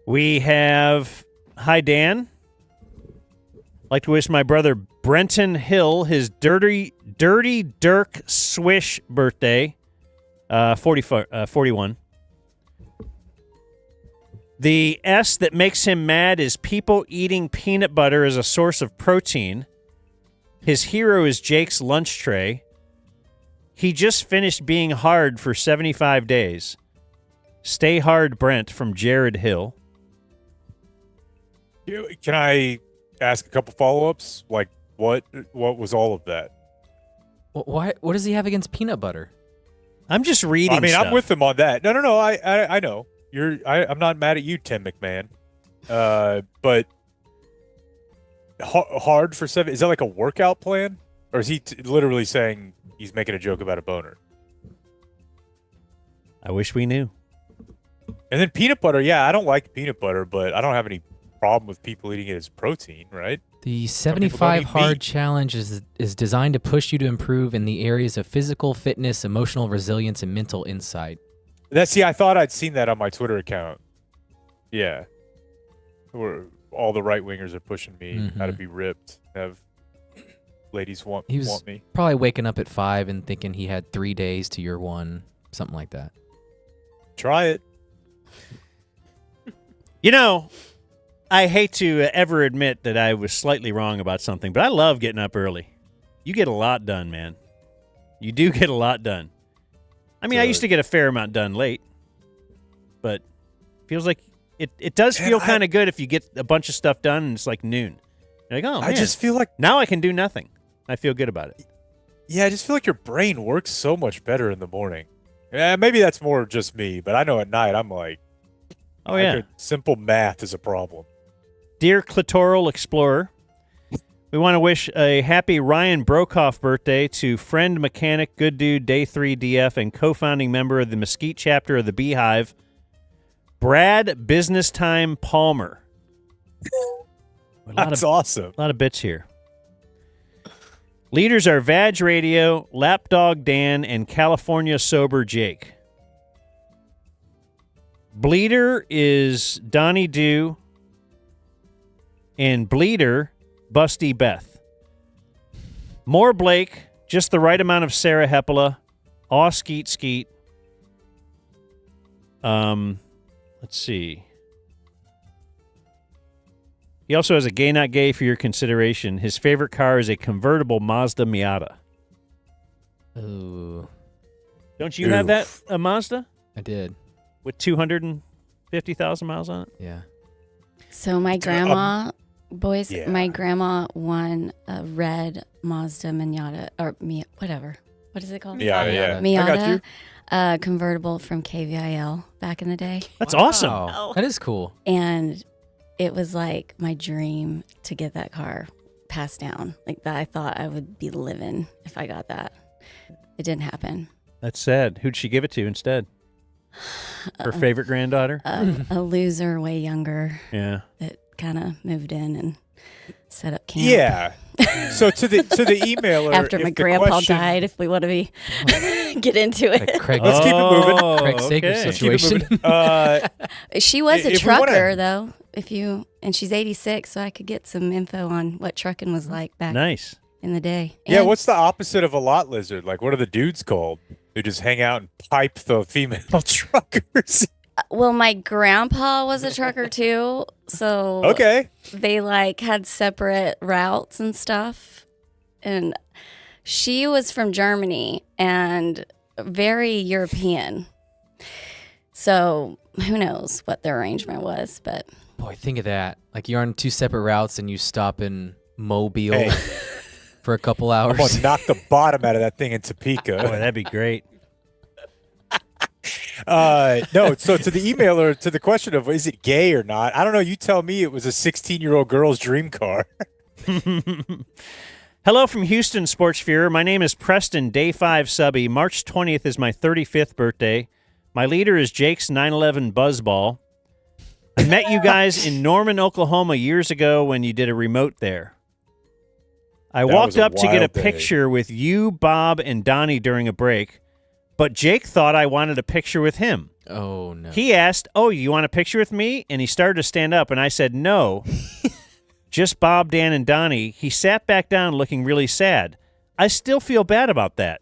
We have, hi, Dan. I'd like to wish my brother Brenton Hill his Dirty Dirk Swish birthday, 41. The S that makes him mad is people eating peanut butter as a source of protein. His hero is Jake's lunch tray. He just finished being hard for 75 days. Stay hard, Brent, from Jared Hill. Can I ask a couple follow-ups? Like, what was all of that? Why? What does he have against peanut butter? I'm just reading. I mean, stuff. I'm with him on that. No. I know. I'm not mad at you, Tim McMahon. But hard for 7. Is that like a workout plan, or is he literally saying he's making a joke about a boner? I wish we knew. And then peanut butter. Yeah, I don't like peanut butter, but I don't have any problem with people eating it as protein, right? The 75 hard challenge is designed to push you to improve in the areas of physical fitness, emotional resilience, and mental insight. I thought I'd seen that on my Twitter account. Yeah. Where all the right wingers are pushing me how to be ripped. Have ladies want me. Probably waking up at 5 and thinking he had 3 days to your 1, something like that. Try it. You know, I hate to ever admit that I was slightly wrong about something, but I love getting up early. You get a lot done, man. You do get a lot done. I mean, I used to get a fair amount done late, but feels like it does feel kind of good if you get a bunch of stuff done and it's like noon. You're like, oh, man. I just feel like now I can do nothing. I feel good about it. Yeah, I just feel like your brain works so much better in the morning. Yeah, maybe that's more just me, but I know at night I'm like, oh yeah, simple math is a problem. Dear Clitoral Explorer, we want to wish a happy Ryan Brokoff birthday to friend, mechanic, good dude, Day 3 DF, and co-founding member of the Mesquite chapter of the Beehive, Brad Business Time Palmer. That's awesome. A lot of bits here. Leaders are Vag Radio, Lapdog Dan, and California Sober Jake. Bleeder is Donnie Dew, and Bleeder, Busty Beth. More Blake, just the right amount of Sarah Hepala. Aw Skeet Skeet. Let's see. He also has a gay not gay for your consideration. His favorite car is a convertible Mazda Miata. Ooh. Don't you have that, a Mazda? I did. With 250,000 miles on it? Yeah. So my grandma, yeah. my grandma won a red Mazda Miata, or whatever. What is it called? Miata, yeah. Miata, I got you. Convertible from KVIL back in the day. That's awesome. Oh, that is cool. And it was like my dream to get that car passed down. Like that, I thought I would be living if I got that. It didn't happen. That's sad. Who'd she give it to instead? Her favorite granddaughter? A loser, way younger. Yeah. That kind of moved in and set up camp. Yeah. So to the emailer, After my grandpa died, if we want to be get into it. Like Craig, let's keep it moving. Craig Sager okay. situation. She was a if we wanna- trucker though. And she's 86, so I could get some info on what trucking was like back Nice. in the day. Yeah, And- what's the opposite of a lot lizard? Like, what are the dudes called? Who just hang out and pipe the female truckers? Well, my grandpa was a trucker too, so Okay. they like had separate routes and stuff. And she was from Germany and very European. So who knows what their arrangement was, but Boy, think of that. Like you're on 2 separate routes and you stop in Mobile Hey. for a couple I'm hours. gonna knock the bottom out of that thing in Topeka. Boy, that'd be great. No, so to the emailer, to the question of is it gay or not, I don't know. You tell me. It was a 16-year-old girl's dream car. Hello from Houston, Sports Fuhrer. My name is Preston, Day 5 subby. March 20th is my 35th birthday. My leader is Jake's 911 Buzzball. I met you guys in Norman, Oklahoma years ago when you did a remote there. I That walked was a up to get a wild day. picture with you, Bob, and Donnie during a break, but Jake thought I wanted a picture with him. Oh, no. He asked, "Oh, you want a picture with me?" And he started to stand up, and I said, "No, just Bob, Dan, and Donnie." He sat back down looking really sad. I still feel bad about that.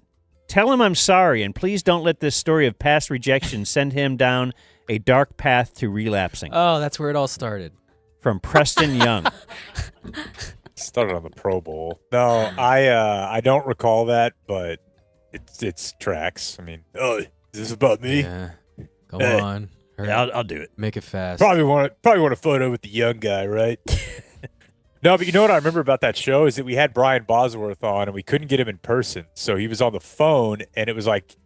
Tell him I'm sorry, and please don't let this story of past rejection send him down a dark path to relapsing. Oh, that's where it all started. From Preston Young. Started on the Pro Bowl. No, I don't recall that, but it's tracks. I mean, is this about me? Yeah. Come on. Hurry. Yeah, I'll do it. Make it fast. Probably want a photo with the young guy, right? No, but you know what I remember about that show is that we had Brian Bosworth on and we couldn't get him in person, so he was on the phone, and it was like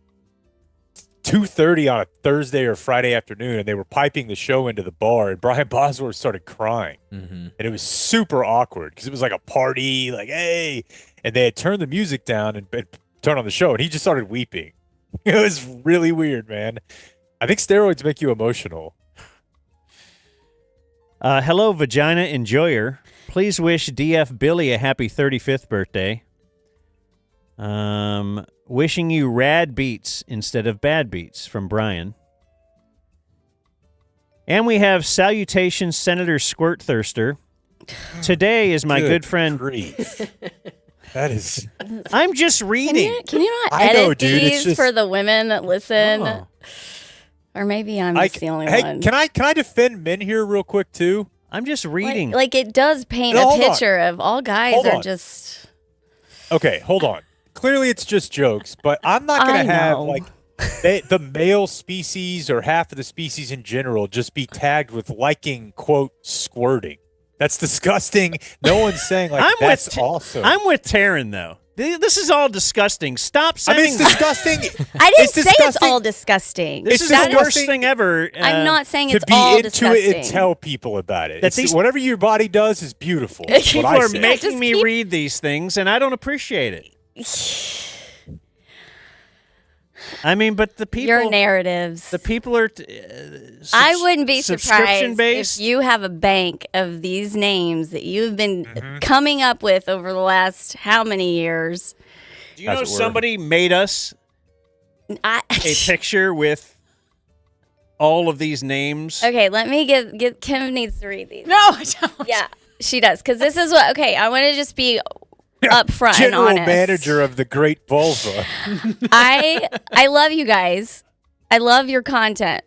2:30 on a Thursday or Friday afternoon, and they were piping the show into the bar, and Brian Bosworth started crying, and it was super awkward because it was like a party, like hey, and they had turned the music down and turned on the show, and he just started weeping. It was really weird, man. I think steroids make you emotional. Hello, Vagina Enjoyer. Please wish DF Billy a happy 35th birthday. Wishing you rad beats instead of bad beats from Brian. And we have salutations, Senator Squirt Thirster. Today is my good friend. Grief. That is. I'm just reading. Can you not I edit know, dude, it's these just- for the women that listen? Oh. Or maybe I'm just the only Hey, one. can I defend men here real quick too? I'm just reading. Like it does paint No, a hold on. picture of all guys Hold are on. just. Okay, hold on. Clearly, it's just jokes, but I'm not I going to have know. like the male species or half of the species in general just be tagged with liking quote squirting. That's disgusting. No one's saying like that's awesome. I'm with Taryn though. This is all disgusting. Stop I mean, sending. it's disgusting. I didn't It's say it's disgusting. all disgusting. This is That the is- worst thing ever. I'm not saying to it's be all into disgusting. it and tell people about it. That It's- these- whatever your body does is beautiful. That's People what I are say. making Just me keep- read these things, and I don't appreciate it. I mean, but the people. Your narratives. The people are. I wouldn't be surprised subscription-based. if you have a bank of these names that you've been coming up with over the last how many years. Do you know somebody made us a picture with all of these names? Okay, let me get Kim needs to read these. No, I don't. Yeah, she does because this is what. Okay, I want to just be upfront and General honest. manager of the Great Vulva. I love you guys. I love your content,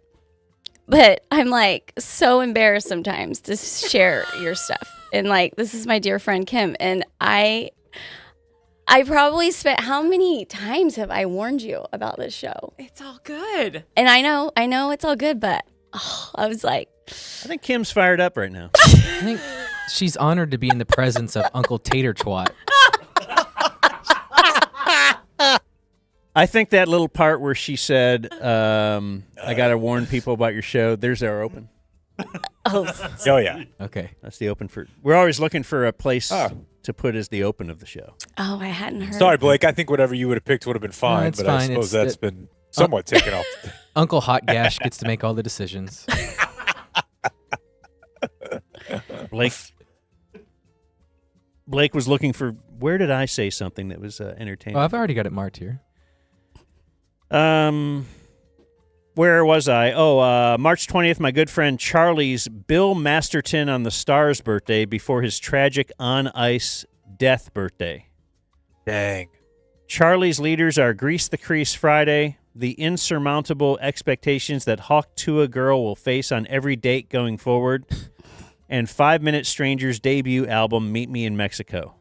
but I'm like so embarrassed sometimes to share your stuff. And like, this is my dear friend Kim, and I I probably spent, how many times have I warned you about this show? It's all good. And I know it's all good, but I was like. I think Kim's fired up right now. I think she's honored to be in the presence of Uncle Tater Twat. I think that little part where she said, I got to warn people about your show, there's our open. Oh, yeah. Okay. That's the open for. We're always looking for a place to put as the open of the show. Oh, I hadn't heard. Sorry, Blake. I think whatever you would have picked would have been fine, it's but fine. I suppose It's- that's been somewhat taken off. Uncle Hot Gash gets to make all the decisions. Blake was looking for, where did I say something that was entertaining? Oh, I've already got it marked here. Where was I? Oh, March 20th, my good friend Charlie's Bill Masterton on the Stars birthday before his tragic on-ice death birthday. Dang. Charlie's leaders are Grease the Crease Friday, the insurmountable expectations that Hawk Tua girl will face on every date going forward, and 5 Minute Stranger's debut album, Meet Me in Mexico.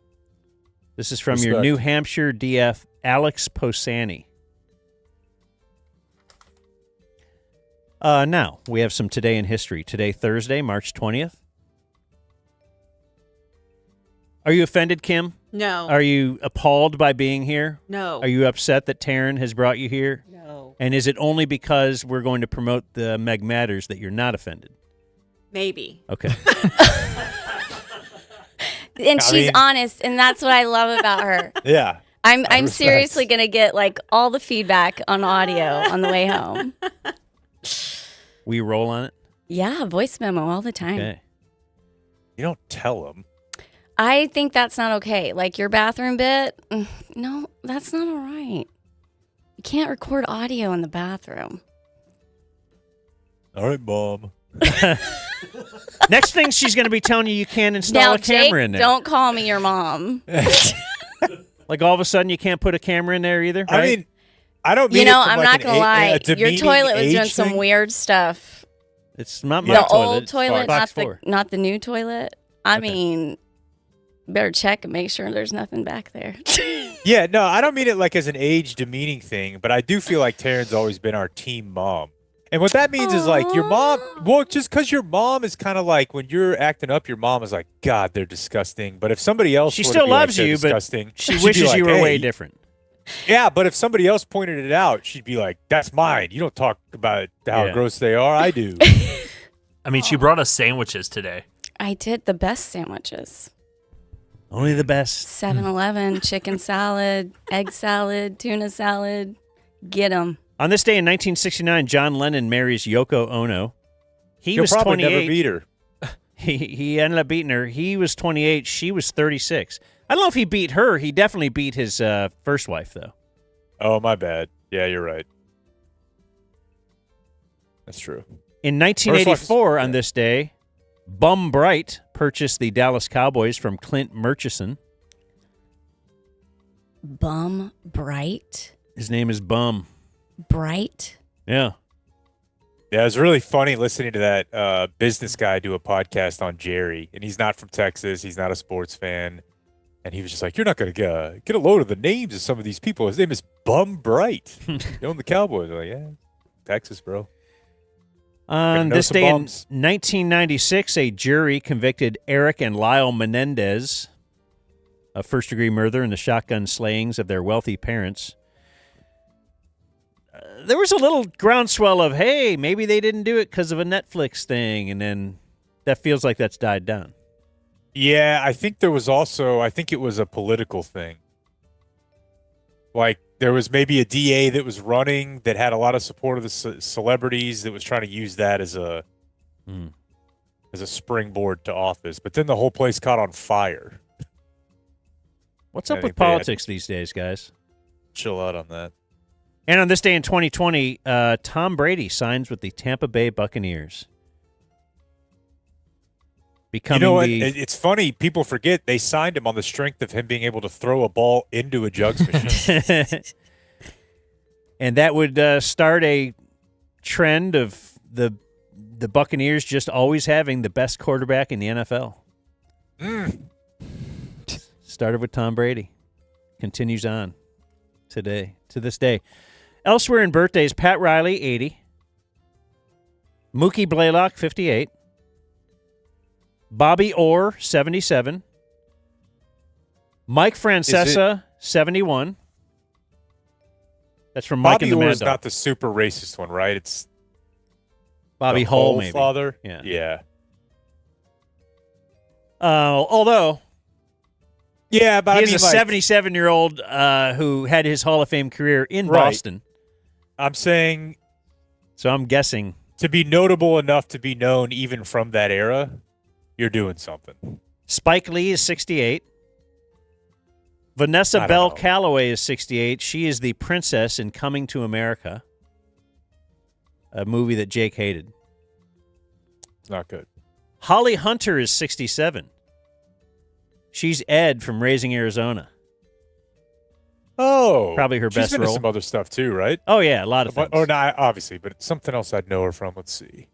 This is from your Respect. New Hampshire DF, Alex Posani. Now, we have some Today in History. Today, Thursday, March 20th. Are you offended, Kim? No. Are you appalled by being here? No. Are you upset that Taryn has brought you here? No. And is it only because we're going to promote the Meg Matters that you're not offended? Maybe. Okay. And she's honest, and that's what I love about her. Yeah. I'm seriously gonna get like all the feedback on audio on the way home. We roll on it? Yeah, voice memo all the time. Okay. You don't tell them. I think that's not okay. Like your bathroom bit, no, that's not all right. You can't record audio in the bathroom. All right, Mom. Next thing she's going to be telling you can't install Now, a camera Jake, in there. don't call me your mom. Like all of a sudden you can't put a camera in there either, right? I mean, I don't mean You know, it from I'm like not an gonna lie. a Your demeaning toilet was doing age some thing. weird stuff. It's not my The toilet. old it's toilet, Fox 4. not the new toilet. I mean, better check and make sure there's nothing back there. Yeah, no, I don't mean it like as an age demeaning thing, but I do feel like Taryn's always been our team mom. And what that means is like your mom, well, just because your mom is kind of like when you're acting up, your mom is like, God, they're disgusting. But if somebody else She were to still be like, loves "They're you, but disgusting," she she'd be wishes like, you were "Hey." way different. Yeah, but if somebody else pointed it out, she'd be like, that's mine. You don't talk about how Yeah. gross they are. I do. I mean, she brought us sandwiches today. I did the best sandwiches. Only the best. 7-Eleven, chicken salad, egg salad, tuna salad. Get them. On this day in 1969, John Lennon marries Yoko Ono. He was probably 28. never beat her. He ended up beating her. He was 28. She was 36. I don't know if he beat her. He definitely beat his first wife, though. Oh, my bad. Yeah, you're right. That's true. In 1984, on this day, Bum Bright purchased the Dallas Cowboys from Clint Murchison. Bum Bright. His name is Bum. Bright. Yeah. Yeah, it was really funny listening to that business guy do a podcast on Jerry, and he's not from Texas. He's not a sports fan. And he was just like, you're not going to get a load of the names of some of these people. His name is Bum Bright. They own the Cowboys. I'm like, yeah, Texas, bro. On know this some day in bums. 1996, a jury convicted Eric and Lyle Menendez of first-degree murder in the shotgun slayings of their wealthy parents. There was a little groundswell of, hey, maybe they didn't do it because of a Netflix thing, and then that feels like that's died down. Yeah, I think there was also, I think it was a political thing. Like, there was maybe a DA that was running that had a lot of support of the celebrities that was trying to use that as a springboard to office. But then the whole place caught on fire. What's I up think with they had politics these days, guys? Chill out on that. And on this day in 2020, Tom Brady signs with the Tampa Bay Buccaneers. Becoming You know what? the It's funny. People forget they signed him on the strength of him being able to throw a ball into a jugs machine. and that would start a trend of the Buccaneers just always having the best quarterback in the NFL. Started with Tom Brady. continues on to this day. Elsewhere in birthdays, Pat Riley, 80. Mookie Blaylock, 58. Bobby Orr, 77. Mike Francesa, 71. That's from Mike Bobby and the Orr Mad is Dog. not the super racist one, right? It's Bobby the Hull, Hull maybe. father. Yeah. Yeah. Although Yeah, but he I is mean, a like, 77-year-old who had his Hall of Fame career in Right. Boston. I'm saying So I'm guessing. to be notable enough to be known even from that era, you're doing something. Spike Lee is 68. Vanessa I don't Bell know. Calloway is 68. She is the princess in Coming to America, a movie that Jake hated. Not good. Holly Hunter is 67. She's Ed from Raising Arizona. Oh, Probably her she's best been in role. some other stuff too, right? Oh, yeah, a lot of things. Or not, obviously, but something else I'd know her from. Let's see.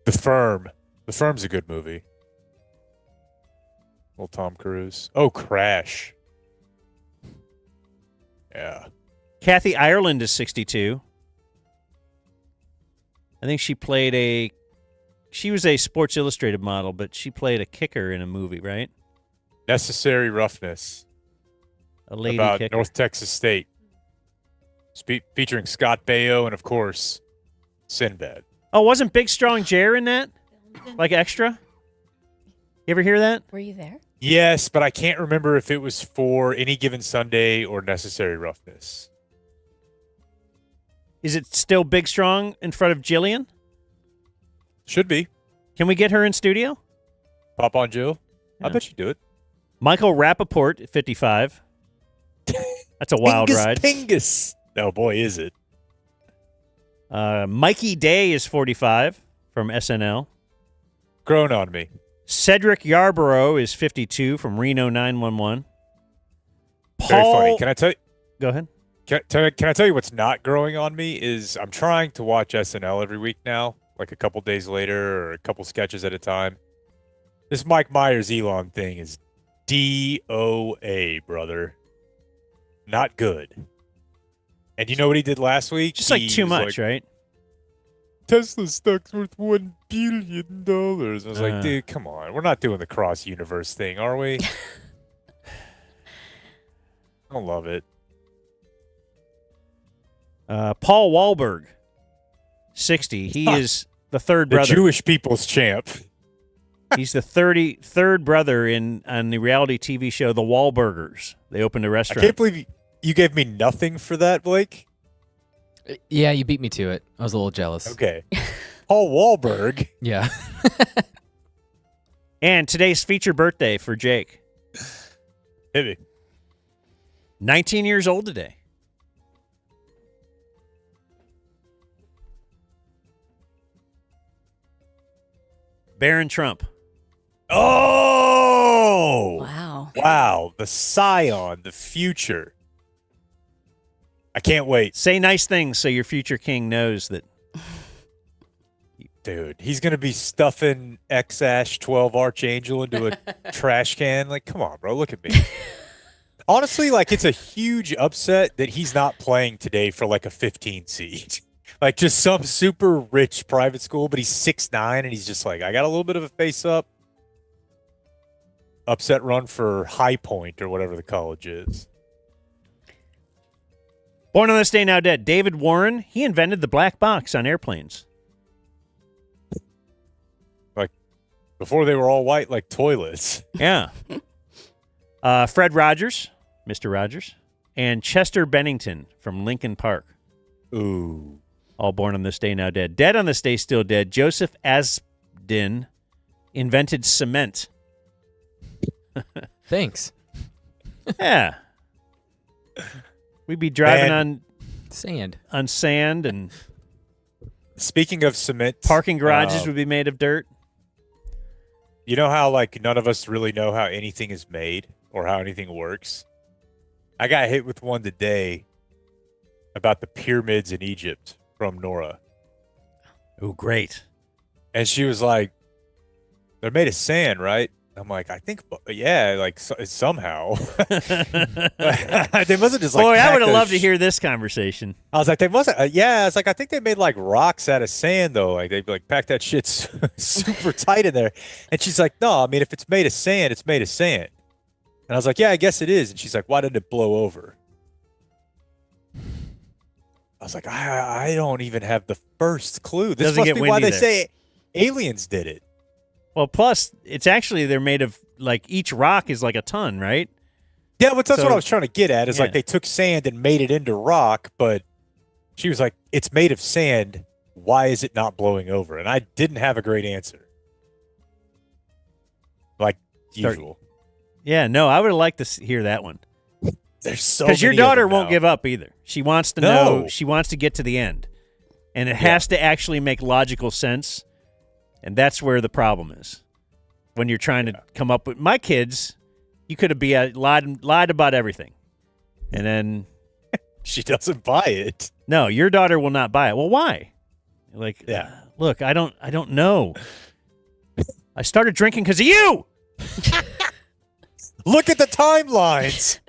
The Firm. The Firm's a good movie. Well, Tom Cruise. Oh, Crash. Yeah. Kathy Ireland is 62. I think she was a Sports Illustrated model, but she played a kicker in a movie, right? Necessary Roughness. A lady about kicker. North Texas State. Featuring Scott Baio and, of course, Sinbad. Oh, wasn't Big Strong Jer in that? Like extra? You ever hear that? Were you there? Yes, but I can't remember if it was for Any Given Sunday or Necessary Roughness. Is it still Big Strong in front of Jillian? Should be. Can we get her in studio? Pop on Jill? I Yeah. bet you do it. Michael Rappaport at 55. That's a wild Pingus, ride. Pingus. Oh, boy, is it. Mikey Day is 45 from SNL. Grown on me. Cedric Yarborough is 52 from Reno 911. Very funny. Can I tell you? Go ahead. Can I tell you what's not growing on me is I'm trying to watch SNL every week now, like a couple days later or a couple sketches at a time. This Mike Myers Elon thing is DOA, brother. Not good. And you know what he did last week? Just like He too was much, right? Tesla stock's worth $1 billion. I was like, dude, come on. We're not doing the cross universe thing, are we? I don't love it. Paul Wahlberg, 60. He is the third The brother. Jewish people's champ. He's the 33rd brother on the reality TV show The Wahlburgers. They opened a I restaurant. can't believe you gave me nothing for that, Blake. Yeah, you beat me to it. I was a little jealous. Okay. Paul Wahlberg. Yeah. And today's feature birthday for Jake. Maybe. 19 years old today. Barron Trump. Oh! Wow. Wow. The scion, the future. I can't wait. Say nice things so your future king knows that. Dude, he's going to be stuffing X-Ash 12 Archangel into a trash can. Like, come on, bro. Look at me. Honestly, like, it's a huge upset that he's not playing today for, like, a 15 seed. Like, just some super rich private school, but he's 6'9", and he's just like, I got a little bit of a face-up. Upset run for High Point or whatever the college is. Born on this day, now dead. David Warren, he invented the black box on airplanes. Like, before they were all white like toilets. Yeah. Fred Rogers, Mr. Rogers, and Chester Bennington from Lincoln Park. Ooh. All born on this day, now dead. Dead on this day, still dead. Joseph Asbden invented cement. Thanks. Yeah. We'd be driving Man. on sand, and Speaking of cement, parking garages would be made of dirt. you know how like none of us really know how anything is made or how anything works? I got hit with one today about the pyramids in Egypt from Nora. Oh, great. And she was like, they're made of sand, right? I'm like, I think, yeah, like somehow. They mustn't just like. Boy, I pack would have those loved to hear this conversation. I was like, they mustn't. Yeah, it's like I think they made like rocks out of sand though. Like they like packed that shit super tight in there. And she's like, no, I mean if it's made of sand, it's made of sand. And I was like, yeah, I guess it is. And she's like, why did it blow over? I was like, I don't even have the first clue. This Doesn't must get be why windy they there. say aliens did it. Well, plus it's actually they're made of like each rock is like a ton, right? Yeah, but that's So- what I was trying to get at. Is yeah. like they took sand and made it into rock, but she was like, it's made of sand. Why is it not blowing over? And I didn't have a great answer. Like usual. Yeah, no, I would have liked to hear that one. There's so Because your many of daughter them won't now. give up either. She wants to know. She wants to get to the end, and it has to actually make logical sense. And that's where the problem is. When you're trying to come up with my kids, you could have lied about everything, and then she doesn't buy it. No, your daughter will not buy it. Well, why? Like, look, I don't know. I started drinking because of you. Look at the timelines.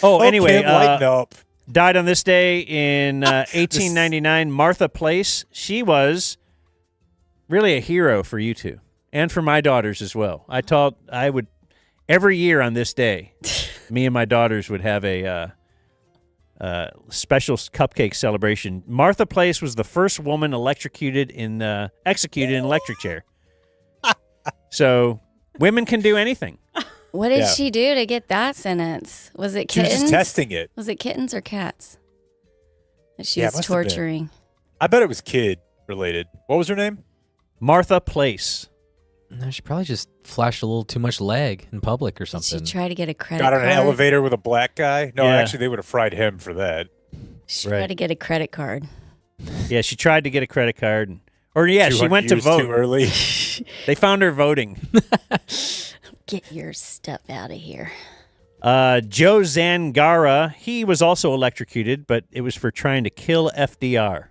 Oh, anyway, Kim, lighten up. died on this day in 1899, Martha Place. She was really a hero for you two and for my daughters as well. I would every year on this day, me and my daughters would have a special cupcake celebration. Martha Place was the first woman executed in electric chair. So women can do anything. What did she do to get that sentence? Was it She was kittens? just testing it. Was it kittens or cats that she Yeah, was it must have been. torturing? I bet it was kid related. What was her name? Martha Place. No, she probably just flashed a little too much leg in public or Did she something. try to get a credit Got on card? an elevator with a black guy? No, Yeah. actually, they would have fried him for that. She tried to get a credit card. Yeah, she tried to get a credit card. Or, yeah, she 200 went to years vote. too early. They found her voting. Get your stuff out of here. Joe Zangara, he was also electrocuted, but it was for trying to kill FDR.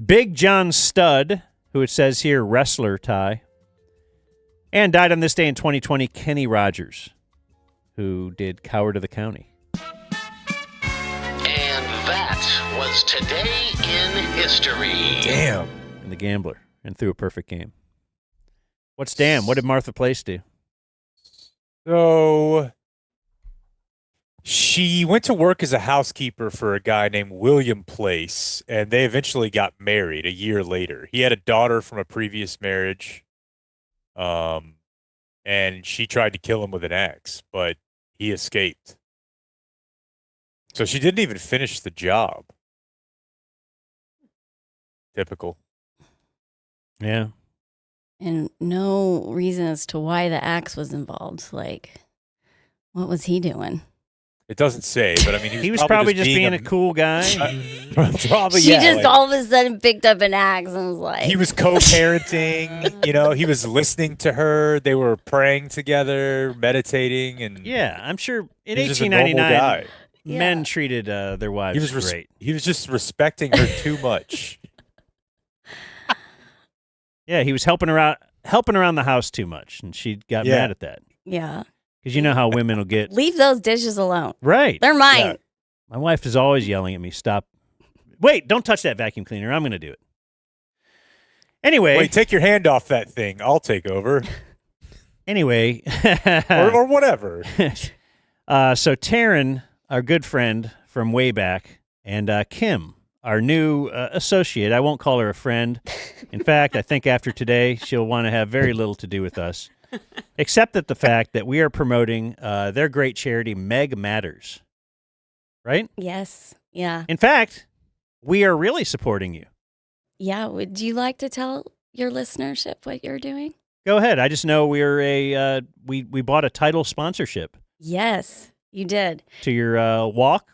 Big John Studd, who it says here, wrestler Ty, and died on this day in 2020, Kenny Rogers, who did Coward of the County. And that was Today in History. Damn. And The Gambler, and threw a perfect game. What's damn? What did Martha Place do? So she went to work as a housekeeper for a guy named William Place, and they eventually got married a year later. He had a daughter from a previous marriage, and she tried to kill him with an axe, but he escaped. So she didn't even finish the job. Typical. Yeah. And no reason as to why the axe was involved. Like, what was he doing? It doesn't say, but I mean, He was probably just being a cool guy. Probably, She yeah. just like- all of a sudden picked up an axe and was like, He was co-parenting, he was listening to her. They were praying together, meditating, and Yeah, I'm sure in He was just a normal 1899, guy. men treated their wives he was great. he was just respecting her too much. Yeah, he was helping around the house too much, and she got Yeah. mad at that. yeah, Because you know how women will get leave those dishes alone. right. They're mine. Yeah. My wife is always yelling at me, "Stop! Wait! Don't touch that vacuum cleaner. I'm going to do it." Anyway, Wait, take your hand off that thing. I'll take over, anyway, or whatever. So Taryn, our good friend from way back, and Kim, our new associate. I won't call her a friend. In fact, I think after today, she'll want to have very little to do with us, except that the fact that we are promoting their great charity, Meg Matters. Right? Yes. Yeah. In fact, we are really supporting you. Yeah. Would you like to tell your listenership what you're doing? Go ahead. I just know we're we bought a title sponsorship Yes, you did. to your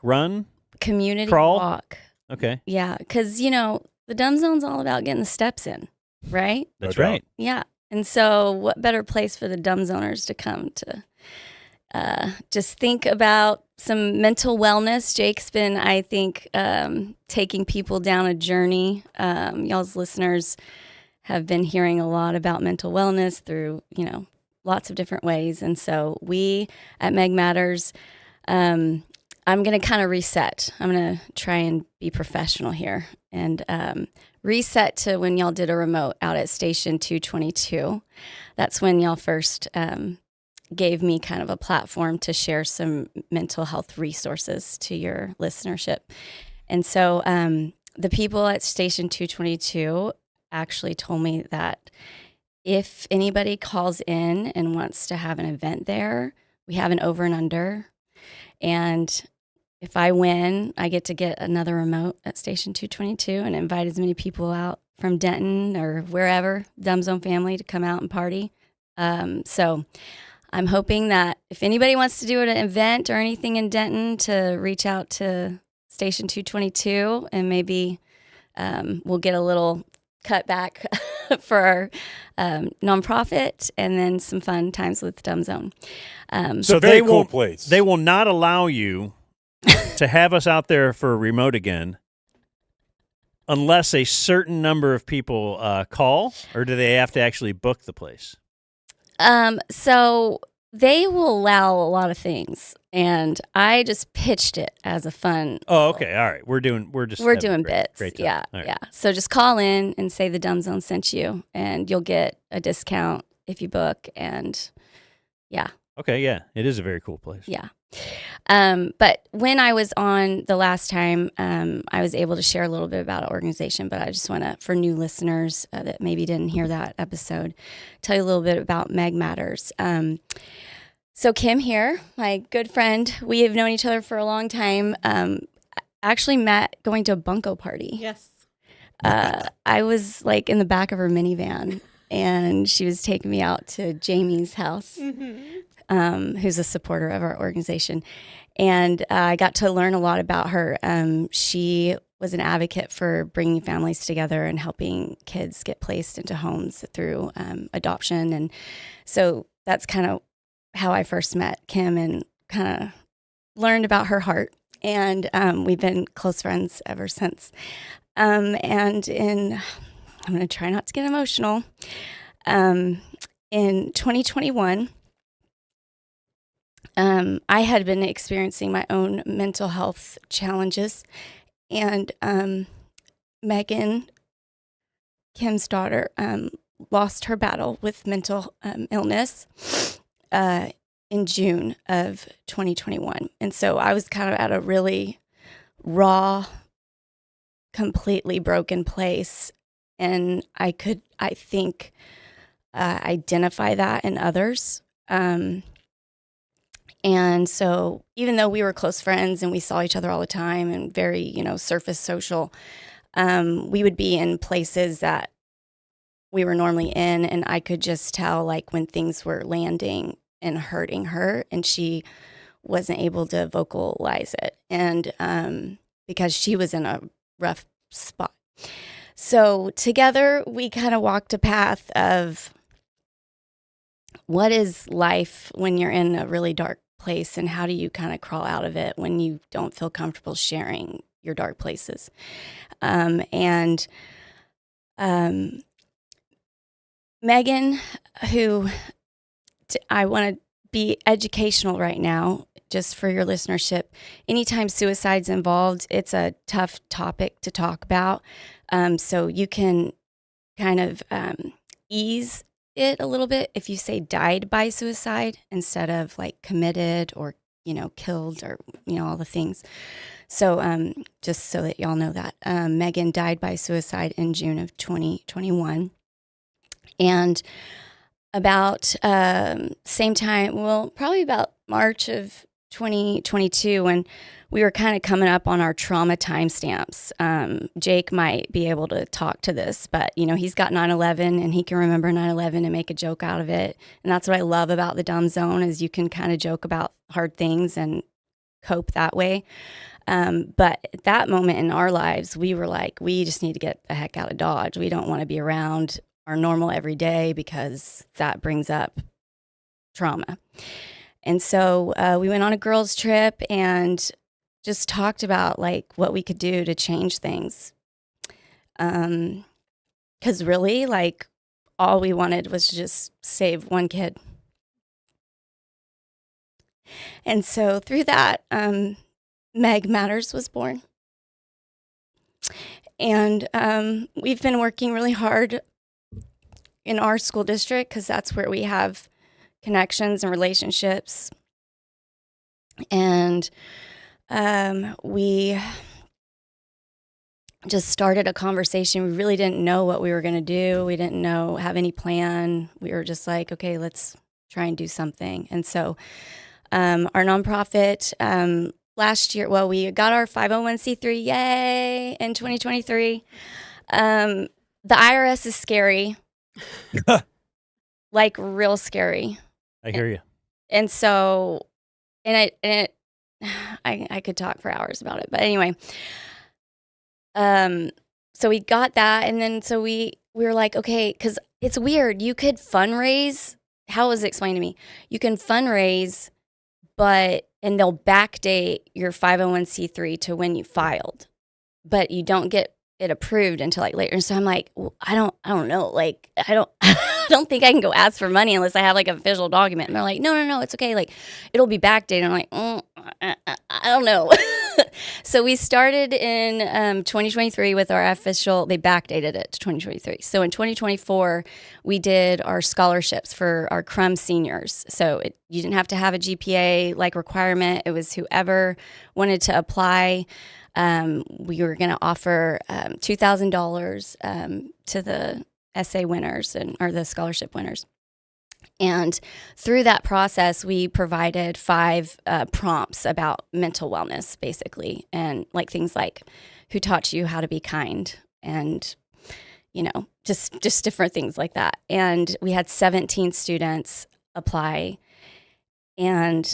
run. Community Crawl? walk. Okay, Yeah. Because, the Dumb Zone's all about getting the steps in, right? that's No doubt. right. Yeah. And so what better place for the Dumb Zoners to come to just think about some mental wellness. Jake's been, I think, taking people down a journey. Y'all's listeners have been hearing a lot about mental wellness through, lots of different ways. And so we at Meg Matters, I'm going to kind of reset. I'm going to try and be professional here and reset to when y'all did a remote out at Station 222. That's when y'all first gave me kind of a platform to share some mental health resources to your listenership. And so the people at Station 222 actually told me that if anybody calls in and wants to have an event there, we have an over and under. And if I win, I get to get another remote at Station 222 and invite as many people out from Denton or wherever, DZTV family, to come out and party. So I'm hoping that if anybody wants to do an event or anything in Denton, to reach out to Station 222 and maybe we'll get a little cutback for our nonprofit and then some fun times with DZTV. So very they cool won't. place. They will not allow you to have us out there for a remote again, unless a certain number of people call, or do they have to actually book the place? So they will allow a lot of things, and I just pitched it as a fun. Oh, okay, all right. We're doing bits. Great time. Yeah, All right. yeah. So just call in and say the DZTV sent you, and you'll get a discount if you book. And yeah. Okay, yeah, it is a very cool place. Yeah. But when I was on the last time, I was able to share a little bit about our organization, but I just want to, for new listeners that maybe didn't hear that episode, tell you a little bit about Meg Matters. So Kim here, my good friend, we have known each other for a long time. Actually met going to a bunco party. Yes. I was like in the back of her minivan, and she was taking me out to Jamie's house. Who's a supporter of our organization. And I got to learn a lot about her. She was an advocate for bringing families together and helping kids get placed into homes through adoption. And so that's kind of how I first met Kim and kind of learned about her heart. And we've been close friends ever since. I'm going to try not to get emotional. In 2021, I had been experiencing my own mental health challenges, and Megan, Kim's daughter, lost her battle with mental illness in June of 2021. And so I was kind of at a really raw, completely broken place, and I could, I think, identify that in others. And so even though we were close friends and we saw each other all the time and very, surface social, we would be in places that we were normally in, and I could just tell like when things were landing and hurting her, and she wasn't able to vocalize it. And because she was in a rough spot. So together we kind of walked a path of what is life when you're in a really dark place, and how do you kind of crawl out of it when you don't feel comfortable sharing your dark places. Megan, who I want to be educational right now, just for your listenership. Anytime suicide's involved, it's a tough topic to talk about. So you can kind of ease it a little bit if you say died by suicide instead of like committed or, killed or, all the things. So just so that y'all know that. Megan died by suicide in June of 2021. And about same time, well, probably about March of 2022, when we were kind of coming up on our trauma timestamps. Jake might be able to talk to this, but he's got 9/11 and he can remember 9/11 and make a joke out of it. And that's what I love about the Dumb Zone, is you can kind of joke about hard things and cope that way. But at that moment in our lives, we were like, we just need to get the heck out of Dodge. We don't want to be around our normal everyday because that brings up trauma. And so we went on a girls' trip and just talked about like what we could do to change things. Because really, like, all we wanted was to just save one kid. And so through that, Meg Matters was born. And we've been working really hard in our school district because that's where we have connections and relationships. And we just started a conversation. We really didn't know what we were going to do. We didn't have any plan. We were just like, okay, let's try and do something. And so our nonprofit last year, well, we got our 501c3, yay, in 2023. The IRS is scary, like real scary. I hear you. And so, I could talk for hours about it, but anyway, so we got that, and then so we were like, okay, because it's weird. You could fundraise. How was it explained to me? You can fundraise, and they'll backdate your 501c3 to when you filed, but you don't get it approved until like later. And so I'm like, well, I don't know. Like, I don't think I can go ask for money unless I have like an official document. And they're like, no, it's okay. Like, it'll be backdated. I'm like, I don't know. So we started in 2023 with our official, they backdated it to 2023. So in 2024, we did our scholarships for our Krum seniors. So you didn't have to have a GPA like requirement. It was whoever wanted to apply. We were going to offer $2,000 to the essay winners or the scholarship winners. And through that process, we provided 5 prompts about mental wellness, basically, and like things like who taught you how to be kind, and just different things like that. And we had 17 students apply, and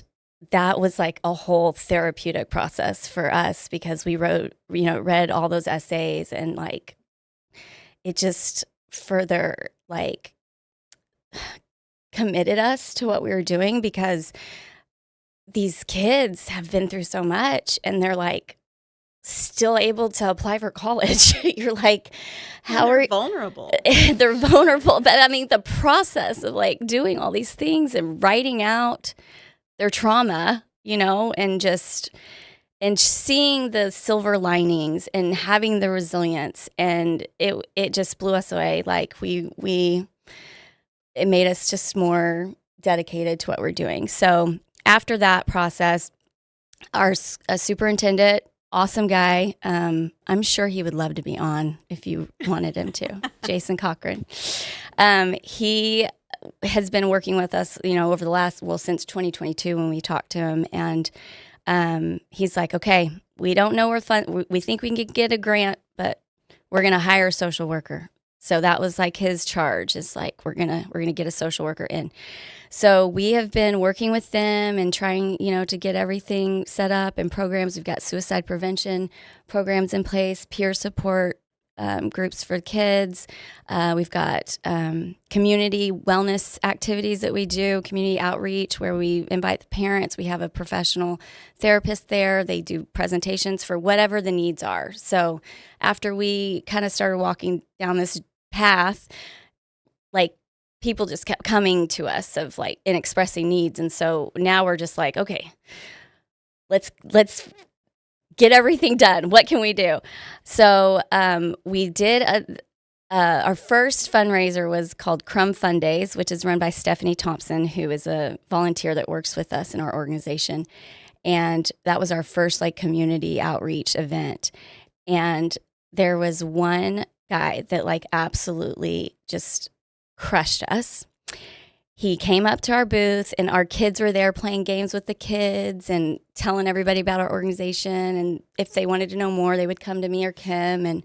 that was like a whole therapeutic process for us because we read all those essays, and like it just further like committed us to what we were doing, because these kids have been through so much and they're like still able to apply for college. You're like, how are vulnerable? They're vulnerable. But I mean, the process of like doing all these things and writing out their trauma, and seeing the silver linings and having the resilience, and it just blew us away. Like it made us just more dedicated to what we're doing. So after that process, our superintendent, awesome guy. I'm sure he would love to be on if you wanted him to. Jason Cochran. He has been working with us, over the since 2022 when we talked to him. And he's like, okay, we don't know we think we can get a grant, but we're going to hire a social worker. So that was like his charge. It's like, we're gonna get a social worker in. So we have been working with them and trying, to get everything set up and programs. We've got suicide prevention programs in place, peer support groups for kids. We've got community wellness activities that we do, community outreach where we invite the parents. We have a professional therapist there. They do presentations for whatever the needs are. So after we kind of started walking down this path, like people just kept coming to us and expressing needs. And so now we're just like, okay, let's get everything done. What can we do? So we did our first fundraiser was called Krum Fun Days, which is run by Stephanie Thompson, who is a volunteer that works with us in our organization. And that was our first community outreach event. And there was one guy that absolutely just crushed us. He came up to our booth, and our kids were there playing games with the kids and telling everybody about our organization. And if they wanted to know more, they would come to me or Kim.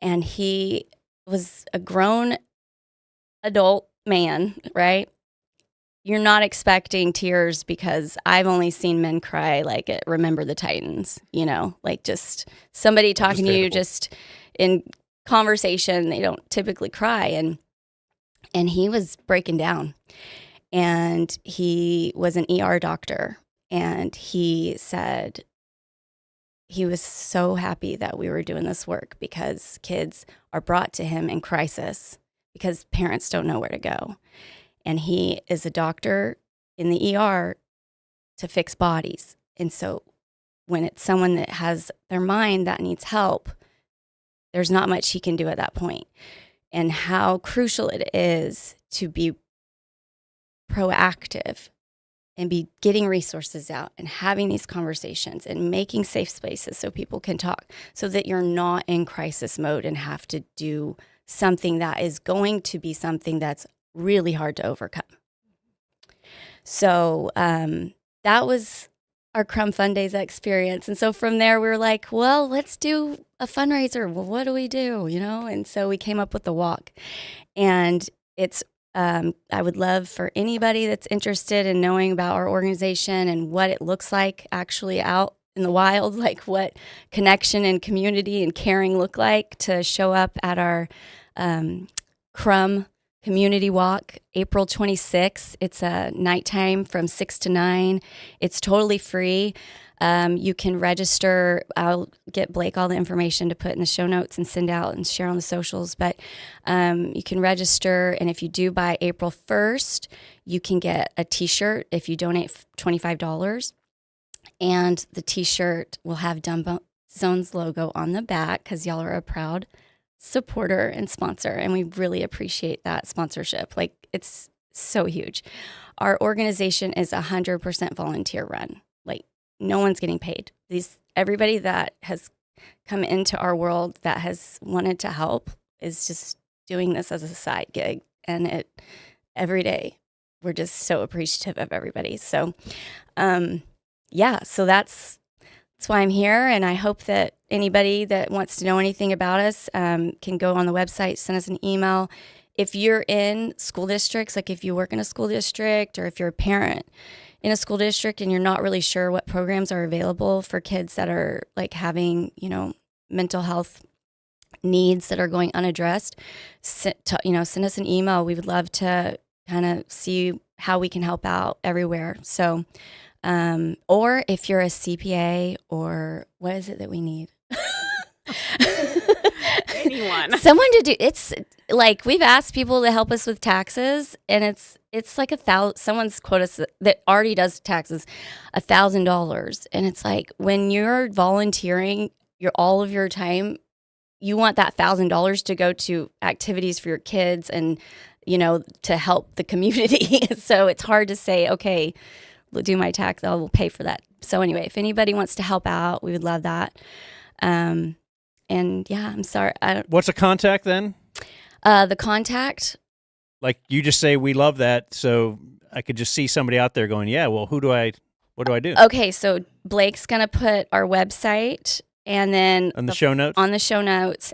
And he was a grown adult man, right? You're not expecting tears because I've only seen men cry at Remember the Titans, just somebody talking to you just in conversation. They don't typically cry. And he was breaking down, and he was an ER doctor, and he said, he was so happy that we were doing this work because kids are brought to him in crisis because parents don't know where to go. And he is a doctor in the ER to fix bodies. And so when it's someone that has their mind that needs help, there's not much he can do at that point. And how crucial it is to be proactive and be getting resources out and having these conversations and making safe spaces so people can talk so that you're not in crisis mode and have to do something that is going to be something that's really hard to overcome. So that was our Krum Fun Days experience. And so from there, we were like, well, let's do a fundraiser. Well, what do we do? And so we came up with the walk. And it's I would love for anybody that's interested in knowing about our organization and what it looks like actually out in the wild, like what connection and community and caring look like, to show up at our Krum Community Walk, April 26th. It's a nighttime from 6 to 9. It's totally free. You can register. I'll get Blake all the information to put in the show notes and send out and share on the socials. But you can register, and if you do by April 1st, you can get a T-shirt if you donate $25. And the T-shirt will have Dumb Zone's logo on the back because y'all are a proud supporter and sponsor, and we really appreciate that sponsorship. Like, it's so huge. Our organization is 100% volunteer run. Like, no one's getting paid. Everybody that has come into our world that has wanted to help is just doing this as a side gig, and every day we're just so appreciative of everybody. So so that's why I'm here, and I hope that anybody that wants to know anything about us can go on the website, send us an email. If you're in school districts, like if you work in a school district or if you're a parent in a school district and you're not really sure what programs are available for kids that are like having, mental health needs that are going unaddressed, send us an email. We would love to kind of see how we can help out everywhere. So, or if you're a CPA, or what is it that we need? Anyone. Someone to do. It's like we've asked people to help us with taxes, and it's like someone's quote us that already does taxes, $1,000, and it's like when you're volunteering all of your time, you want that $1,000 to go to activities for your kids and to help the community. So it's hard to say, okay, we'll do my tax, I will pay for that. So anyway, if anybody wants to help out, we would love that. And yeah, I'm sorry. What's a contact then? The contact. Like you just say, we love that. So I could just see somebody out there going, yeah, well, what do I do? Okay. So Blake's going to put our website and then on the show notes.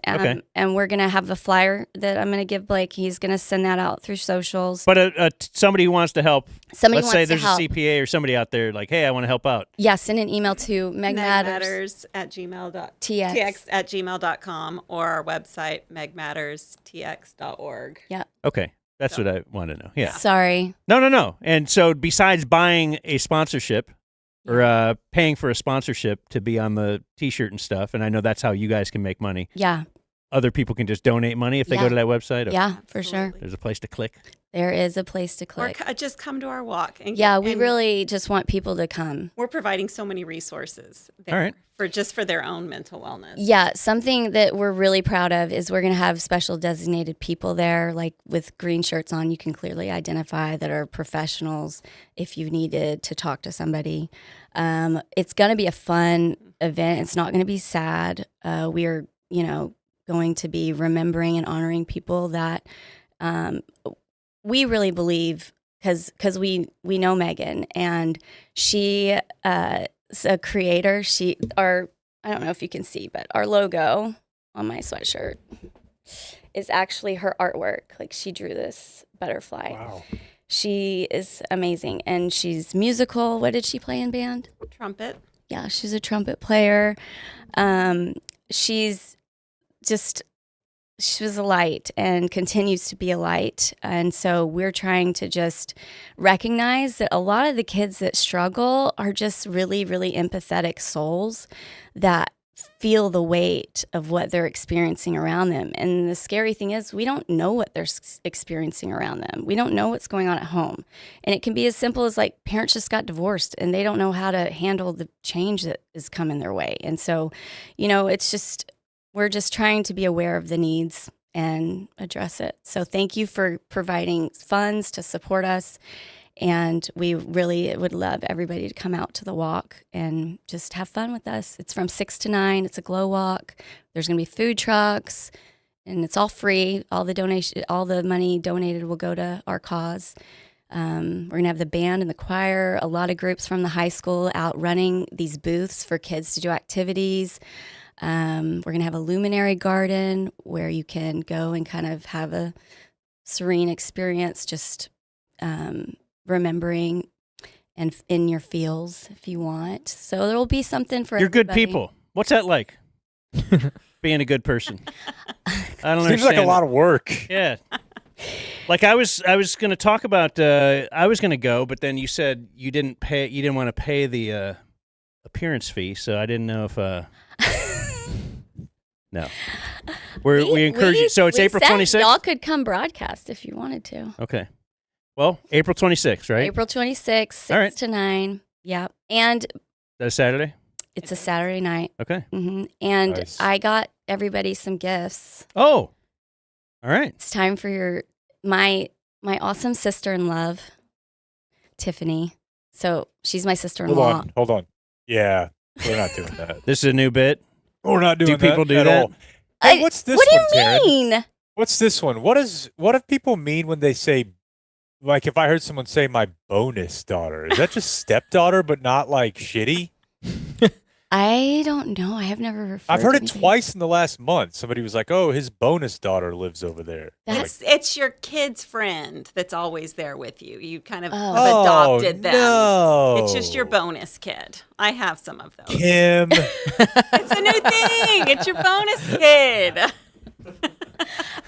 Okay. And we're going to have a flyer that I'm going to give Blake. He's going to send that out through socials. But somebody who wants to help, let's say there's help. a CPA or somebody out there like, hey, I want to help out. Yeah, send an email to Meg Matters at gmail.tx@gmail.com or our website, megmatterstx.org. Yeah. Okay. That's what I want to know. Yeah. Sorry. No. And so besides buying a sponsorship or paying for a sponsorship to be on the T-shirt and stuff, and I know that's how you guys can make money. Yeah. Other people can just donate money if they go to that website? Okay. Yeah, for sure. There's a place to click. There is a place to click. Or just come to our walk. And we really just want people to come. We're providing so many resources there. All right. For their own mental wellness. Yeah, something that we're really proud of is we're going to have special designated people there, like with green shirts on. You can clearly identify that are professionals if you needed to talk to somebody. It's going to be a fun event. It's not going to be sad. We are, going to be remembering and honoring people that we really believe, because we know Megan, and she is a creator. I don't know if you can see, but our logo on my sweatshirt is actually her artwork. Like, she drew this butterfly. Wow. She is amazing, and she's musical. What did she play in band? Trumpet. Yeah, she's a trumpet player. She's just she was a light and continues to be a light. And so we're trying to just recognize that a lot of the kids that struggle are just really, really empathetic souls that feel the weight of what they're experiencing around them. And the scary thing is we don't know what they're experiencing around them. We don't know what's going on at home. And it can be as simple as like parents just got divorced and they don't know how to handle the change that is coming their way. And so, it's just, we're just trying to be aware of the needs and address it. So thank you for providing funds to support us. And we really would love everybody to come out to the walk and just have fun with us. It's from 6 to 9. It's a glow walk. There's going to be food trucks, and it's all free. All the money donated will go to our cause. We're going to have the band and the choir, a lot of groups from the high school out running these booths for kids to do activities. We're going to have a luminary garden where you can go and kind of have a serene experience, just remembering and in your feels if you want. So there will be something for You're everybody. good people. What's that like? Being a good person. I don't Seems like a lot of work. Yeah. Like I was going to talk about I was going to go, but then you said you didn't want to pay the appearance fee, so I didn't know if no. We encourage you. So it's April 26th? Y'all could come broadcast if you wanted to. Okay. Well, April 26th, right? April 26th, 6 to 9. Yeah. And Is that a Saturday? it's a Saturday night. Okay. And Nice. I got everybody some gifts. Oh. All right. It's time for my awesome sister-in-law, Tiffany. So she's my sister-in-law. Hold on. Yeah, we're not doing that. This is a new bit. We're not doing that. Do people do at that? all. Hey, what's this What do one, you Taryn? mean? What's this one? What do people mean when they say, like, if I heard someone say my bonus daughter, is that just stepdaughter, but not like shitty? I don't know. I have never referred I've heard to it anything. twice in the last month. Somebody was like, "Oh, his bonus daughter lives over there." It's your kid's friend that's always there with you. You kind of have Oh, adopted them. no. It's just your bonus kid. I have some of those. Kim. It's a new thing. It's your bonus kid.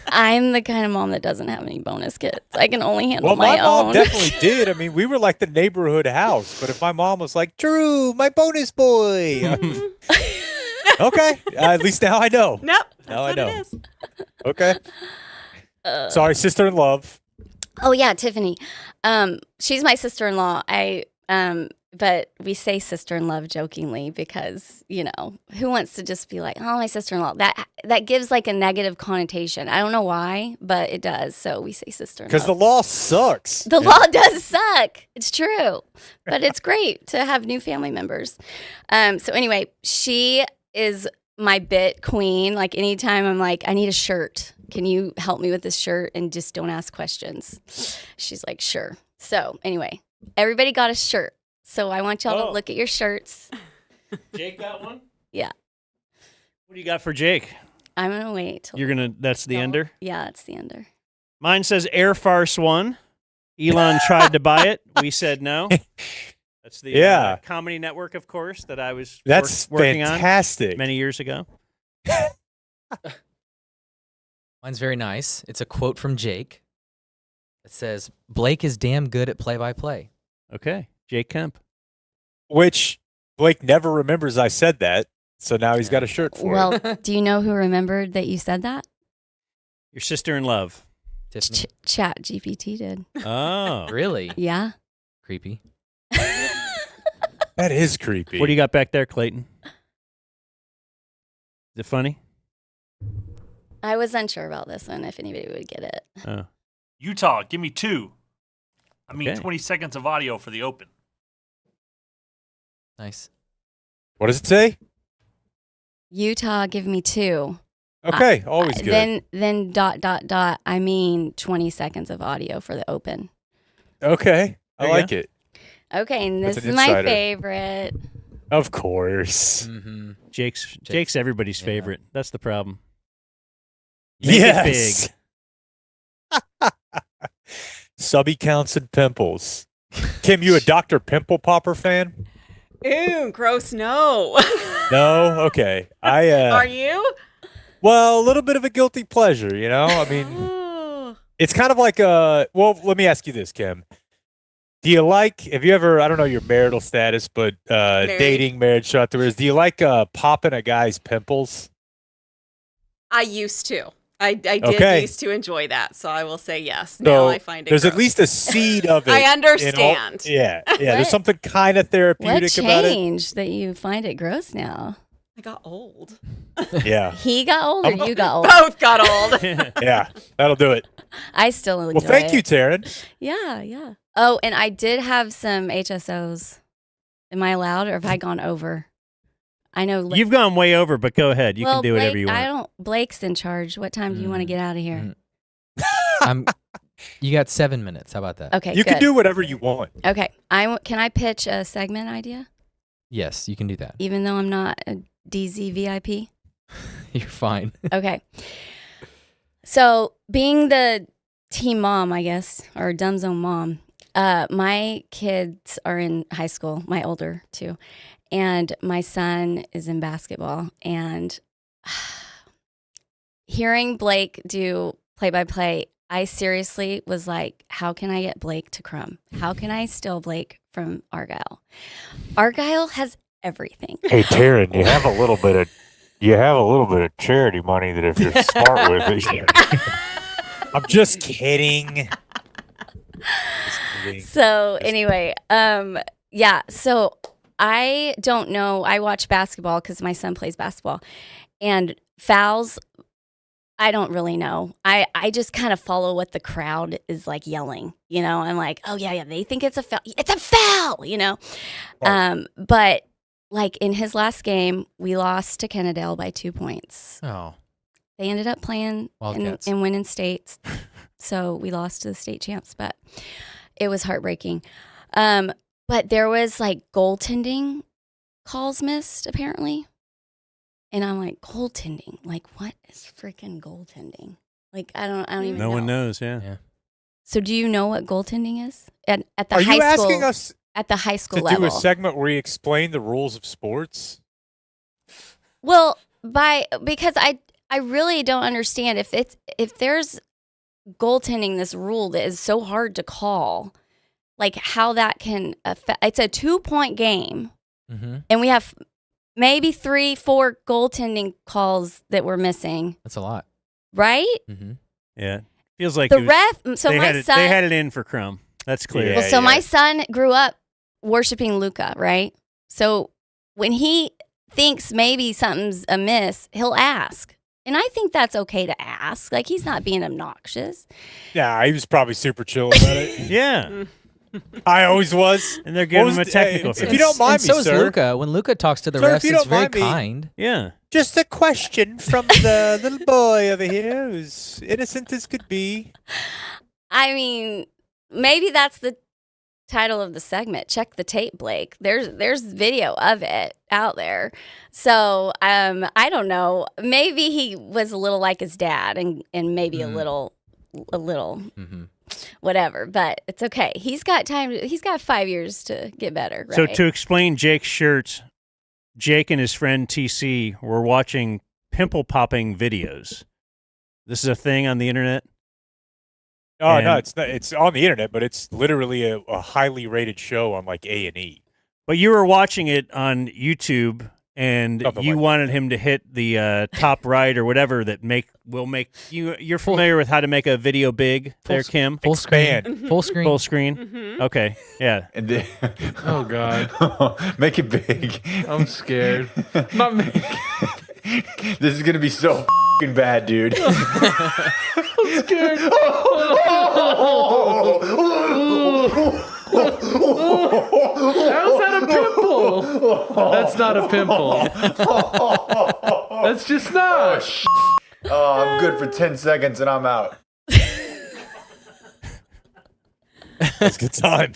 I'm the kind of mom that doesn't have any bonus kids. I can only handle Well, my mom own. definitely did. I mean, we were like the neighborhood house. But if my mom was like, "Drew, my bonus boy," okay, at least now I know. Nope. Now I That's know. what it is. Okay. Sorry, sister-in-law. Oh yeah, Tiffany. She's my sister-in-law. But we say sister-in-law jokingly because, who wants to just be like, "Oh, my sister-in-law." That gives like a negative connotation. I don't know why, but it does. So we say sister-in-law. Because the law sucks. The law does suck. It's true. But it's great to have new family members. So anyway, she is my bit queen. Like anytime I'm like, I need a shirt. Can you help me with this shirt? And just don't ask questions. She's like, sure. So anyway, everybody got a shirt. So I want y'all to look at your shirts. Jake got one? Yeah. What do you got for Jake? I'm going to wait. Till That's the ender? Yeah, it's the ender. Mine says Air Farce 1. Elon tried to buy it. We said no. That's the comedy network, of course, that I was working fantastic. on many years ago. Mine's very nice. It's a quote from Jake. It says, "Blake is damn good at play-by-play." Okay. Jake Kemp. Which Blake never remembers I said that. So now he's got a shirt for it. Well, do you know who remembered that you said that? Your sister-in-law. Tiffany. Chat GPT did. Oh. Really? Yeah. Creepy. That is creepy. What do you got back there, Clayton? Is it funny? I was unsure about this one, if anybody would get it. Oh. Utah, give me 2. I mean, Okay. 20 seconds of audio for the open. Nice. What does it say? Utah, give me 2. Okay, always good. Then ... I mean 20 seconds of audio for the open. Okay, I There you like go. it. Okay, and That's this an is my insider. favorite. Of course. Mm-hmm. Jake's everybody's favorite. That's the problem. Yes. Subby counts and pimples. Kim, you a Dr. Pimple Popper fan? Ew, gross, no. No? Okay. Are you? Well, a little bit of a guilty pleasure, you know? I mean, it's kind of like well, let me ask you this, Kim. Do you like, have you ever, I don't know your marital status, but dating, marriage, afterwards, do you like popping a guy's pimples? I used to. I did used to enjoy that, so I will say yes. Now So I find it there's gross. at least a seed of it. I in all- understand. yeah. There's What? something kind of What therapeutic about it. changed that you find it gross now? I got old. Yeah. He got old or you got old? Both got old. Yeah. That'll do it. I still enjoy Well, thank you, it. Taryn. Yeah. Oh, and I did have some HSOs. Am I allowed, or have I gone over? I know You've gone way over, but go ahead. You well, can do whatever Blake, you want. I don't. Blake's in charge. What time do you want to get out of here? You got 7 minutes. How about that? Okay, You can good. do whatever you want. Okay, can I pitch a segment idea? Yes, you can do that. Even though I'm not a DZ VIP. You're fine. Okay. So, being the team mom, I guess, or Dumb Zone mom, my kids are in high school, my older two, and my son is in basketball. And hearing Blake do play-by-play, I seriously was like, how can I get Blake to Krum? How can I steal Blake from Argyle? Argyle has everything. Hey, Taryn, you have a little bit of charity money that if you're smart with it. I'm just kidding. So anyway, yeah. So I don't know. I watch basketball because my son plays basketball, and fouls. I don't really know. I just kind of follow what the crowd is like yelling. You know, I'm like, oh yeah, they think it's a foul. It's a foul. You know, but like in his last game, we lost to Kennedale by 2 points. Oh. They ended up playing Wildcats. and winning states. So we lost to the state champs, but it was heartbreaking. But there was like goaltending calls missed apparently. And I'm like, goaltending? Like, what is freaking goaltending? Like, I don't even know. No one knows, yeah. So do you know what goaltending is? At the Are high you school, asking us at the high school to level? do a segment where we explain the rules of sports? Well, because I really don't understand if there's goaltending, this rule that is so hard to call, like how that can affect. It's a 2-point game, and we have maybe 3-4 goaltending calls that we're missing. That's a lot, right? Yeah, feels like The it was- ref- so they my had it, son- they had it in for Krum. That's clear. Well, so my son grew up worshiping Luka, right? So when he thinks maybe something's amiss, he'll ask. And I think that's okay to ask. Like, he's not being obnoxious. Yeah, he was probably super chill about it. Yeah. I always was. And they're giving him a technical. If you don't mind and me, so is sir. Luka. When Luka talks to the Sir, refs, if you it's don't very mind me. kind. Yeah. Just a question from the little boy over here who's innocent as could be. I mean, maybe that's the title of the segment. Check the tape, Blake. There's video of it out there. So I don't know. Maybe he was a little like his dad, and maybe a little whatever. But it's okay. He's got time. He's got 5 years to get better. Right? So to explain Jake's shirt, Jake and his friend TC were watching pimple popping videos. This is a thing on the internet. Oh no, And- it's not. It's on the internet, but it's literally a highly rated show on like A&E. But you were watching it on YouTube, and Something you like wanted him to hit the top right or whatever that will make you. You're familiar with how to make a video big, there, Kim? Full screen. Expand. Full screen. Full screen. Okay, yeah. And then, Oh God, make it big. I'm scared. Not me. This is gonna be so fucking bad, dude. I'm scared. How's that a pimple? That's not a pimple. That's just not. Oh, I'm good for 10 seconds and I'm out. That's a good time.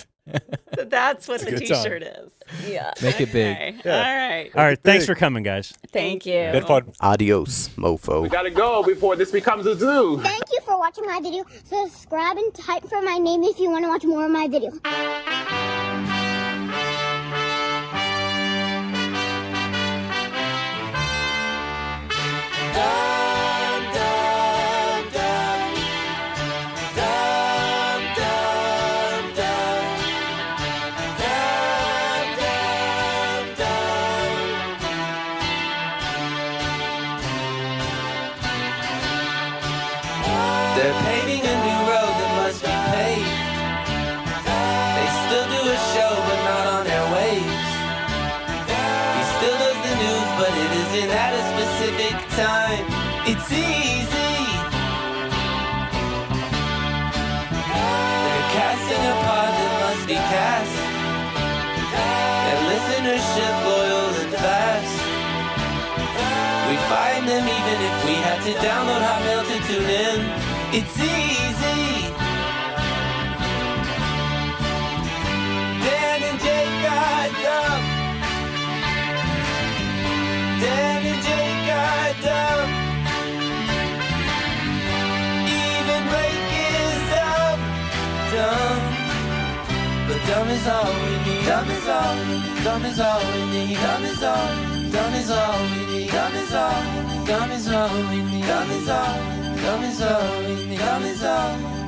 So that's what It's a the good time. T-shirt is. Yeah. Make it big. Okay. Yeah. All right. All right, thanks for coming, guys. Thank you. Good fun. Adios, mofo. Gotta go before this becomes a zoo. Thank you for watching my video. Subscribe and type for my name if you want to watch more of my videos. The They're paving a new road that must be paved. They still do a show, but not on their waves. He still does the news, but it isn't at a specific time. It's easy. They're casting a pod that must be cast. Their listenership loyal and fast. We find them even if we had to download Hotmail to tune in. It's easy. Dan and Jake got dumb. Dan and Jake got dumb. Even Blake is dumb. Dumb. But dumb is all we need. Dumb is all. Dumb is all we need. Dumb is all. Dumb is all we need. Dumb is all. Dumb is all we need. Dumb is all. Dumb is all we need. Dumb is all.